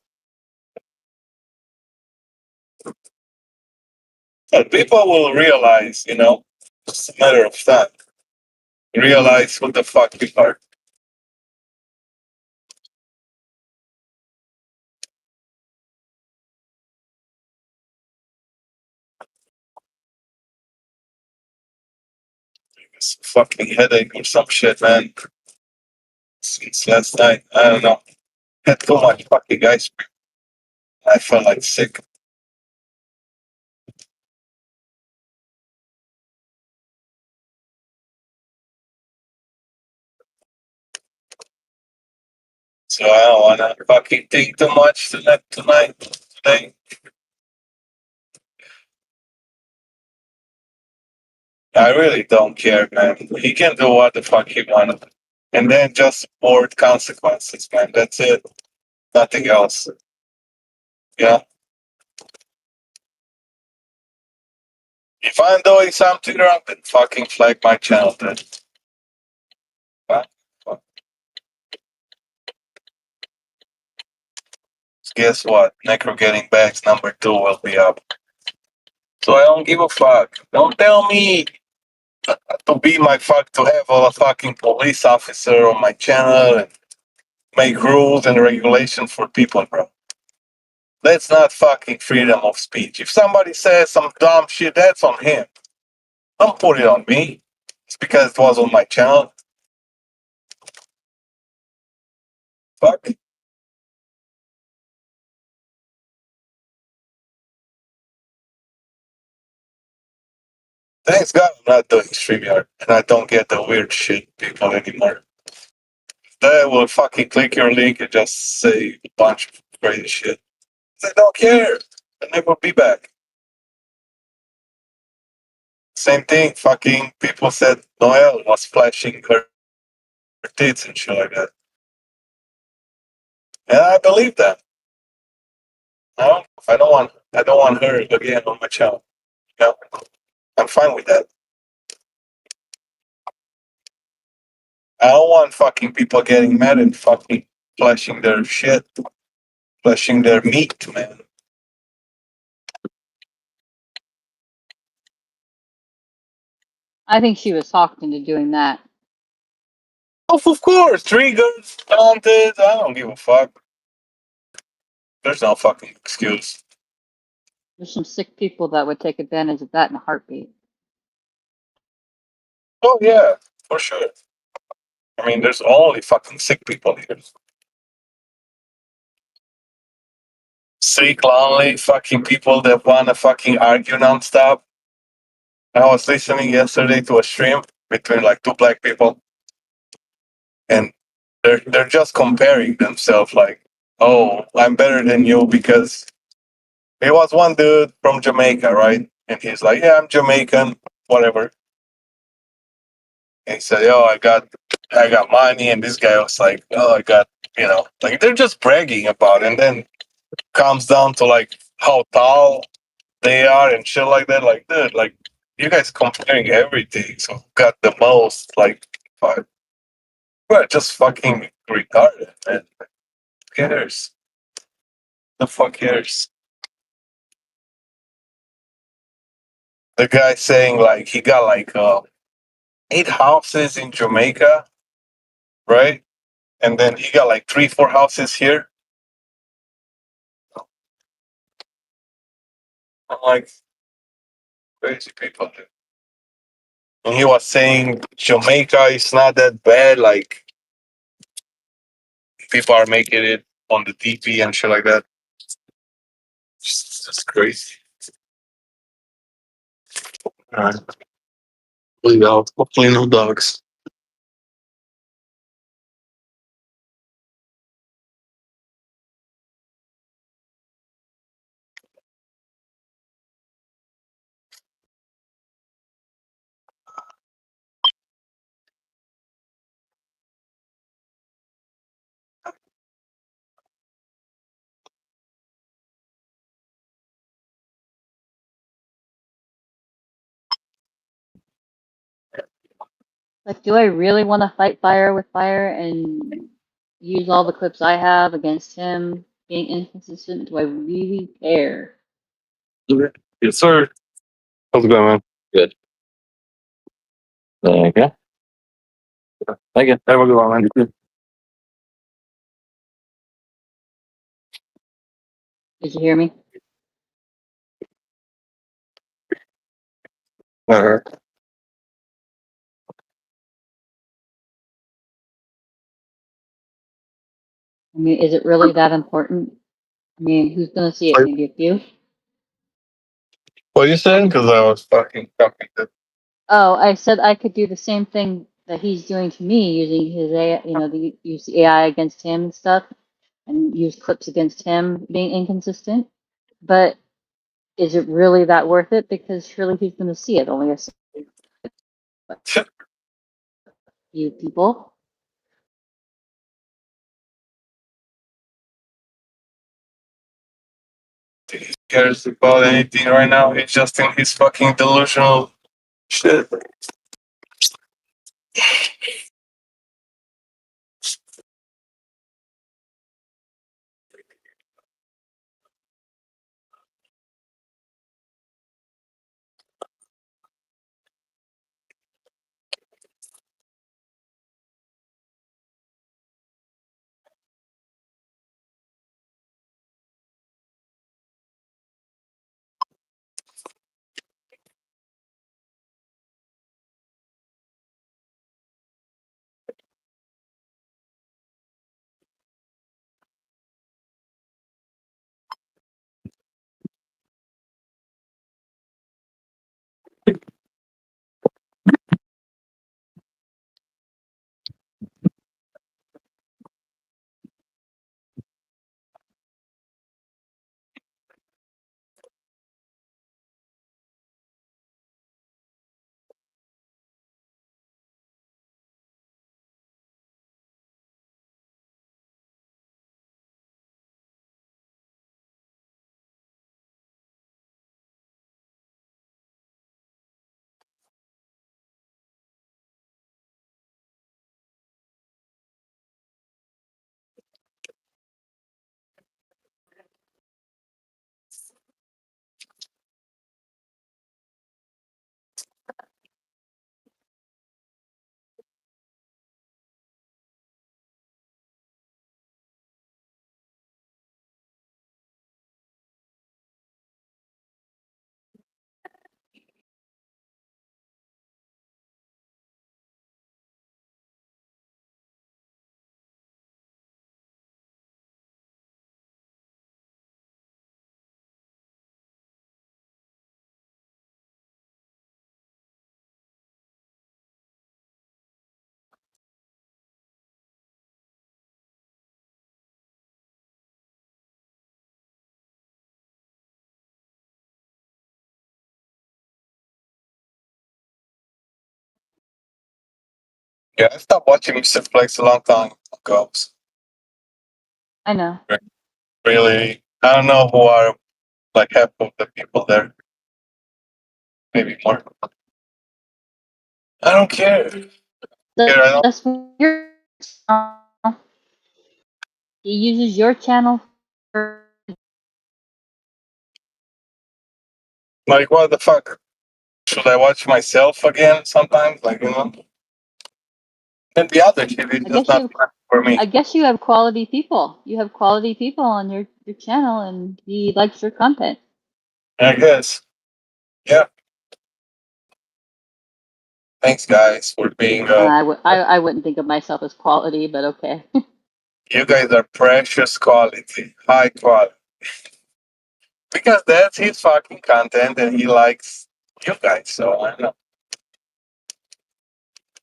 But people will realize, it's a matter of time. Realize what the fuck you are. It's a fucking headache or some shit, man. Since last night, I don't know. Had too much fucking ice cream. I felt like sick. So I don't wanna fucking think too much today. I really don't care, man. He can do what the fuck he wants. And then just support consequences, man. That's it. Nothing else. Yeah. If I'm doing something wrong, then fucking flag my channel then. Fuck. guess what? Necro Getting Bags #2 will be up. So I don't give a fuck. Don't tell me to be my fuck to have a fucking police officer on my channel and make rules and regulations for people, bro. That's not fucking freedom of speech. If somebody says some dumb shit, that's on him. Don't put it on me. It's because it was on my channel. Fuck. Thanks God I'm not doing StreamYard and I don't get the weird shit people anymore. They will fucking click your link and just say a bunch of crazy shit. I don't care. I never be back. Same thing, fucking people said Noelle was flashing her tits and shit like that. And I believe that. I don't want her again on my channel. You know? I'm fine with that. I don't want fucking people getting mad and fucking flashing their shit, flashing their meat, man. I think she was talked into doing that. Oh, of course, triggers, taunted. I don't give a fuck. There's no fucking excuse. There's some sick people that would take advantage of that in a heartbeat. Oh yeah, for sure. I mean, there's only fucking sick people here. Sick, lonely, fucking people that wanna fucking argue nonstop. I was listening yesterday to a stream between like two black people, and they're just comparing themselves like, oh, I'm better than you because there was one dude from Jamaica, right? And he's like, yeah, I'm Jamaican, whatever. And he said, yo, I got money, and this guy was like, oh, I got, like they're just bragging about it, and then comes down to like how tall they are and shit like that. Like, dude, like you guys comparing everything, so who got the most? Like, fuck, we're just fucking retarded, man. Who cares? The fuck cares? The guy saying like he got like 8 houses in Jamaica, right? And then he got like 3, 4 houses here. I'm like, crazy people, dude. And he was saying Jamaica is not that bad. Like people are making it on the DP and shit like that. It's just crazy. All right. Hopefully no dogs. Like, do I really want to fight fire with fire and use all the clips I have against him being inconsistent? Do I really care? Yes, sir. How's it going, man? Good. Thank you. Thank you. Have a good one, man. Did you hear me? All right. I mean, is it really that important? I mean, who's gonna see it? Maybe a few? What are you saying? Because I was fucking talking to. Oh, I said I could do the same thing that he's doing to me using his AI, use the AI against him and stuff, and use clips against him being inconsistent. But is it really that worth it? Because surely he's going to see it. Only a few people. He cares about anything right now. He's just in his fucking delusional shit. Yeah, I stopped watching Mr. Flex a long time ago. I know. Really, I don't know who are like half of the people there. Maybe more. I don't care. That's your channel. He uses your channel for. Like, what the fuck? Should I watch myself again sometimes? Like, you know? And the other shit is just not fun for me. I guess you have quality people. You have quality people on your channel, and he likes your content. I guess. Yeah. Thanks, guys, for being. I wouldn't think of myself as quality, but okay. You guys are precious quality, high quality. Because that's his fucking content, and he likes you guys. So I don't know.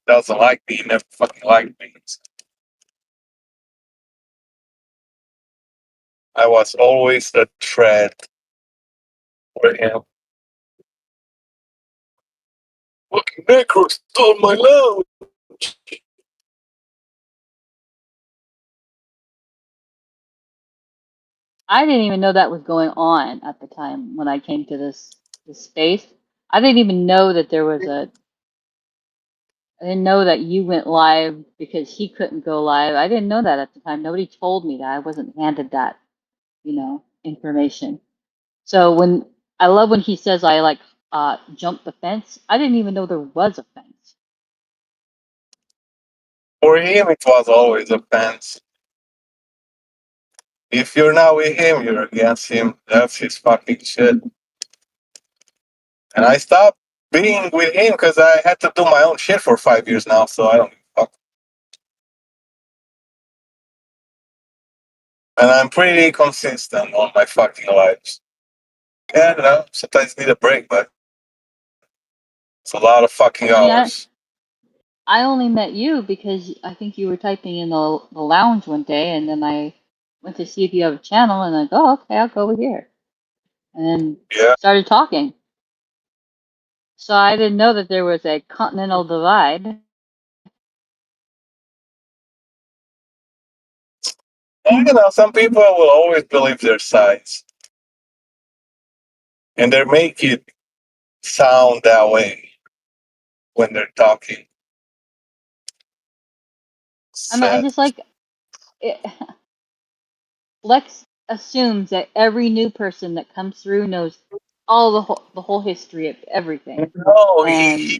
Doesn't like me, never fucking liked me. I was always a threat for him. Fucking necro stole my love. I didn't even know that was going on at the time when I came to this space. I didn't even know that there was a. I didn't know that you went live because he couldn't go live. I didn't know that at the time. Nobody told me that. I wasn't handed that, information. So when I love when he says I like jumped the fence. I didn't even know there was a fence. For him, it was always a fence. If you're not with him, you're against him. That's his fucking shit. And I stopped being with him because I had to do my own shit for 5 years now, so I don't give a fuck. And I'm pretty consistent on my fucking lives. Yeah, you know, sometimes need a break, but it's a lot of fucking hours. I only met you because I think you were typing in the lounge one day, and then I went to see if you have a channel, and I go, oh, okay, I'll go over here, and then started talking. So I didn't know that there was a continental divide. And, you know, some people will always believe their sides. And they make it sound that way when they're talking. I mean, I just like it. Lex assumes that every new person that comes through knows all the whole history of everything. No, he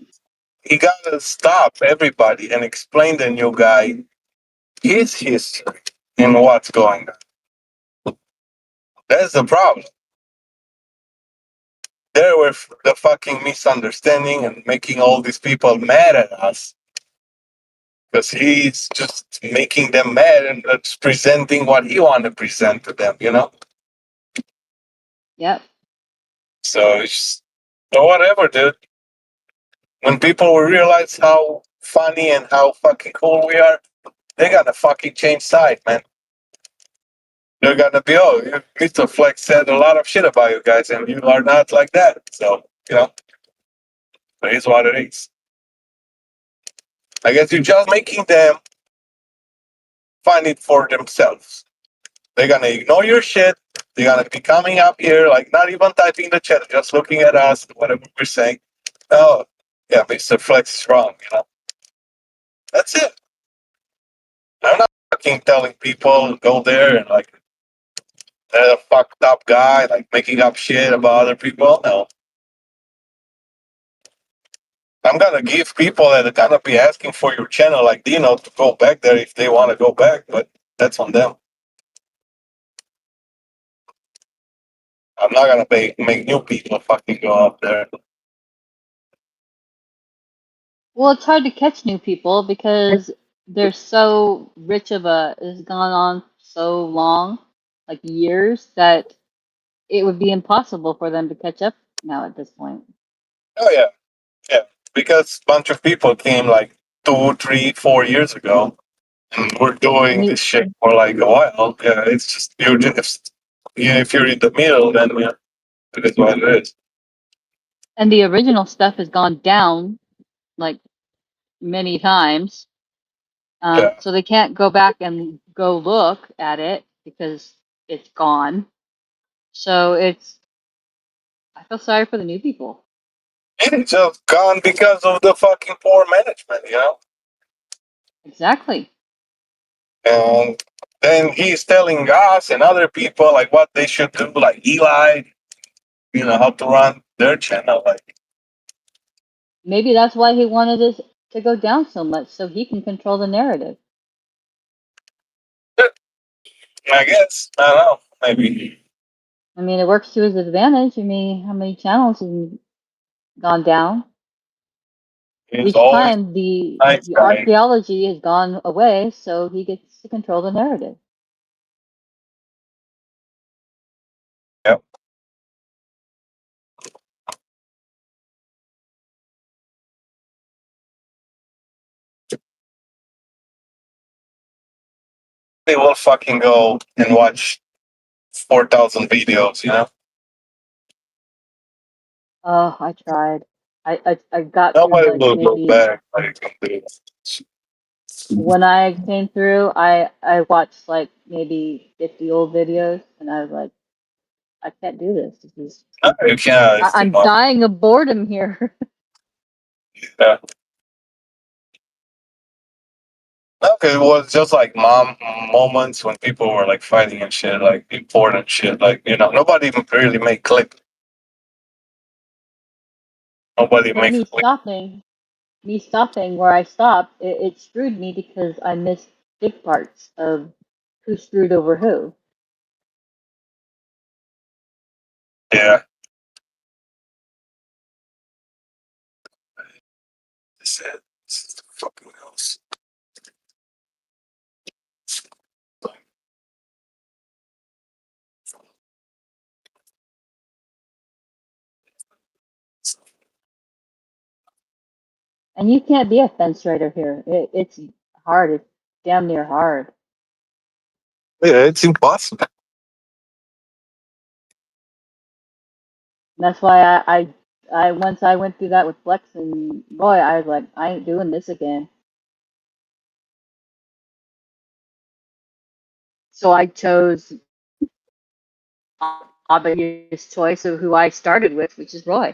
gotta stop everybody and explain the new guy his history and what's going on. That's the problem. There were the fucking misunderstanding and making all these people mad at us because he's just making them mad and just presenting what he want to present to them, you know? Yep. So it's just, or whatever, dude. When people will realize how funny and how fucking cool we are, they gotta fucking change side, man. They're gonna be, oh, Mr. Flex said a lot of shit about you guys, and you are not like that. So, you know, it is what it is. I guess you're just making them find it for themselves. They're gonna ignore your shit. They're gonna be coming up here, like not even typing the chat, just looking at us, whatever we're saying. Oh, yeah, Mr. Flex is wrong, you know. That's it. I'm not fucking telling people go there and like they're a fucked up guy, like making up shit about other people. No. I'm gonna give people that are gonna be asking for your channel, like Dino, to go back there if they want to go back, but that's on them. I'm not gonna make new people fucking go up there. Well, it's hard to catch new people because they're so rich of a. It's gone on so long, like years, that it would be impossible for them to catch up now at this point. Oh yeah, yeah. Because a bunch of people came like 2, 3, 4 years ago, and we're doing this shit for like a while. Yeah, it's just you're just if you're in the middle, then yeah, it is what it is. And the original stuff has gone down like many times. So they can't go back and go look at it because it's gone. So I feel sorry for the new people. It's just gone because of the fucking poor management, you know? Exactly. And then he's telling us and other people like what they should do, like Eli, you know, how to run their channel. Like, Maybe that's why he wanted it to go down so much, so he can control the narrative. I guess. I don't know. Maybe. I mean, it works to his advantage. I mean, how many channels have gone down? He's Each always time the nice guy. archaeology has gone away, so he gets to control the narrative. Yep. They will fucking go and watch 4,000 videos, you know? Oh, I tried. I got through Nobody like will go maybe back. when I came through, I watched like maybe 50 old videos, and I was like, I can't do this. This is No, you can't. It's too I'm much. dying of boredom here. Yeah. Okay, it was just like mom moments when people were like fighting and shit, like important shit. Like, you know, nobody even really made clip. Nobody But made clip. me stopping where I stopped, it screwed me because I missed big parts of who screwed over who. Yeah. This is the fucking house. And you can't be a fence rider here. It's hard. It's damn near hard. Yeah, it's impossible. And that's why I once I went through that with Flex and Roy, I was like, I ain't doing this again. So I chose obvious choice of who I started with, which is Roy.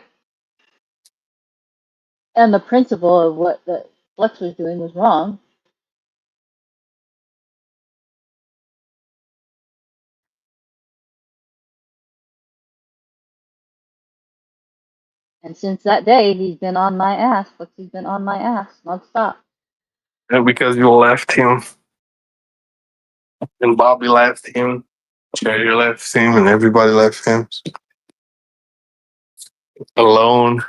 And the principle of what the Flex was doing was wrong. And since that day, he's been on my ass. Flex has been on my ass nonstop. And because you left him, and Bobby left him, Cherry left him, and everybody left him alone.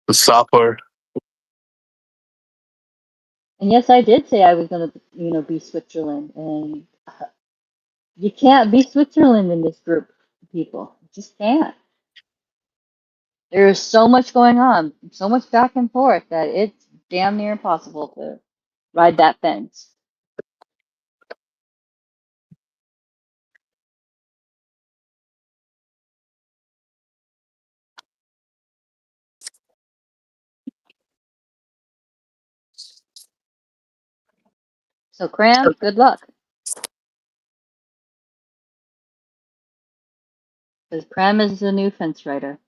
The supper. And yes, I did say I was gonna, be Switzerland, and you can't be Switzerland in this group of people. You just can't. There's so much going on, so much back and forth that it's damn near impossible to ride that fence. So, Cram, good luck. Because Cram is the new fence rider.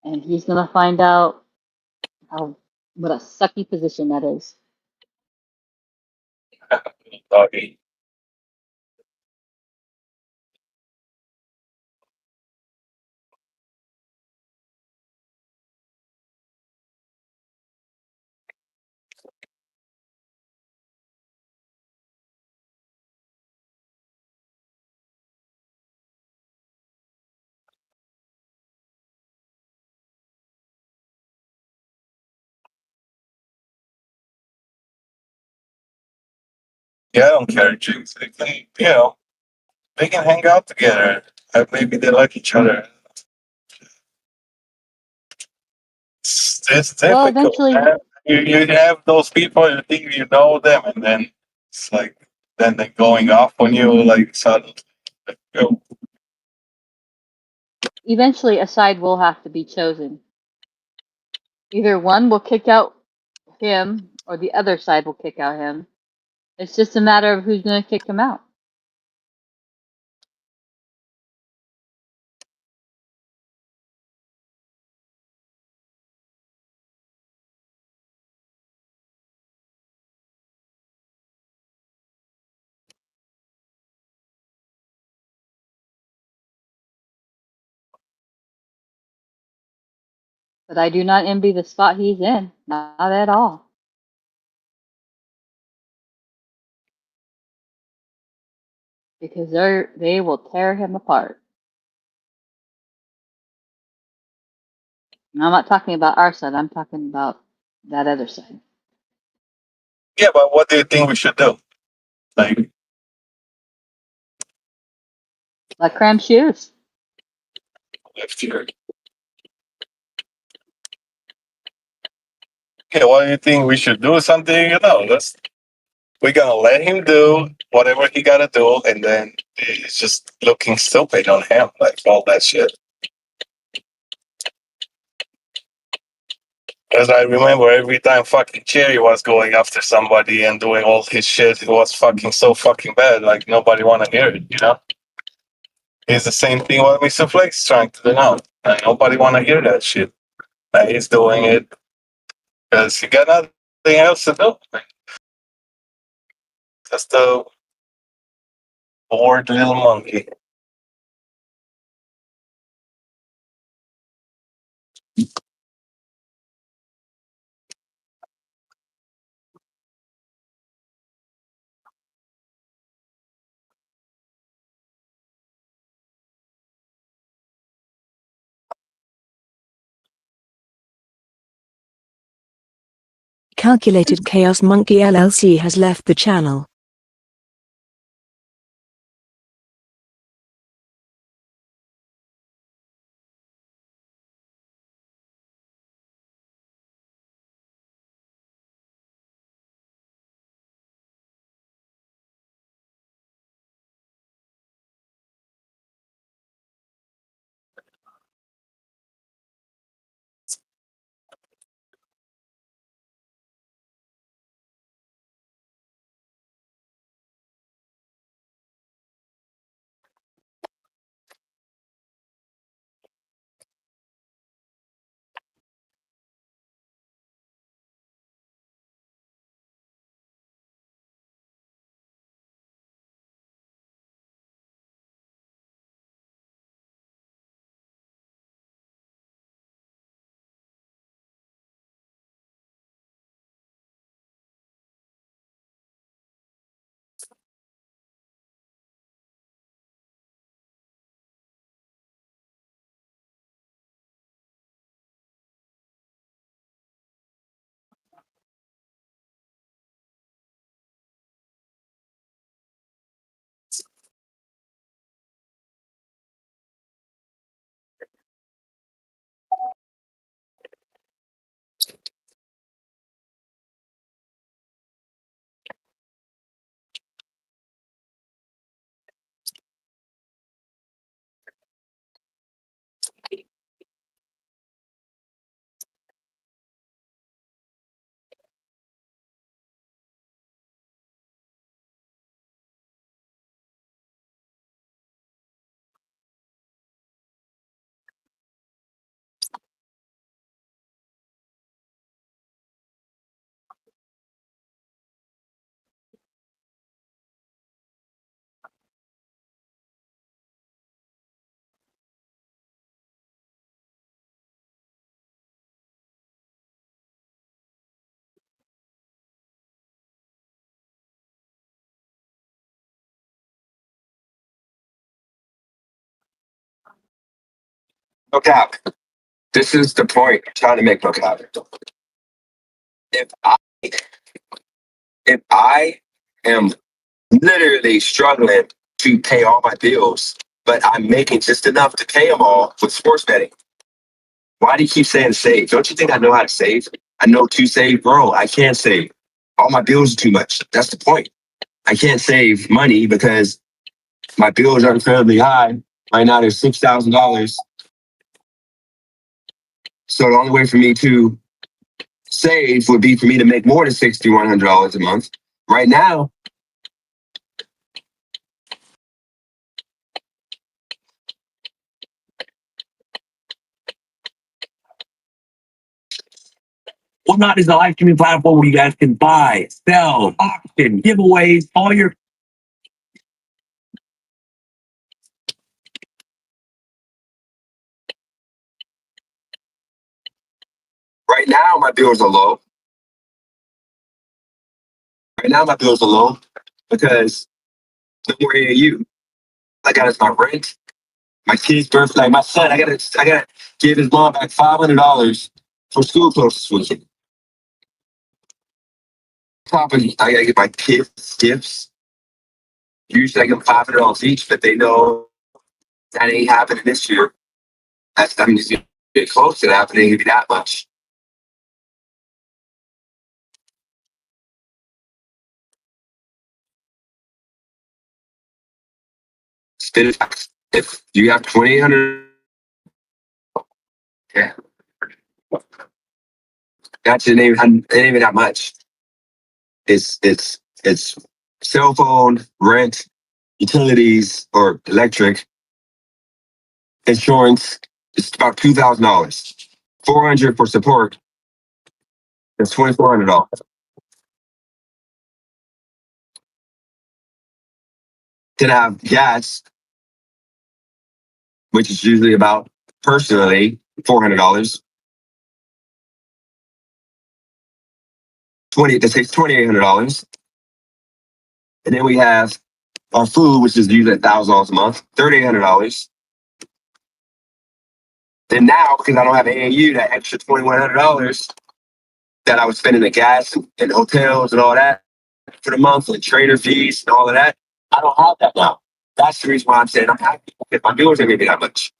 And he's going to find out what a sucky position that is. Doggy. Yeah, I don't care, Jinx. They can, they can hang out together. Maybe they like each other. It's Well, difficult, eventually, man. You have those people, you think you know them, and then it's like, then they're going off on you, like, suddenly. Like, a side will have to be chosen. Either one will kick out him or the other side will kick out him. It's just a matter of who's going to kick him out. But I do not envy the spot he's in. Not at all. Because they will tear him apart. And I'm not talking about our side. I'm talking about that other side. Yeah, but what do you think we should do? Like cram shoes. left here. Okay, what do you think we should do? Something, we're gonna let him do whatever he gotta do, and then it's just looking stupid on him, like all that shit. Because I remember every time fucking Cherry was going after somebody and doing all his shit, it was fucking so fucking bad. Like nobody wanna hear it, It's the same thing what Mr. Flake's trying to do now. Like, nobody wanna hear that shit. Like, he's doing it because he got nothing else to do. Just a bored little monkey. Calculated Chaos Monkey LLC has left the channel. No cap. This is the point I'm trying to make, no cap. If I am literally struggling to pay all my bills, but I'm making just enough to pay them all with sports betting, why do you keep saying save? Don't you think I know how to save? I know to save, bro. I can't save. All my bills are too much. That's the point. I can't save money because my bills are incredibly high. Right now, they're $6,000. So the only way for me to save would be for me to make more than $6,100 a month. Right now, Whatnot is a live streaming platform where you guys can buy, sell, auction, giveaways, all your right now my bills are low. Right now my bills are low because no more AAU. I got as my rent, my kid's birthday, like my son. I gotta give his mom back $500 for school clothes this weekend. Top of, I gotta get my kids gifts. Usually I give them $500 each, but they know that ain't happening this year. That's, I mean, it's get close to that, but it ain't gonna be that much. Spin it. If you have 2,800, yeah, that's it ain't even that much. It's cell phone, rent, utilities or electric, insurance. It's about $2,000. $400 for support. That's $2,400. Then I have gas, which is usually about personally $400. That takes $2,800. And then we have our food, which is usually $1,000 a month, $3,800. Then now, because I don't have AAU, that extra $2,100 that I was spending in gas and hotels and all that for the month and trainer fees and all of that, I don't have that now. That's the reason why I'm saying I'm happy if my bills ain't gonna be that much.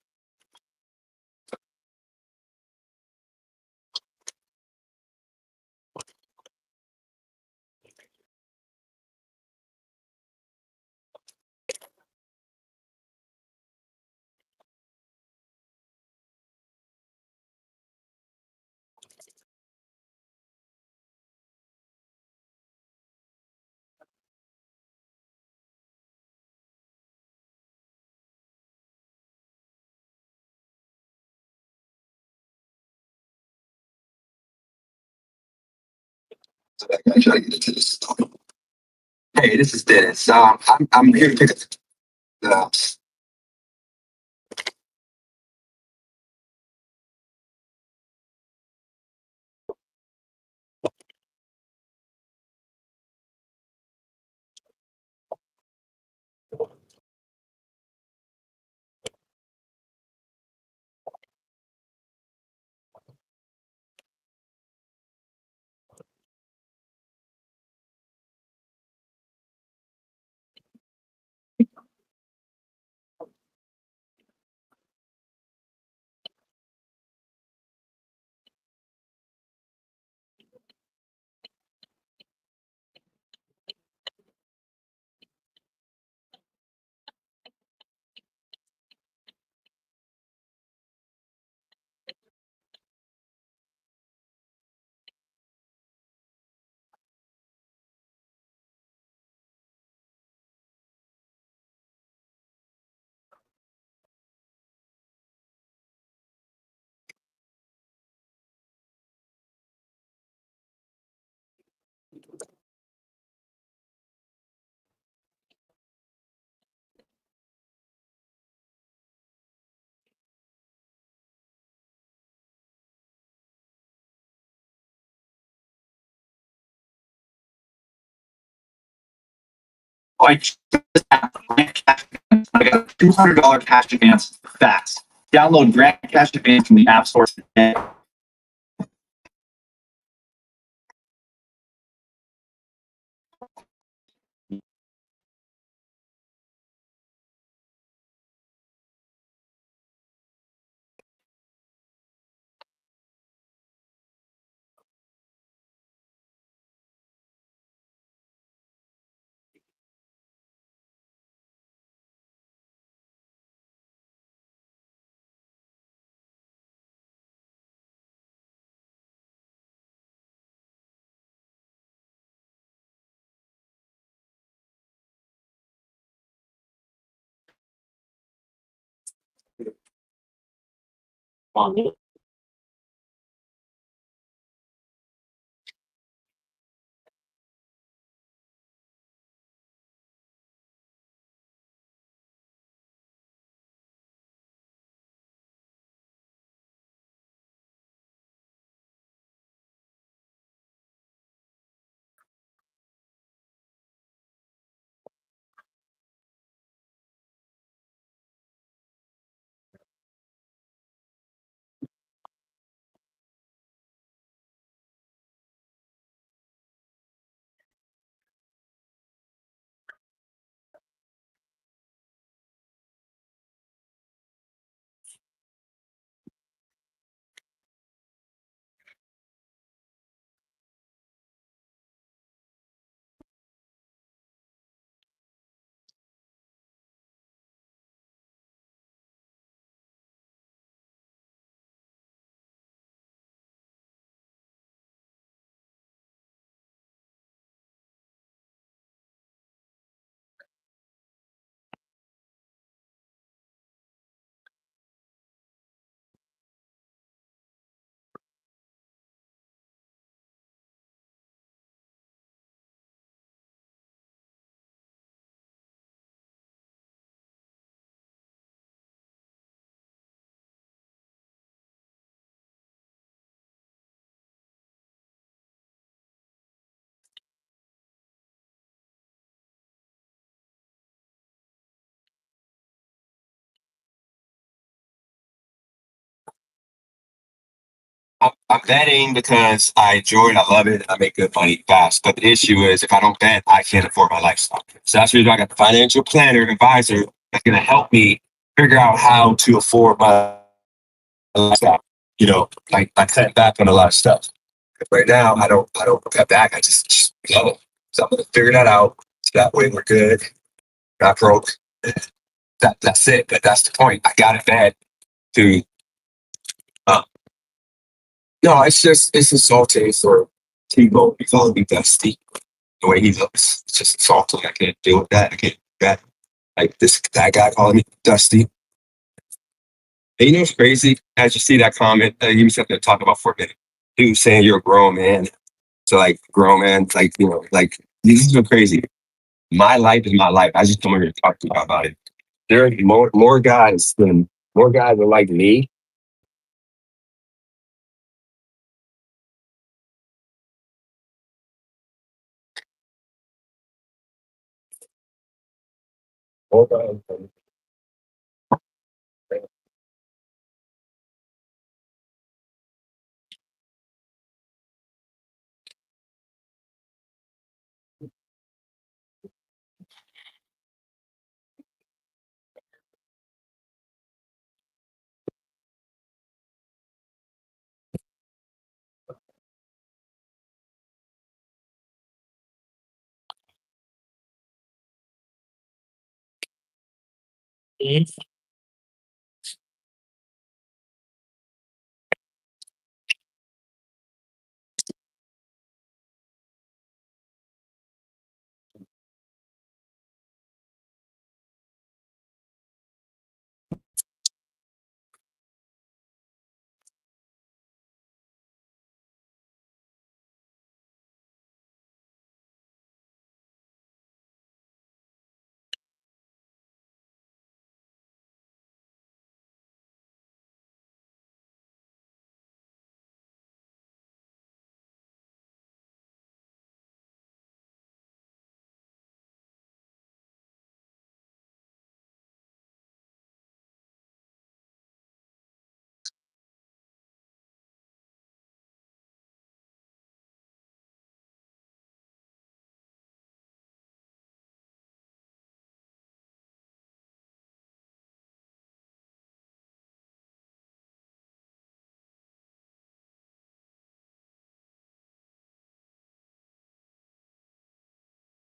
So I gotta try to get into this stuff. Hey, this is Dennis. I'm here to pick up the like I got $200 cash advance fast. Download Grant Cash Advance from the App Store today. I'm betting because I enjoy it, I love it, I make good money fast. But the issue is, if I don't bet, I can't afford my lifestyle. So that's the reason I got the financial planner advisor that's going to help me figure out how to afford my lifestyle. You know, like I cut back on a lot of stuff. Right now, I don't cut back. I just go. So I'm going to figure that out. So that way we're good, not broke. That's it. But that's the point. I got it bad to. Uh, no, it's insulting for T-Bone. He called me Dusty. The way he looks, it's just insulting. I can't deal with that. I can't do that. Like that guy calling me Dusty. And you know what's crazy? As you see that comment, give me something to talk about for a minute. He was saying you're a grown man. So like grown man, like like this is so crazy. My life is my life. I just come here to talk to you about it. There are more guys are like me. More guys than-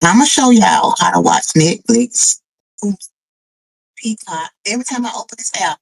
I'm gonna show y'all how to watch Netflix, Peacock. Every time I open this app,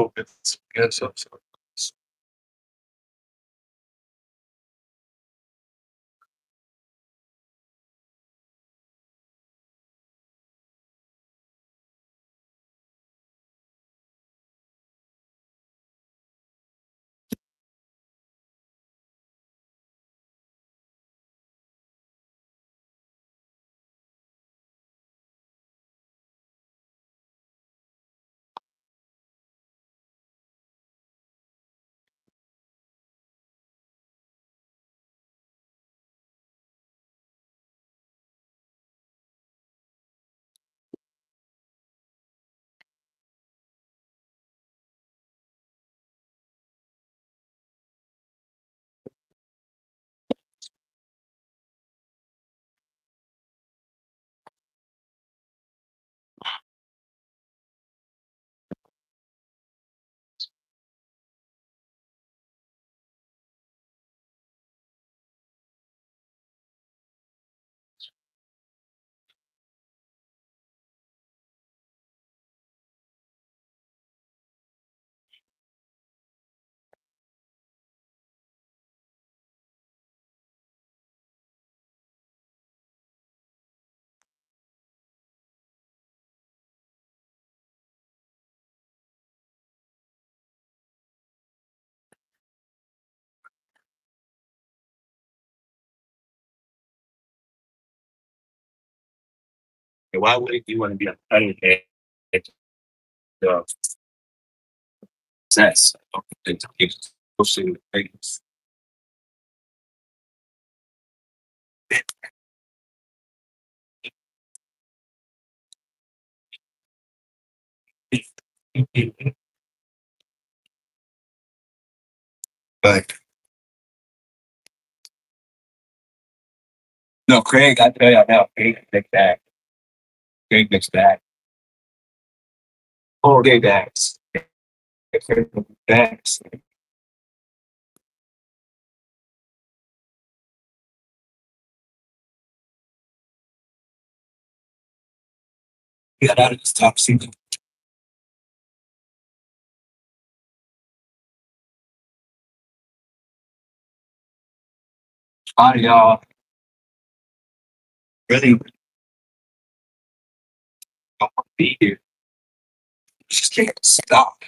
hope it's good. So. Why would you want to be a cutting edge of success? It's pushing things. But no, Craig, I tell you now, Craig makes that. Craig makes that. All day backs. Backs. He got out of his top season. A lot of y'all really don't want to be here. You just can't stop.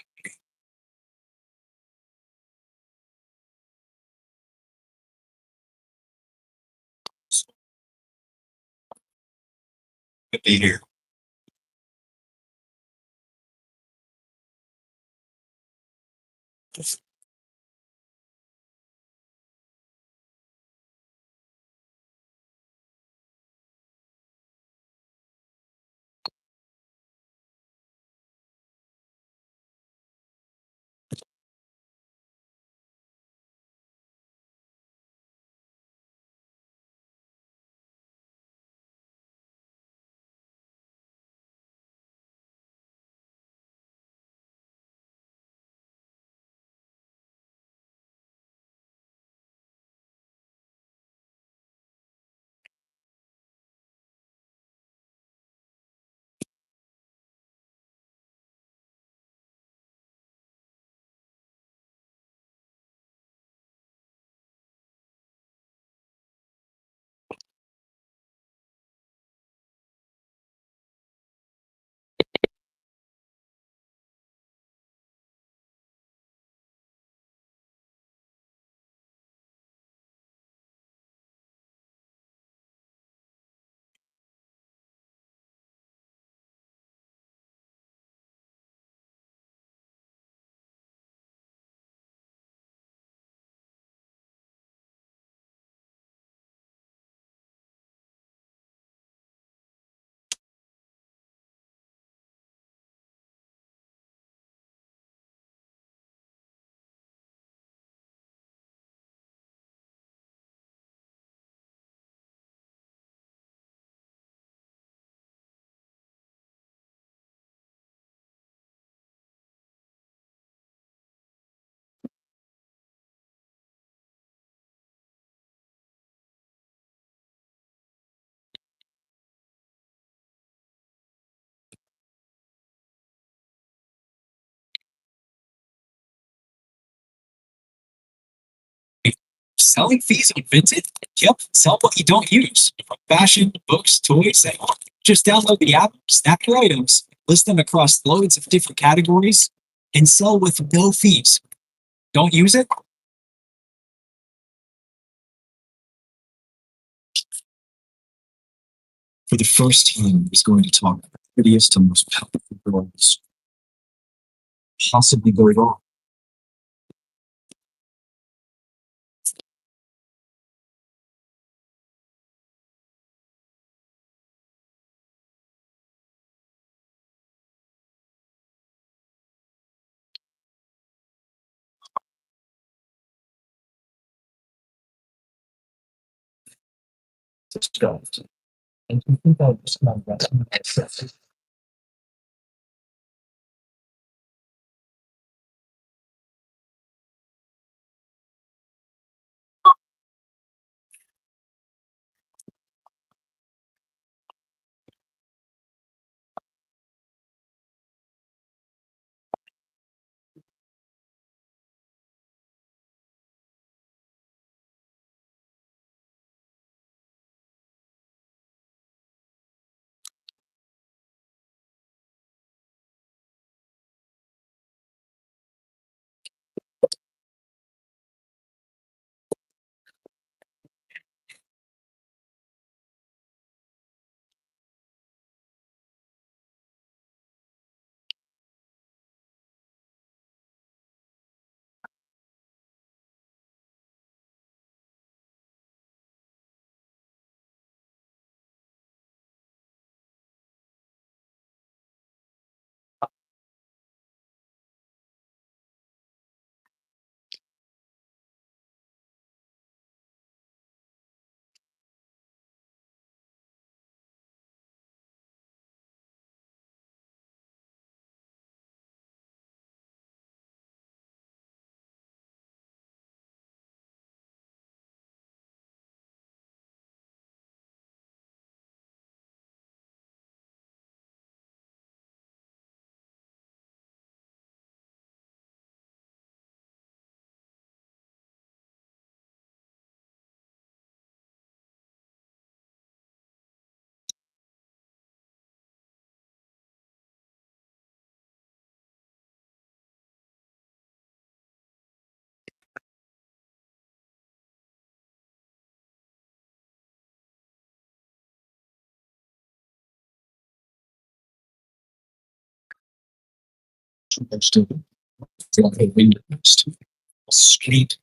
To be here. Selling fees on Vinted? Yep, sell what you don't use. From fashion, books, toys, and more. Just download the app, snap your items, list them across loads of different categories, and sell with no fees. Don't use it? For the first time, he's going to talk about the prettiest and most powerful girls possibly going on. Discussed. And you think I'll just come back to myself? Still, like a window, street.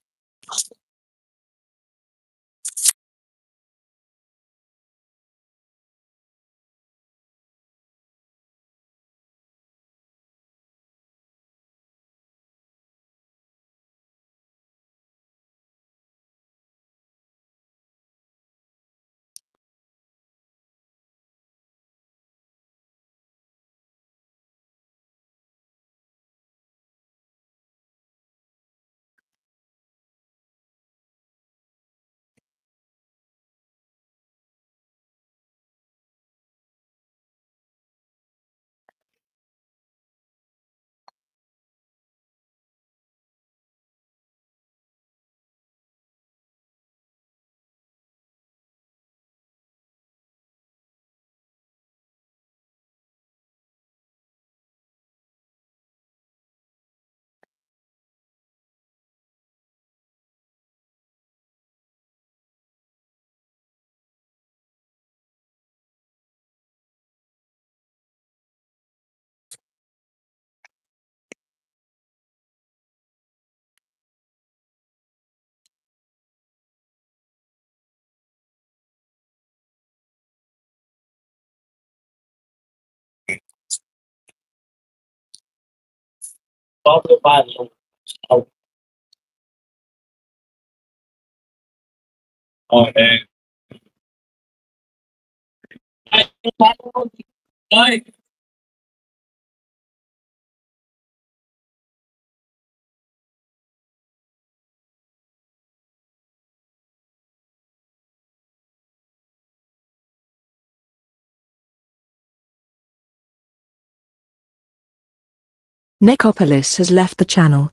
Followed by oh, man. Why? Necropolis has left the channel.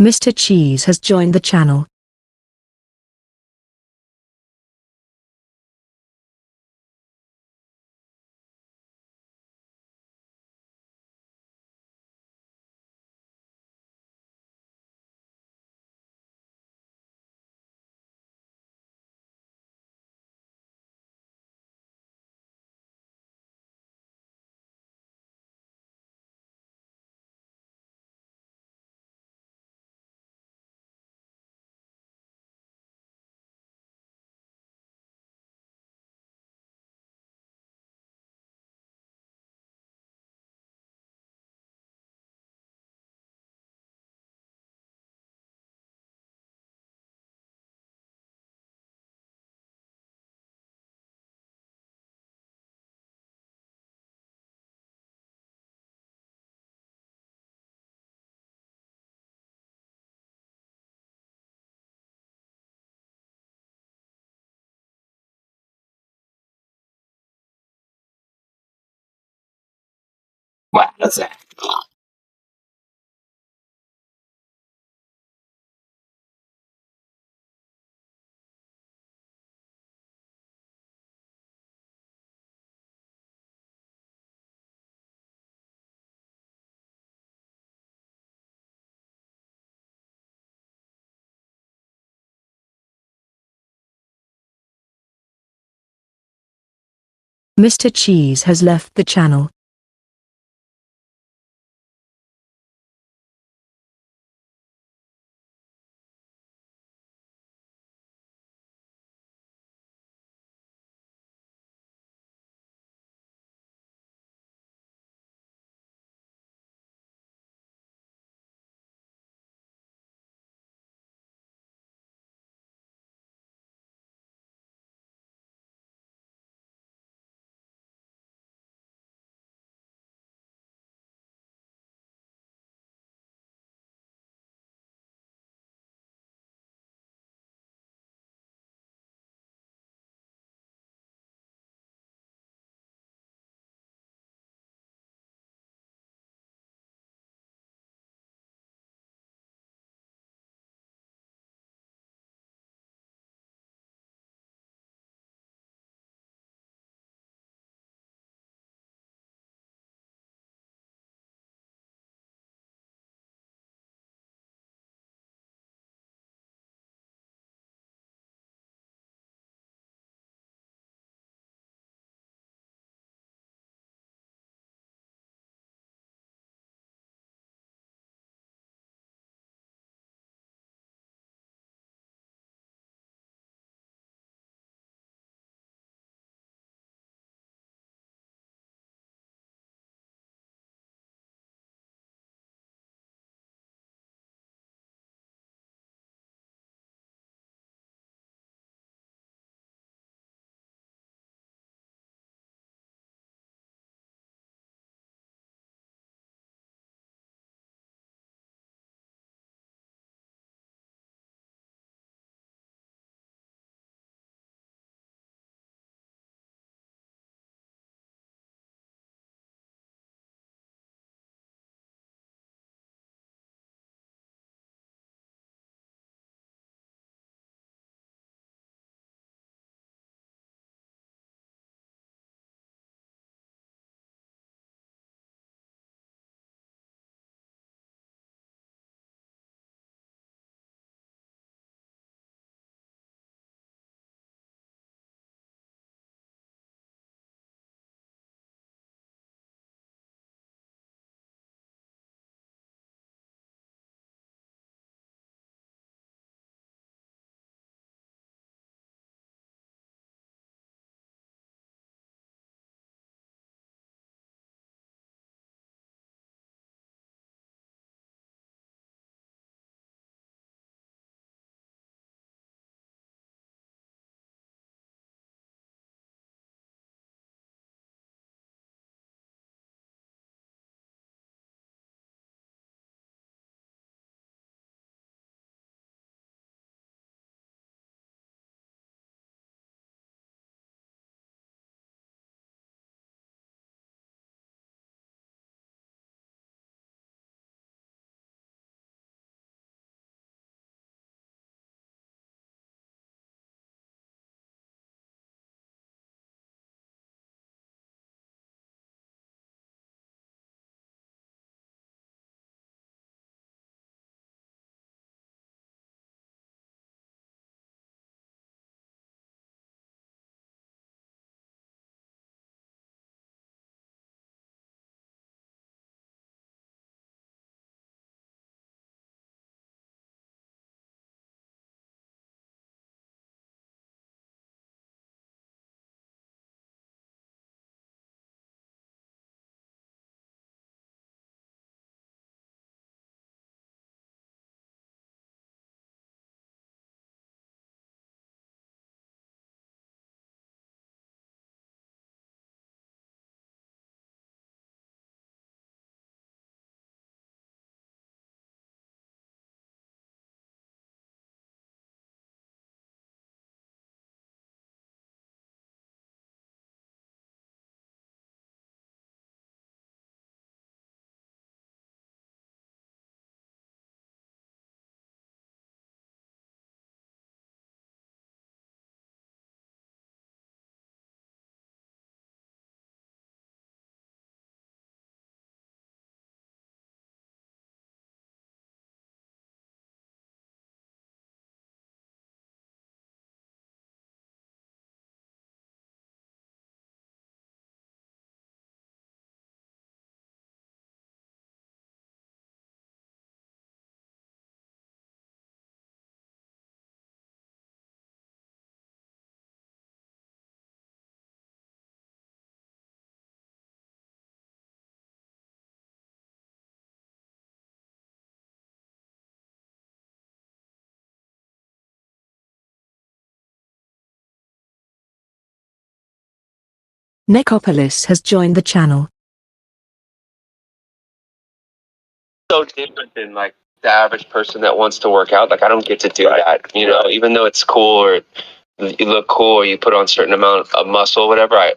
Mr. Cheese has joined the channel. What is that? Mr. Cheese has left the channel. Necopolis has joined the channel. So different than like the average person that wants to work out. Like I don't get to do that, you know, even though it's cool or you look cool or you put on a certain amount of muscle, whatever.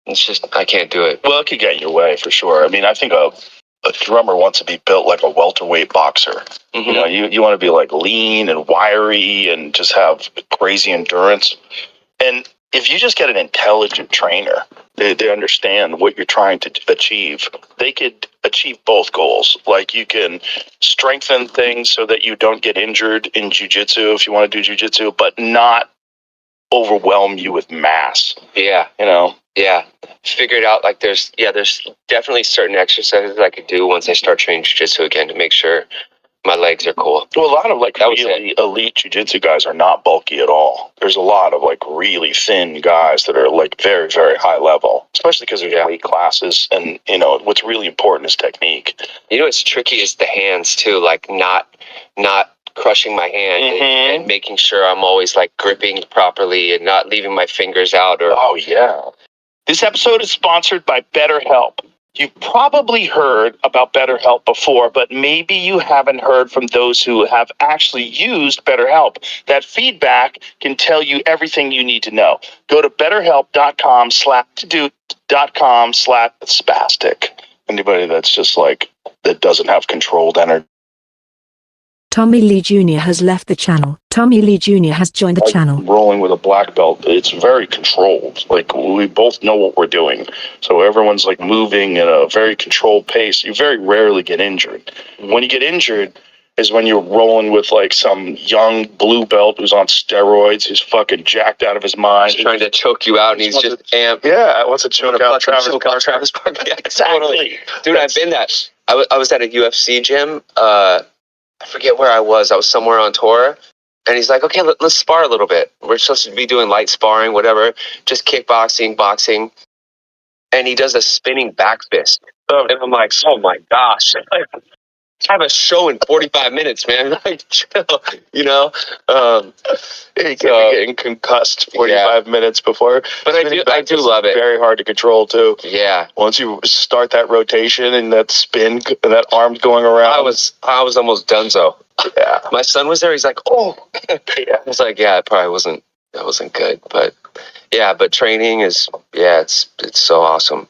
It's just, I can't do it. Well, it could get in your way for sure. I mean, I think a drummer wants to be built like a welterweight boxer. You know, you want to be like lean and wiry and just have crazy endurance. And if you just get an intelligent trainer, they understand what you're trying to achieve. They could achieve both goals. Like you can strengthen things so that you don't get injured in jiu-jitsu if you want to do jiu-jitsu, but not overwhelm you with mass. Yeah. You know? Yeah. Figured out like there's definitely certain exercises I could do once I start training jiu-jitsu again to make sure my legs are cool. Well, a lot of like really elite jiu-jitsu guys are not bulky at all. There's a lot of like really thin guys that are like very, very high level, especially because there's weight classes. And, you know, what's really important is technique. You know, what's tricky is the hands too, like not crushing my hand and making sure I'm always like gripping properly and not leaving my fingers out. Or oh, yeah. This episode is sponsored by BetterHelp. You've probably heard about BetterHelp before, but maybe you haven't heard from those who have actually used BetterHelp. That feedback can tell you everything you need to know. Go to betterhelp.com/spastic. Anybody that's just like, that doesn't have controlled energy. Tommy Lee Jr. has left the channel. Tommy Lee Jr. has joined the channel. Rolling with a black belt, it's very controlled. Like, we both know what we're doing. So everyone's like moving at a very controlled pace. You very rarely get injured. When you get injured is when you're rolling with like some young blue belt who's on steroids, who's fucking jacked out of his mind. He's trying to choke you out and he's just amped. Yeah, wants to choke out Travis Parker. Yeah, exactly. Dude, I've been that. I was at a UFC gym. I forget where I was. I was somewhere on tour. And he's like, okay, let's spar a little bit. We're supposed to be doing light sparring, whatever. Just kickboxing, boxing. And he does a spinning back fist. And I'm like, oh my gosh. I have a show in 45 minutes, man. Like, chill, you know? You can't be getting concussed 45 minutes before. But I do love it. Very hard to control, too. Yeah. Once you start that rotation and that spin, that arm's going around. I was almost donezo. Yeah. My son was there. He's like, oh. I was like, yeah, it probably wasn't good. But yeah, but training is, it's so awesome.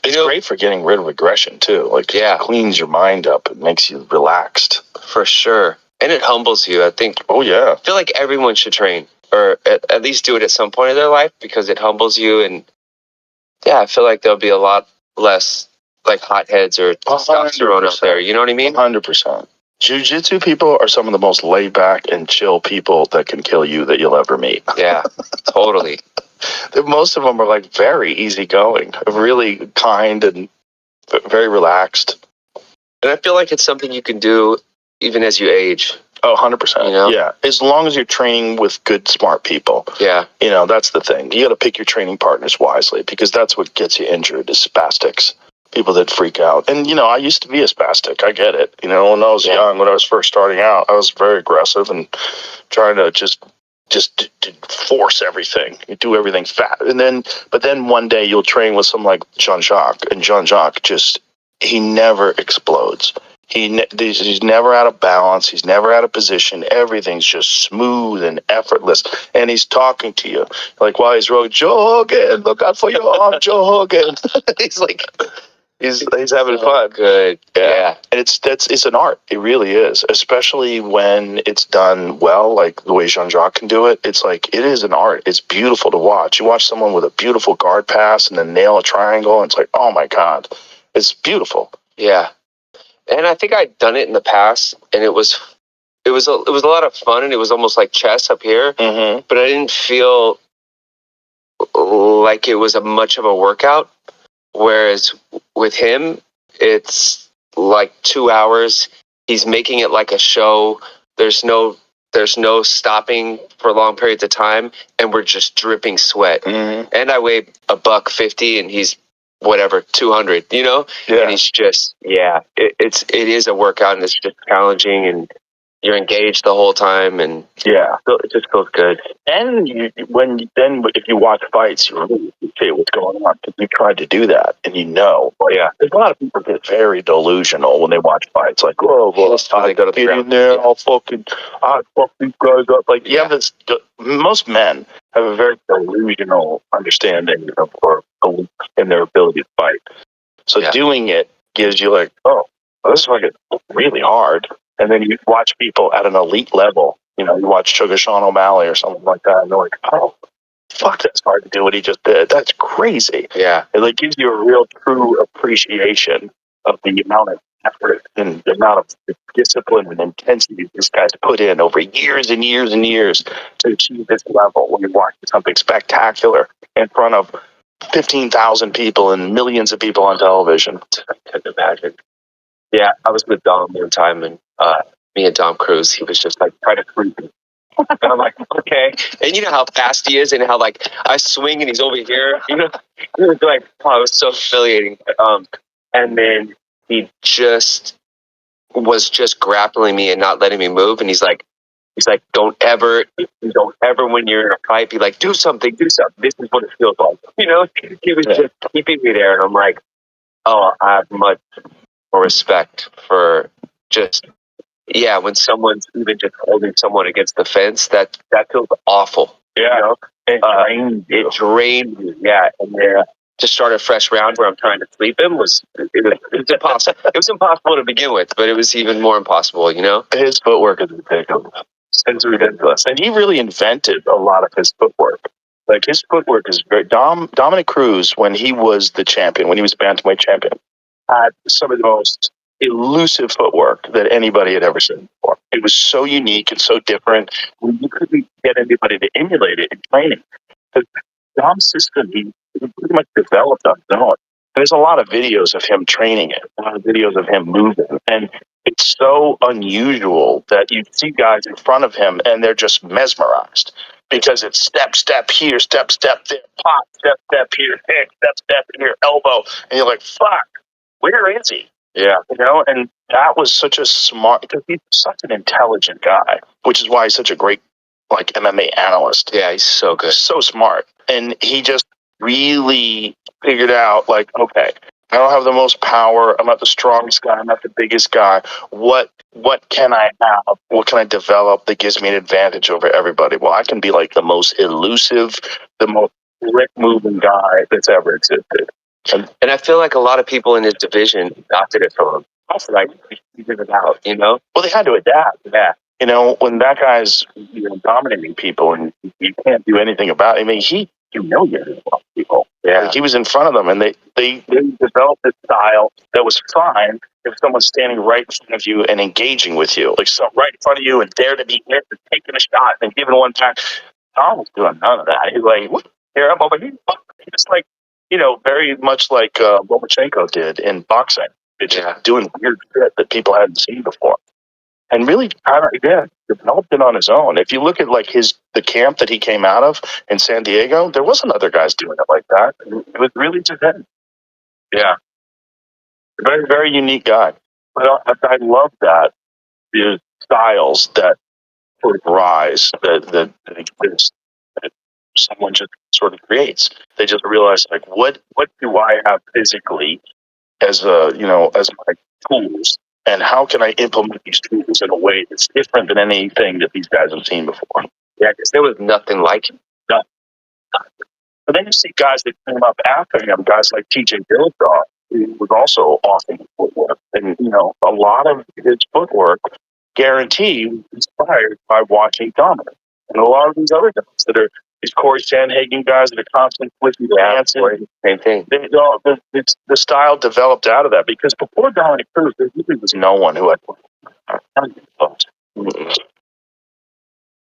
It's great for getting rid of aggression too. Like, it cleans your mind up. It makes you relaxed. For sure. And it humbles you, I think. Oh, yeah. I feel like everyone should train, or at least do it at some point in their life, because it humbles you. And I feel like there'll be a lot less like hotheads or testosterone out there. You know what I mean? 100%. Jiu-jitsu people are some of the most laid back and chill people that can kill you that you'll ever meet. Yeah, totally. Most of them are like very easygoing, really kind and very relaxed. And I feel like it's something you can do even as you age. Oh, 100%. You know? Yeah. As long as you're training with good, smart people. Yeah. You know, that's the thing. You got to pick your training partners wisely, because that's what gets you injured is spastics. People that freak out. And, you know, I used to be a spastic. I get it. You know, when I was young, when I was first starting out, I was very aggressive and trying to just force everything. You do everything fast. But then one day you'll train with someone like Jean-Jacques, and Jean-Jacques he never explodes. He's never out of balance. He's never out of position. Everything's just smooth and effortless. And he's talking to you like while he's rolling, jogging, look out for your arm, jogging. He's like, he's having fun. Good. Yeah. And it's an art. It really is, especially when it's done well, like the way Jean-Jacques can do it. It's like, it is an art. It's beautiful to watch. You watch someone with a beautiful guard pass and then nail a triangle, and it's like, oh my God, it's beautiful. Yeah. And I think I'd done it in the past, and it was a lot of fun, and it was almost like chess up here. Mm-hmm. But I didn't feel like it was much of a workout. Whereas with him, it's like 2 hours. He's making it like a show. There's no stopping for long periods of time, and we're just dripping sweat. Mm-hmm. And I weigh $150, and he's whatever 200, you know. Yeah. And he's just it is a workout, and it's just challenging. And you're engaged the whole time, and it just feels good. And if you watch fights, you really see what's going on because you tried to do that, and there's a lot of people get very delusional when they watch fights, like, oh, well, they go to the get in there, I'll fuck these guys up. Like, you have this. Most men have a very delusional understanding of or belief in their ability to fight. So doing it gives you like, oh, well, this is fucking really hard. And then you watch people at an elite level. You know, you watch Sugar Sean O'Malley or something like that, and they're like, oh, fuck, that's hard to do what he just did. That's crazy. Yeah. It like gives you a real true appreciation of the amount of effort and the amount of discipline and intensity this guy's put in over years and years and years to achieve this level when you're watching something spectacular in front of 15,000 people and millions of people on television. I can imagine. Yeah, I was with Dom one time, and me and Tom Cruise, he was just like trying to creep me. And I'm like, okay. And you know how fast he is, and how like I swing and he's over here. You know, it was like, oh, it was so humiliating. And then he was just grappling me and not letting me move. And he's like, don't ever when you're in a fight, be like, do something. This is what it feels like. You know, he was just keeping me there, and I'm like, oh, I have much more respect for just. Yeah, when someone's even just holding someone against the fence, that feels awful. Yeah, you know? It drained me. Yeah, and then to start a fresh round where I'm trying to sleep him was impossible. It was impossible to begin with, but it was even more impossible. You know, his footwork is ridiculous. It's ridiculous, and he really invented a lot of his footwork. Like his footwork is very Dominic Cruz, when he was the champion, when he was bantamweight champion, had some of the most elusive footwork that anybody had ever seen before. It was so unique and so different. You couldn't get anybody to emulate it in training. Because Dom's system, he pretty much developed on his own. There's a lot of videos of him training it, a lot of videos of him moving. And it's so unusual that you see guys in front of him and they're just mesmerized. Because it's step here, step there, pop, step here, kick, step here, elbow. And you're like, fuck, where is he? Yeah. You know, and that was such a smart, because he's such an intelligent guy, which is why he's such a great, like, MMA analyst. Yeah, he's so good. So smart. And he just really figured out, like, okay, I don't have the most power. I'm not the strongest guy. I'm not the biggest guy. What can I have? What can I develop that gives me an advantage over everybody? Well, I can be like the most elusive, the most slick moving guy that's ever existed. And I feel like a lot of people in his division adopted it from him. Also, like, figured it out, you know? Well, they had to adapt. Yeah. You know, when that guy's dominating people and you can't do anything about it. I mean, he humiliated a lot of people. Yeah. Like, he was in front of them, and they developed a style that was fine if someone's standing right in front of you and engaging with you. Like, so right in front of you and dare to be hit and taking a shot and giving one back. Tom was doing none of that. He's like, what? Here, I'm over here. Just like, you know, very much like Lomachenko did in boxing. It's just doing weird shit that people hadn't seen before. And really, developed it on his own. If you look at like the camp that he came out of in San Diego, there wasn't other guys doing it like that. It was really just him. Yeah. A very, very unique guy. But I love that the styles that sort of rise that exist, that someone just sort of creates. They just realize, like, what do I have physically as as my tools, and how can I implement these tools in a way that's different than anything that these guys have seen before? Yeah, because there was nothing like him. No. But then you see guys that came up after him, guys like T.J. Dillashaw, who was also awesome in footwork. And, you know, a lot of his footwork, guarantee, was inspired by watching Dominic. And a lot of these other guys that are these Corey Sandhagen guys that are constantly flipping dancing. Same thing. The style developed out of that, because before Dominic Cruz, there really was no one who had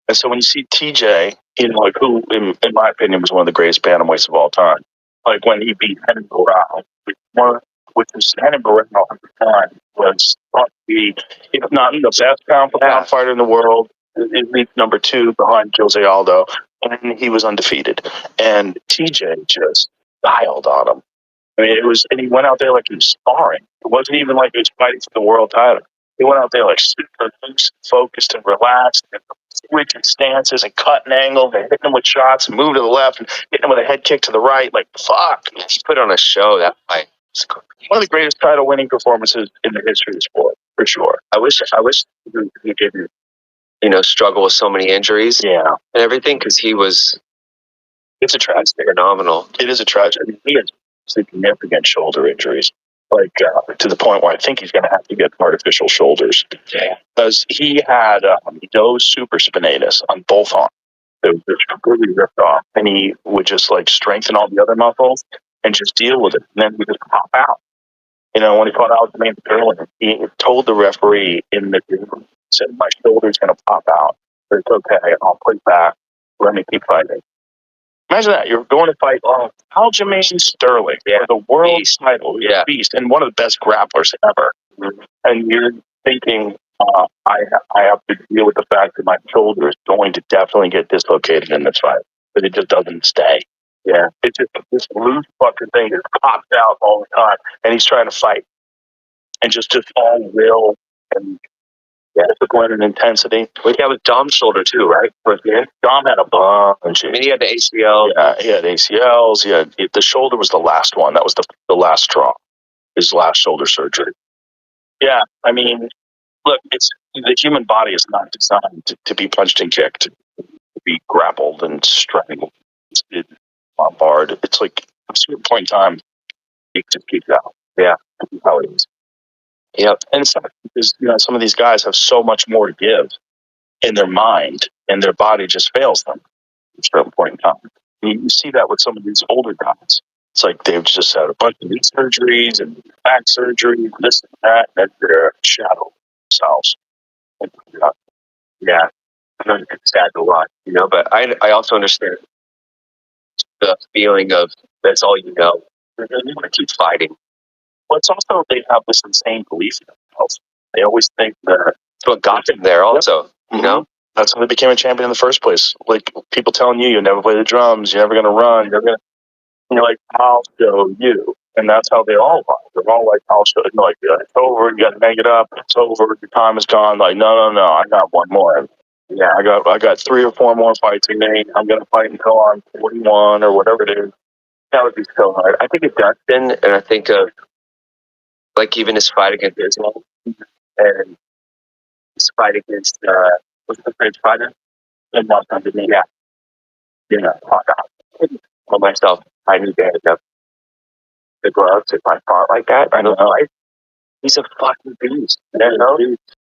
and so when you see TJ, you know, like, who, in my opinion, was one of the greatest bantamweights of all time, like when he beat Henry Barral, which was Henry Barral at the time was thought to be, if not the best pound-for-pound fighter in the world, at least number 2 behind Jose Aldo, and he was undefeated. And TJ just dialed on him. I mean, and he went out there like he was sparring. It wasn't even like he was fighting for the world title. He went out there like super loose, focused, and relaxed, and switching stances and cutting angles, and hitting him with shots, and moving to the left, and hitting him with a head kick to the right. Like, fuck. He put on a show that fight. One of the greatest title-winning performances in the history of the sport, for sure. I wish he didn't, struggle with so many injuries. Yeah. And everything, because It's a tragedy. Phenomenal. It is a tragedy. He has significant shoulder injuries, like to the point where I think he's going to have to get artificial shoulders. Yeah. Because he had no supraspinatus on both arms. They were just completely ripped off, and he would just like strengthen all the other muscles and just deal with it, and then he just pop out. When he fought Aljamain Sterling, he told the referee in the room, said, "My shoulder's going to pop out, but it's okay. I'll put back. Let me keep fighting." Imagine that. You're going to fight Aljamain Sterling for the world title. You're a beast and one of the best grapplers ever. And you're thinking, I have to deal with the fact that my shoulder is going to definitely get dislocated in this fight. But it just doesn't stay. Yeah. It's just this loose fucking thing that pops out all the time. And he's trying to fight. And just all will and discipline and intensity. Like that was Dom's shoulder too, right? Dom had a bunch. I mean, he had the ACL. Yeah, he had ACLs. The shoulder was the last one. That was the last straw. His last shoulder surgery. Yeah, I mean, look, the human body is not designed to be punched and kicked, to be grappled and strangled, bombarded. It's like at a certain point in time, it just keeps out. Yeah, that's how it is. Yep. And it's not because some of these guys have so much more to give in their mind, and their body just fails them at a certain point in time. You see that with some of these older guys. It's like they've just had a bunch of knee surgeries and back surgery, this and that, and they're shadow themselves. Yeah, it's sad to watch, but I also understand the feeling of that's all you know. You want to keep fighting. But it's also they have this insane belief in themselves. They always think that it's what got them there also, That's how they became a champion in the first place. Like people telling you never play the drums, you're never going to run, and you're like, I'll show you. And that's how they all are. They're all like, I'll show you. Like, it's over, you got to make it up, it's over, your time is gone. Like, no, I got one more. Yeah, I got 3 or 4 more fights in me. I'm going to fight until I'm 41 or whatever it is. That would be so hard. I think of Dustin, and I think of like even his fight against Islam and his fight against what's the French fighter? And not underneath. Yeah. For myself, I need to have the gloves if I fought like that. I know. He's a fucking beast.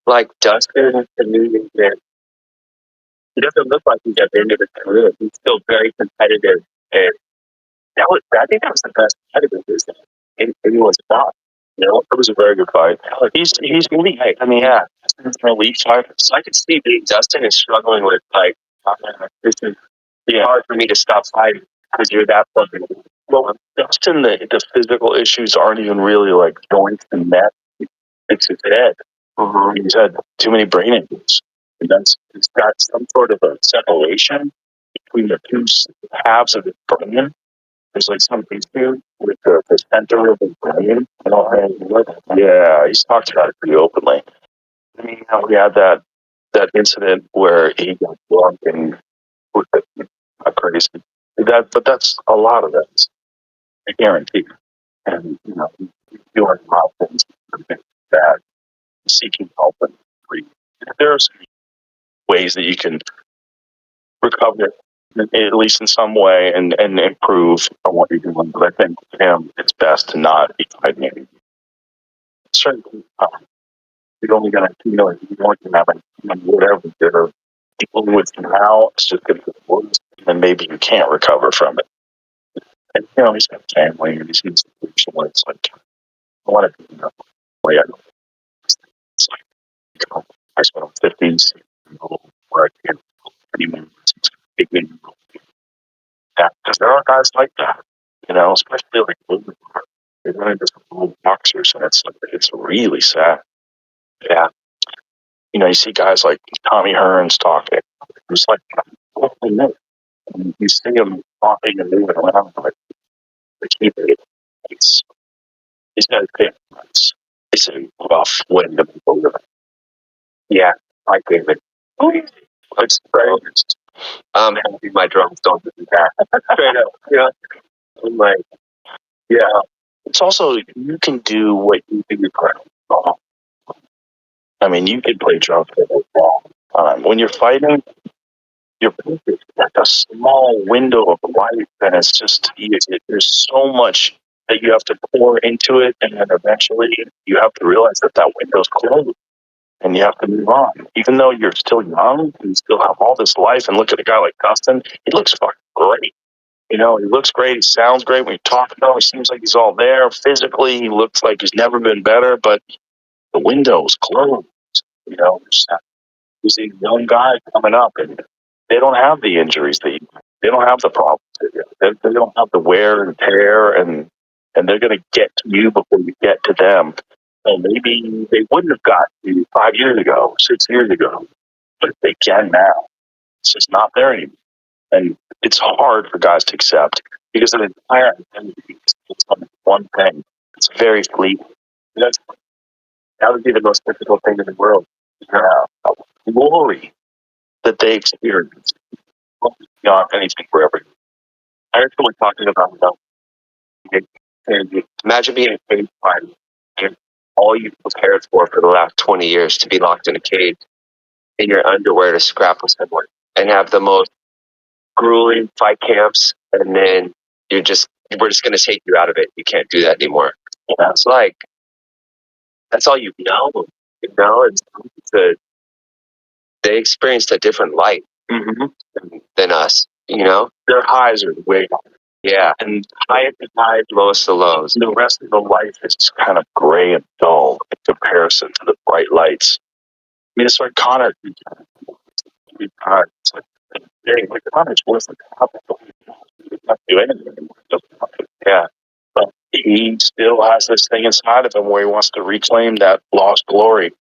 Like Dustin to me, he doesn't look like he's at the end of his career. He's still very competitive, and I think that was the best fight of his anyone's fought. It was a very good fight. He's elite. I mean, Dustin's an elite fighter. So I can see Dustin is struggling with this is hard for me to stop fighting because you're that fucking. Well, Dustin, the physical issues aren't even really like joints and neck. It's his head. He's had too many brain injuries. And he's got some sort of a separation between the two halves of his brain. There's like some issue with the center of his brain. Yeah, he's talked about it pretty openly. I mean, we had that incident where he got drunk and was crazy. But that's a lot of that. I guarantee. And doing a lot of things that seeking help and there are some ways that you can recover, at least in some way, and improve on what you're doing. But I think for him, it's best to not be fighting anything. Certainly, you're only going to accumulate more than that, whatever you're dealing with now, it's just going to get worse, and maybe you can't recover from it. And he's got family, and he's in a situation where it's like, I want to be it's like, I spent my 50s, where I can't because there are guys like that, especially like they're running just little boxers, and it's really sad. Yeah, you see guys like Tommy Hearns talking. It's like, and you see him talking and moving around, like the keeper. He's got to pay. It's a rough way to move over. Yeah, I gave it. It's great. I'm happy my drums don't do that. Straight up. Yeah. I'm like, yeah. It's also, you can do what you do for long. I mean, you can play drums for a long time. When you're fighting, you're like a small window of light, and it's just, there's so much that you have to pour into it, and then eventually you have to realize that that window's closed, and you have to move on. Even though you're still young, you still have all this life, and look at a guy like Dustin, he looks fucking great. You know, he looks great, he sounds great when you talk to him, he seems like he's all there. Physically, he looks like he's never been better, but the window's closed. You know, you see young guys coming up, and they don't have the injuries that they don't have the problems. They don't have the wear and tear, and they're going to get to you before you get to them. And maybe they wouldn't have got to you 5 years ago, 6 years ago, but they can now. It's just not there anymore. And it's hard for guys to accept because an entire identity is on one thing. It's very fleeting. That would be the most difficult thing in the world. Glory that they experience beyond anything forever. I heard someone talking about imagine being a cage fighter and all you prepared for the last 20 years to be locked in a cage in your underwear to scrap with someone and have the most grueling fight camps, and then we're just going to take you out of it. You can't do that anymore. That's like, that's all you know. You know, they experienced a different light than us. You know, their highs are way up. Yeah, And highest of highs, lowest of lows. the rest of the life is kind of gray and dull in comparison to the bright lights. I mean, it's like Connor. It's like, hey, like Connor's worth the top. He doesn't do anything anymore. Yeah. But he still has this thing inside of him where he wants to reclaim that lost glory.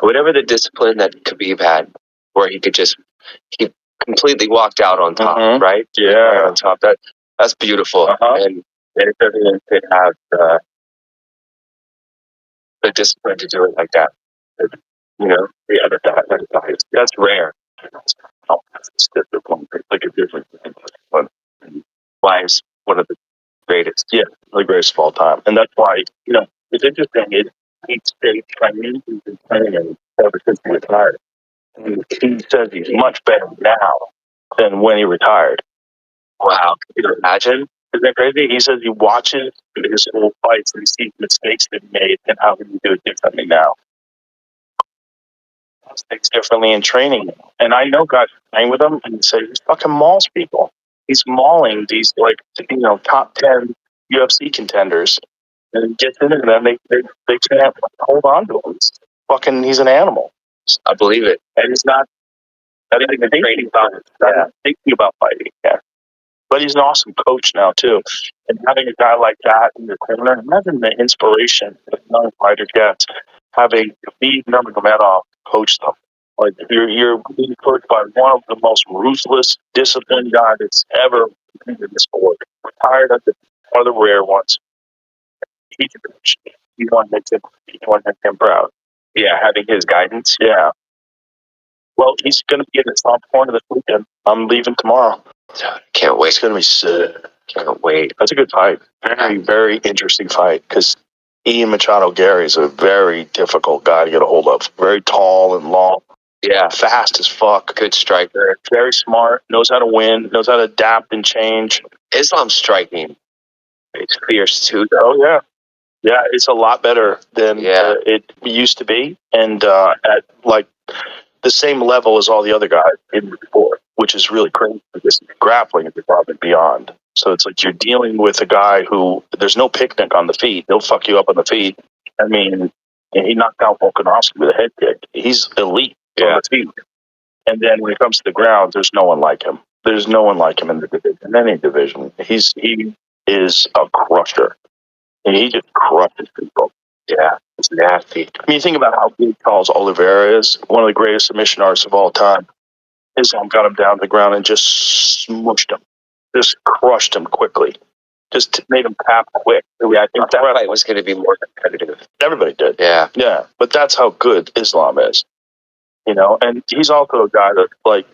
Whatever the discipline that Khabib had, where he completely walked out on top, right? Yeah. Right on top. That's beautiful. And if everyone could have the discipline to do it like that, you know, that's rare. It's discipline. It's like a different thing. Why is one of the greatest? Yeah, the greatest of all time. And that's why, you know, it's interesting. He stayed training. He's been training ever since he retired. And he says he's much better now than when he retired. Wow. Can you imagine? Isn't that crazy? He says he watches his old fights and he sees mistakes that he made and how he would do it differently now. He does things differently in training. And I know guys playing with him and say, he fucking mauls people. He's mauling these, like, you know, top 10 UFC contenders. And he gets into them, they can't hold on to him. He's an animal. I believe it. And he's not even thinking about it. Not thinking about fighting. Yeah. But he's an awesome coach now, too. And having a guy like that in your corner, imagine the inspiration that young fighter gets, having Khabib Nurmagomedov coach them. Like, you're being coached by one of the most ruthless, disciplined guys that's ever been in the sport. Retired of the other rare ones. You want to make him proud. Yeah, having his guidance. Yeah. Well, he's going to be in the top corner this weekend. I'm leaving tomorrow. Can't wait. It's going to be sick. Can't wait. That's a good fight. Very, very interesting fight because Ian Machado Gary is a very difficult guy to get a hold of. Very tall and long. Yeah. Fast as fuck. Good striker. Very smart. Knows how to win. Knows how to adapt and change. Islam's striking. It's fierce too. Oh, yeah. Yeah, it's a lot better than it used to be. And at, like, the same level as all the other guys in the sport, which is really crazy because grappling is above and beyond. So it's like you're dealing with a guy who there's no picnic on the feet. He'll fuck you up on the feet. I mean, he knocked out Volkanovski with a head kick. He's elite on the feet. And then when it comes to the ground, there's no one like him. There's no one like him in the division, in any division. He is a crusher. And he just crushes people. Yeah, it's nasty. I mean, you think about how big Charles Oliveira is, one of the greatest submission artists of all time. Islam got him down to the ground and just smushed him. Just crushed him quickly. Just made him tap quick. Yeah, I think that fight was going to be more competitive. Everybody did. Yeah. Yeah, but that's how good Islam is. you know, and he's also a guy that, like,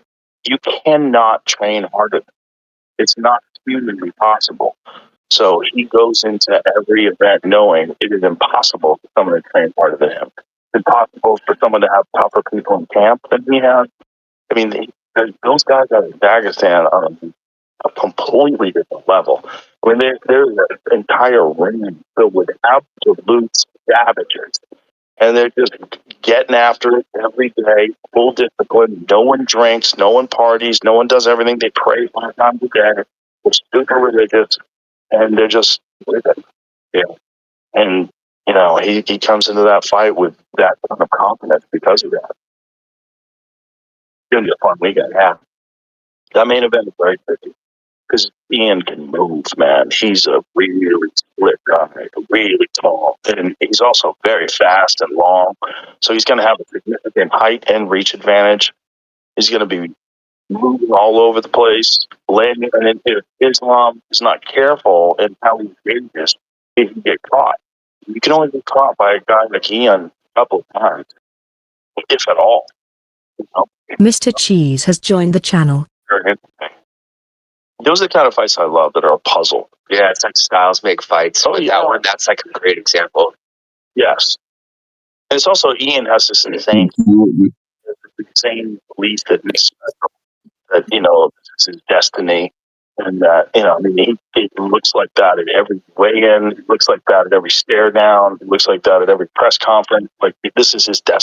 you cannot train harder. It's not humanly possible. So he goes into every event knowing it is impossible for someone to train harder than him. It's impossible for someone to have tougher people in camp than he has. I mean, those guys out of Dagestan are on a completely different level. I mean, there's an entire ring filled with absolute savages. And they're just getting after it every day, full discipline. No one drinks, no one parties, no one does everything. They pray 5 times a day. They're super religious, and they're just with it. Yeah. And, you know, he comes into that fight with that kind of confidence because of that. It's going to be a fun weekend, yeah. That main event is very tricky because Ian can move, man. He's a really split guy, really tall, and he's also very fast and long. So he's going to have a significant height and reach advantage. He's going to be moving all over the place, landing. And if Islam is not careful in how he engages, he can get caught. You can only get caught by a guy like Ian a couple of times, if at all. You know? Mr. Cheese has joined the channel. Very interesting. Those are the kind of fights I love that are a puzzle. Yeah, it's like styles make fights. Oh, yeah. That one, that's like a great example. Yes. And it's also, Ian has this insane belief that, you know, this is his destiny. And that, you know, I mean, it looks like that at every weigh-in. It looks like that at every stare down. It looks like that at every press conference. Like, this is his destiny.